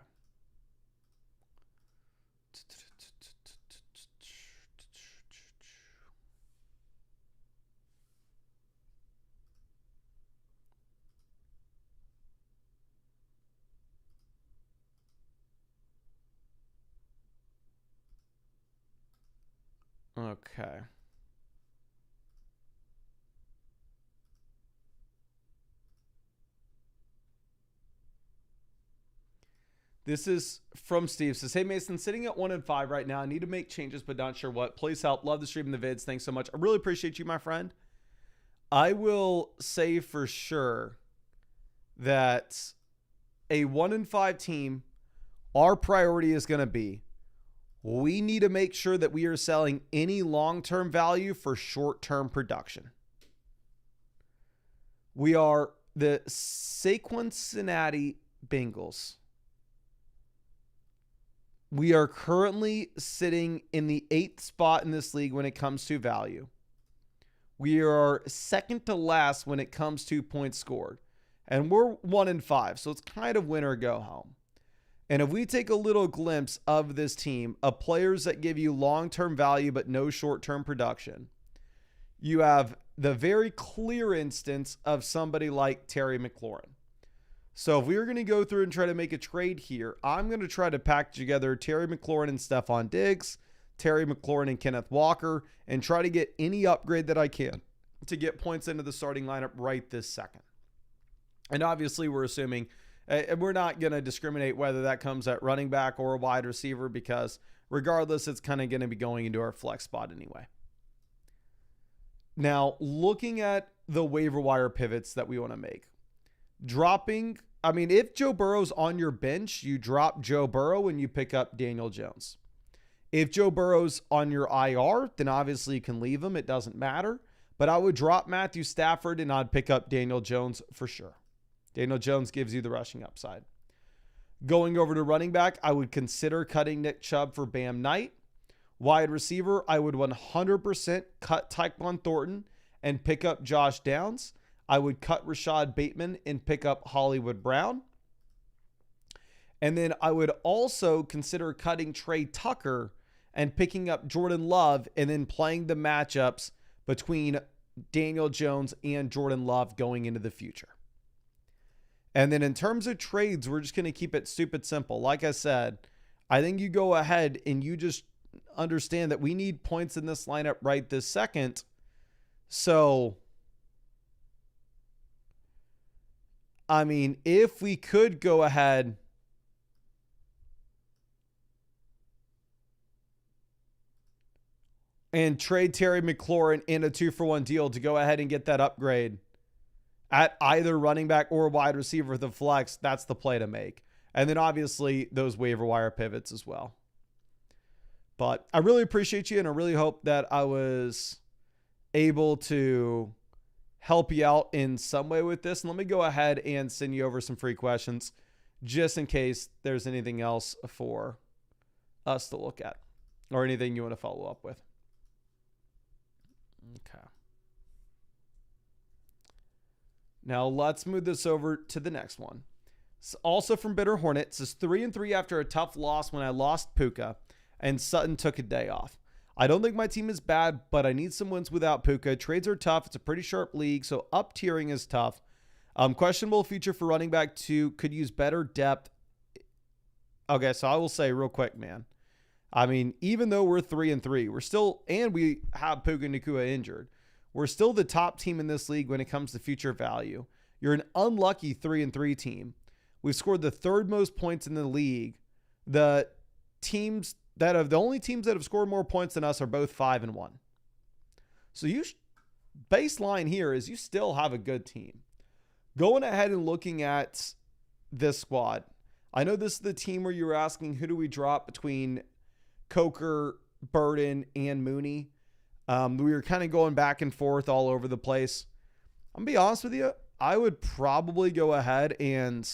Okay. This is from Steve. Says, hey, Mason, sitting at 1-5 right now. I need to make changes, but not sure what. Please help. Love the stream and the vids. Thanks so much. I really appreciate you, my friend. I will say for sure that a 1-5 team, our priority is going to be we need to make sure that we are selling any long-term value for short-term production. We are the Cincinnati Bengals. We are currently sitting in the 8th spot in this league when it comes to value. We are second to last when it comes to points scored. And we're 1-5, so it's kind of win or go home. And if we take a little glimpse of this team, of players that give you long-term value but no short-term production, you have the very clear instance of somebody like Terry McLaurin. So if we were going to go through and try to make a trade here, I'm going to try to package together Terry McLaurin and Stephon Diggs, Terry McLaurin and Kenneth Walker, and try to get any upgrade that I can to get points into the starting lineup right this second. And obviously we're assuming, and we're not going to discriminate whether that comes at running back or a wide receiver, because regardless, it's kind of going to be going into our flex spot anyway. Now, looking at the waiver wire pivots that we want to make, if Joe Burrow's on your bench, you drop Joe Burrow and you pick up Daniel Jones. If Joe Burrow's on your IR, then obviously you can leave him. It doesn't matter. But I would drop Matthew Stafford and I'd pick up Daniel Jones for sure. Daniel Jones gives you the rushing upside. Going over to running back, I would consider cutting Nick Chubb for Bam Knight. Wide receiver, I would 100% cut Tyquan Thornton and pick up Josh Downs. I would cut Rashad Bateman and pick up Hollywood Brown. And then I would also consider cutting Trey Tucker and picking up Jordan Love, and then playing the matchups between Daniel Jones and Jordan Love going into the future. And then in terms of trades, we're just going to keep it stupid simple. Like I said, I think you go ahead and you just understand that we need points in this lineup right this second. So, if we could go ahead and trade Terry McLaurin in a 2-for-1 deal to go ahead and get that upgrade at either running back or wide receiver, the flex, that's the play to make. And then obviously those waiver wire pivots as well. But I really appreciate you, and I really hope that I was able to help you out in some way with this. And let me go ahead and send you over some free questions just in case there's anything else for us to look at or anything you want to follow up with. Okay. Now let's move this over to the next one. It's also from Bitter Hornet. It says 3-3 after a tough loss when I lost Puka and Sutton took a day off. I don't think my team is bad, but I need some wins without Puka. Trades are tough. It's a pretty sharp league, so up tiering is tough. Questionable future for running back 2. Could use better depth. Okay, so I will say real quick, man. Even though we're 3-3, we're still, and we have Puka Nacua injured, we're still the top team in this league when it comes to future value. You're an unlucky 3-3 team. We've scored the 3rd most points in the league. The only teams that have scored more points than us are both 5-1. So baseline here is you still have a good team. Going ahead and looking at this squad, I know this is the team where you were asking who do we drop between Coker, Burden, and Mooney. We were kind of going back and forth all over the place. I'm going to be honest with you. I would probably go ahead and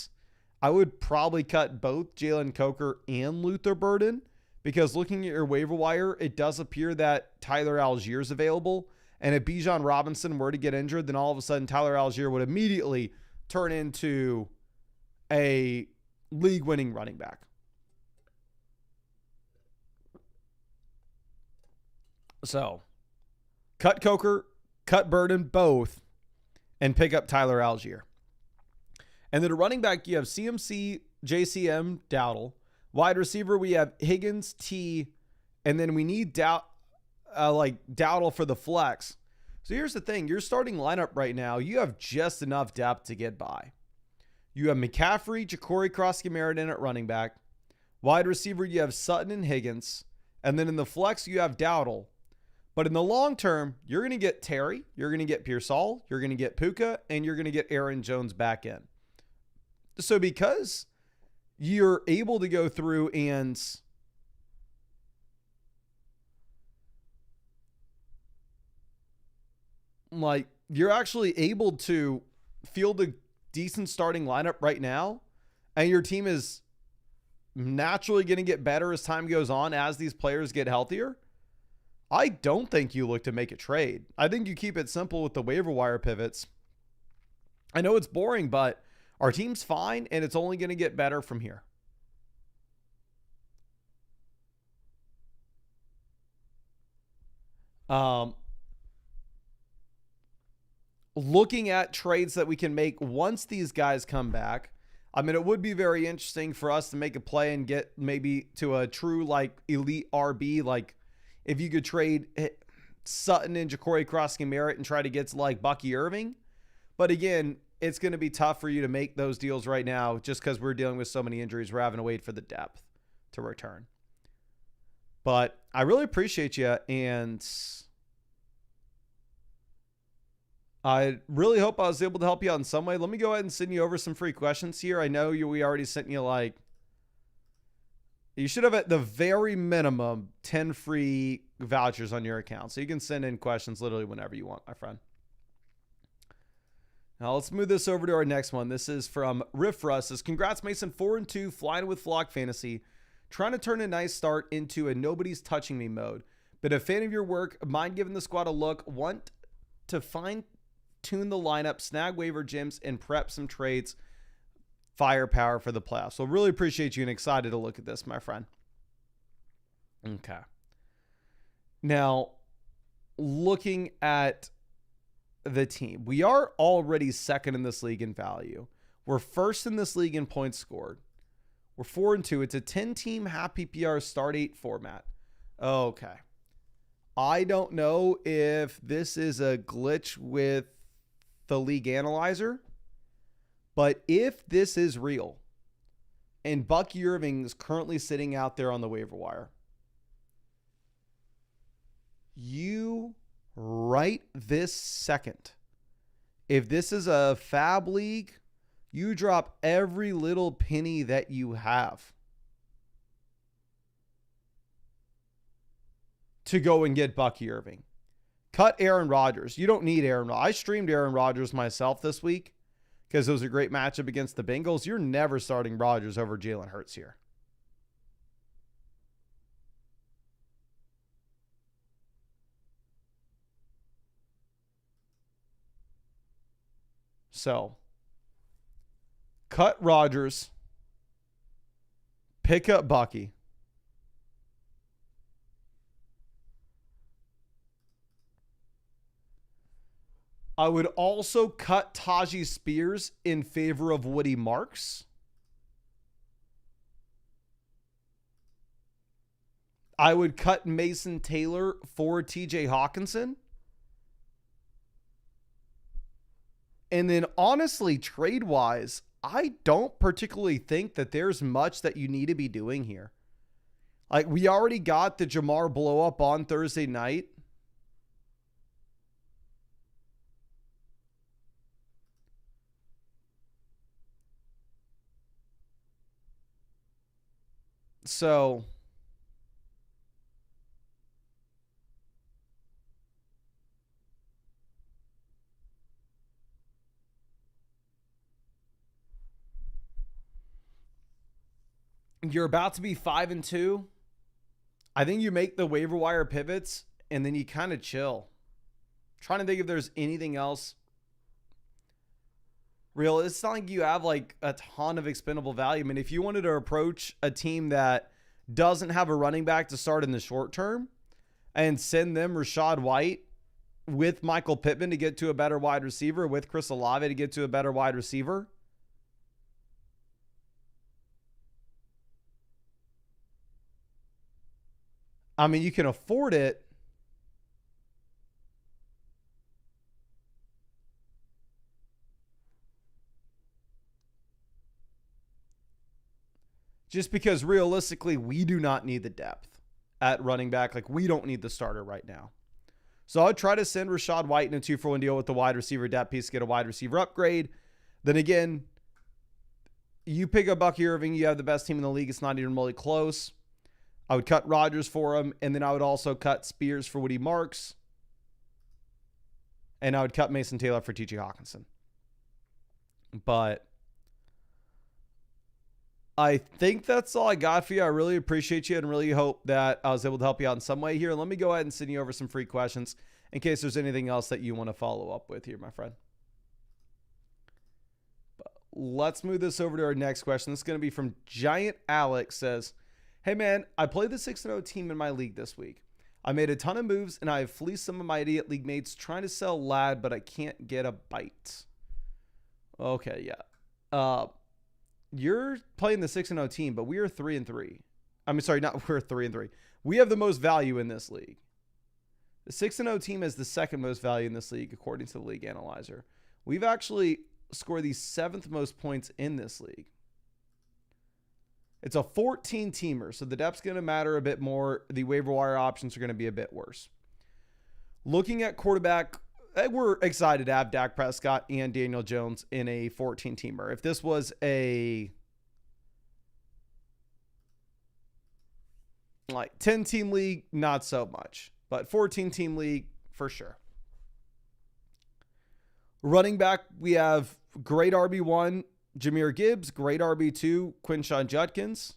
I would probably cut both Jalen Coker and Luther Burden, because looking at your waiver wire, it does appear that Tyler Algier is available. And if Bijan Robinson were to get injured, then all of a sudden Tyler Algier would immediately turn into a league-winning running back. So, cut Coker, cut Burden, both, and pick up Tyler Algier. And then a running back, you have CMC, JCM, Dowdle. Wide receiver, we have Higgins, T, and then we need Dowdle for the flex. So here's the thing. Your starting lineup right now, you have just enough depth to get by. You have McCaffrey, Ja'Cory Cross-Meriden at running back. Wide receiver, you have Sutton and Higgins. And then in the flex, you have Dowdle. But in the long term, you're going to get Terry, you're going to get Pearsall, you're going to get Puka, and you're going to get Aaron Jones back in. So because you're able to go through and like you're actually able to field a decent starting lineup right now, and your team is naturally going to get better as time goes on as these players get healthier, I don't think you look to make a trade. I think you keep it simple with the waiver wire pivots. I know it's boring, but our team's fine, and it's only going to get better from here. Looking at trades that we can make once these guys come back, I mean, it would be very interesting for us to make a play and get maybe to a true like elite RB. Like if you could trade Sutton and Ja'Cory Cross-Merritt and try to get to like Bucky Irving. But again, it's going to be tough for you to make those deals right now just because we're dealing with so many injuries. We're having to wait for the depth to return. But I really appreciate you, and I really hope I was able to help you out in some way. Let me go ahead and send you over some free questions here. I know we already sent you like, you should have at the very minimum 10 free vouchers on your account. So you can send in questions literally whenever you want, my friend. Now let's move this over to our next one. This is from Riff Russ. Says, congrats Mason, 4-2, flying with Flock Fantasy. Trying to turn a nice start into a nobody's touching me mode. Been a fan of your work. Mind giving the squad a look. Want to fine-tune the lineup, snag waiver gems, and prep some trades. Firepower for the playoffs. So really appreciate you and excited to look at this, my friend. Okay. Now, looking at the team, we are already second in this league in value. We're first in this league in points scored. We're 4-2. It's a 10-team half PPR start 8 format. Okay. I don't know if this is a glitch with the league analyzer, but if this is real and Bucky Irving is currently sitting out there on the waiver wire, you right this second, if this is a fab league, you drop every little penny that you have to go and get Bucky Irving. Cut Aaron Rodgers. You don't need Aaron Rodgers. I streamed Aaron Rodgers myself this week because it was a great matchup against the Bengals. You're never starting Rodgers over Jalen Hurts here. So, cut Rodgers, pick up Bucky. I would also cut Tajee Spears in favor of Woody Marks. I would cut Mason Taylor for TJ Hawkinson. And then honestly, trade-wise, I don't particularly think that there's much that you need to be doing here. Like, we already got the Jamar blow up on Thursday night. So you're about to be 5-2. I think you make the waiver wire pivots and then you kind of chill. Trying to think if there's anything else real. It's not like you have like a ton of expendable value. I mean, if you wanted to approach a team that doesn't have a running back to start in the short term and send them Rachaad White with Michael Pittman to get to a better wide receiver, with Chris Olave to get to a better wide receiver, I mean, you can afford it. Just because realistically, we do not need the depth at running back. Like, we don't need the starter right now. So I'd try to send Rachaad White in a 2-for-1 deal with the wide receiver depth piece to get a wide receiver upgrade. Then again, you pick up Bucky Irving, you have the best team in the league. It's not even really close. I would cut Rodgers for him, and then I would also cut Spears for Woody Marks. And I would cut Mason Taylor for TJ Hawkinson. But I think that's all I got for you. I really appreciate you and really hope that I was able to help you out in some way here. Let me go ahead and send you over some free questions in case there's anything else that you want to follow up with here, my friend. But let's move this over to our next question. This is going to be from Giant Alex. Says, hey man, I played the 6-0 team in my league this week. I made a ton of moves and I have fleeced some of my idiot league mates trying to sell Lad, but I can't get a bite. Okay, yeah. You're playing the 6-0 team, but we are 3-3. I'm sorry, not we're 3-3. We have the most value in this league. The 6-0 team has the second most value in this league, according to the league analyzer. We've actually scored the 7th most points in this league. It's a 14-teamer, so the depth's going to matter a bit more. The waiver wire options are going to be a bit worse. Looking at quarterback, we're excited to have Dak Prescott and Daniel Jones in a 14-teamer. If this was a 10-team league, not so much. But 14-team league, for sure. Running back, we have great RB1, Jahmyr Gibbs, great RB2, Quinshon Judkins.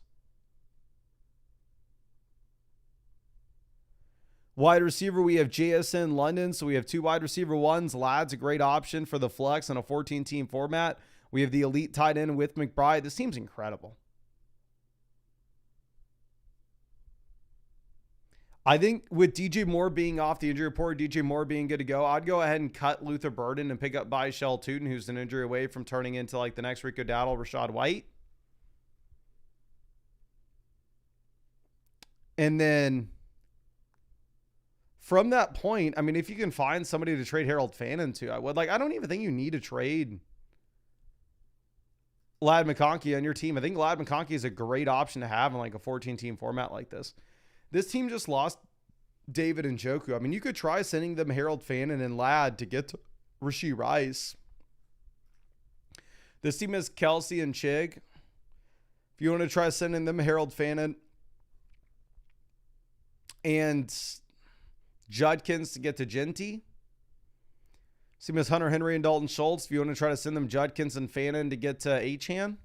Wide receiver, we have JSN London. So we have 2 wide receiver ones. Lad's a great option for the flex on a 14-team format. We have the elite tight end with McBride. This team's incredible. I think with DJ Moore being off the injury report, DJ Moore being good to go, I'd go ahead and cut Luther Burden and pick up Byshell Tootin, who's an injury away from turning into like the next Rico Dowdle, Rachaad White. And then from that point, I mean, if you can find somebody to trade Harold Fannin to, I would. I don't even think you need to trade Ladd McConkey on your team. I think Ladd McConkey is a great option to have in like a 14-team format like this. This team just lost David and Njoku. I mean, you could try sending them Harold Fannin and Ladd to get to Rashee Rice. This team has Kelsey and Chig. If you want to try sending them Harold Fannin and Judkins to get to Genty. This team has Hunter Henry and Dalton Schultz. If you want to try to send them Judkins and Fannin to get to Achane.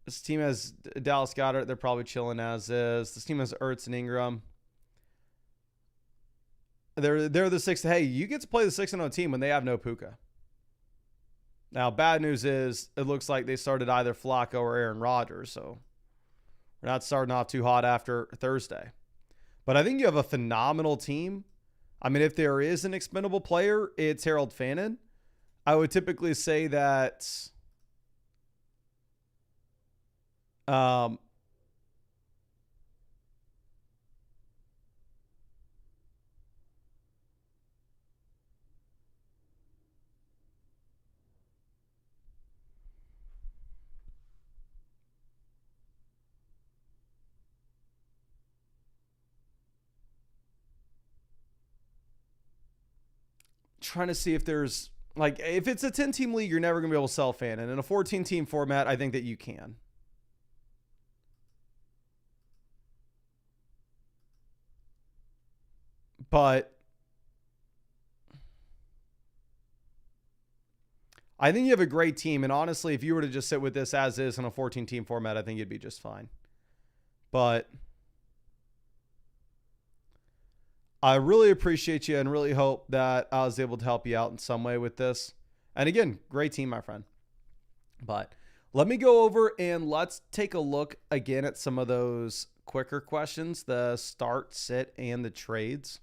This team has Dallas Goedert. They're probably chilling as is. This team has Ertz and Ingram. They're the 6. Hey, you get to play the 6-0 team when they have no Puka. Now, bad news is it looks like they started either Flacco or Aaron Rodgers, so we're not starting off too hot after Thursday. But I think you have a phenomenal team. I mean, if there is an expendable player, it's Harold Fannin. I would typically say that trying to see if there's if it's a 10-team league, you're never going to be able to sell Fannin. In a 14-team format, I think that you can. But I think you have a great team. And honestly, if you were to just sit with this as is in a 14-team format, I think you'd be just fine. But I really appreciate you and really hope that I was able to help you out in some way with this. And again, great team, my friend. But let me go over and let's take a look again at some of those quicker questions, the start, sit, and the trades.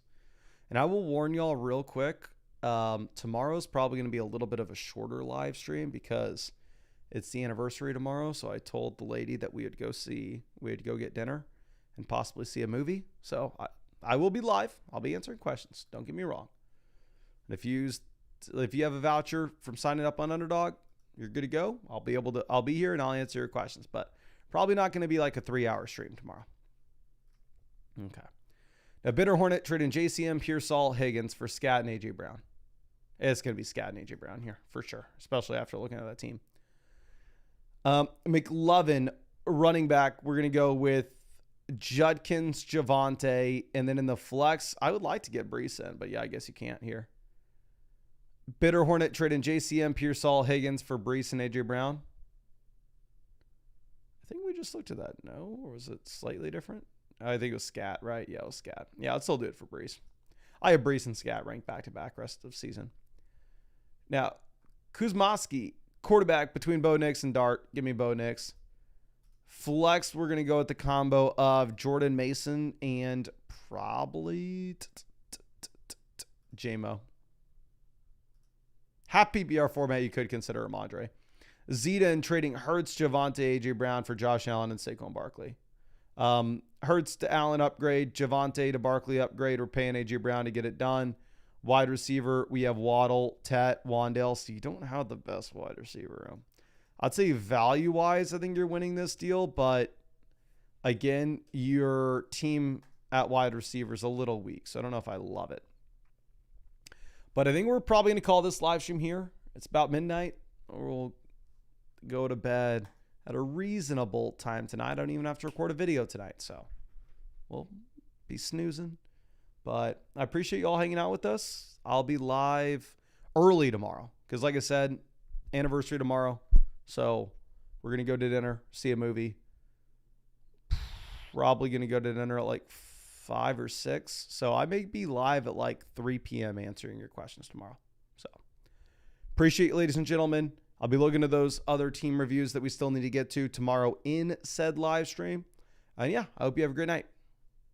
And I will warn y'all real quick, tomorrow's probably going to be a little bit of a shorter live stream because it's the anniversary tomorrow. So I told the lady that we would go get dinner and possibly see a movie. So I will be live. I'll be answering questions. Don't get me wrong. And if you have a voucher from signing up on Underdog, you're good to go. I'll be here and I'll answer your questions, but probably not going to be like a 3-hour stream tomorrow. Okay. Now, Bitter Hornet trading JCM, Pearsall, Higgins for Scat and A.J. Brown. It's going to be Scat and A.J. Brown here for sure, especially after looking at that team. McLovin, running back, we're going to go with Judkins, Javonte, and then in the flex, I would like to get Brees in, but yeah, I guess you can't here. Bitter Hornet trading JCM, Pearsall, Higgins for Brees and A.J. Brown. I think we just looked at that. No? Or was it slightly different? I think it was Scat, right? Yeah, it was Scat. Yeah, I'll still do it for Brees. I have Brees and Scat ranked back-to-back rest of the season. Now, Kuzmowski, quarterback between Bo Nix and Dart. Give me Bo Nix. Flex, we're going to go with the combo of Jordan Mason and probably J-Mo. Half PPR format, you could consider Ramondre. Zeta and trading Hurts, Javonte, A.J. Brown for Josh Allen and Saquon Barkley. Hurts to Allen upgrade, Javonte to Barkley upgrade. We're paying A.J. Brown to get it done. Wide receiver, we have Waddle, Tet, Wandale. So you don't have the best wide receiver room. I'd say value-wise, I think you're winning this deal. But, again, your team at wide receiver is a little weak. So I don't know if I love it. But I think we're probably going to call this live stream here. It's about midnight. We'll go to bed at a reasonable time tonight. I don't even have to record a video tonight. So we'll be snoozing. But I appreciate you all hanging out with us. I'll be live early tomorrow. Because like I said, anniversary tomorrow. So we're going to go to dinner, see a movie. Probably going to go to dinner at like 5 or 6. So I may be live at like 3 p.m. answering your questions tomorrow. So appreciate you, ladies and gentlemen. I'll be looking at those other team reviews that we still need to get to tomorrow in said live stream. And yeah, I hope you have a great night.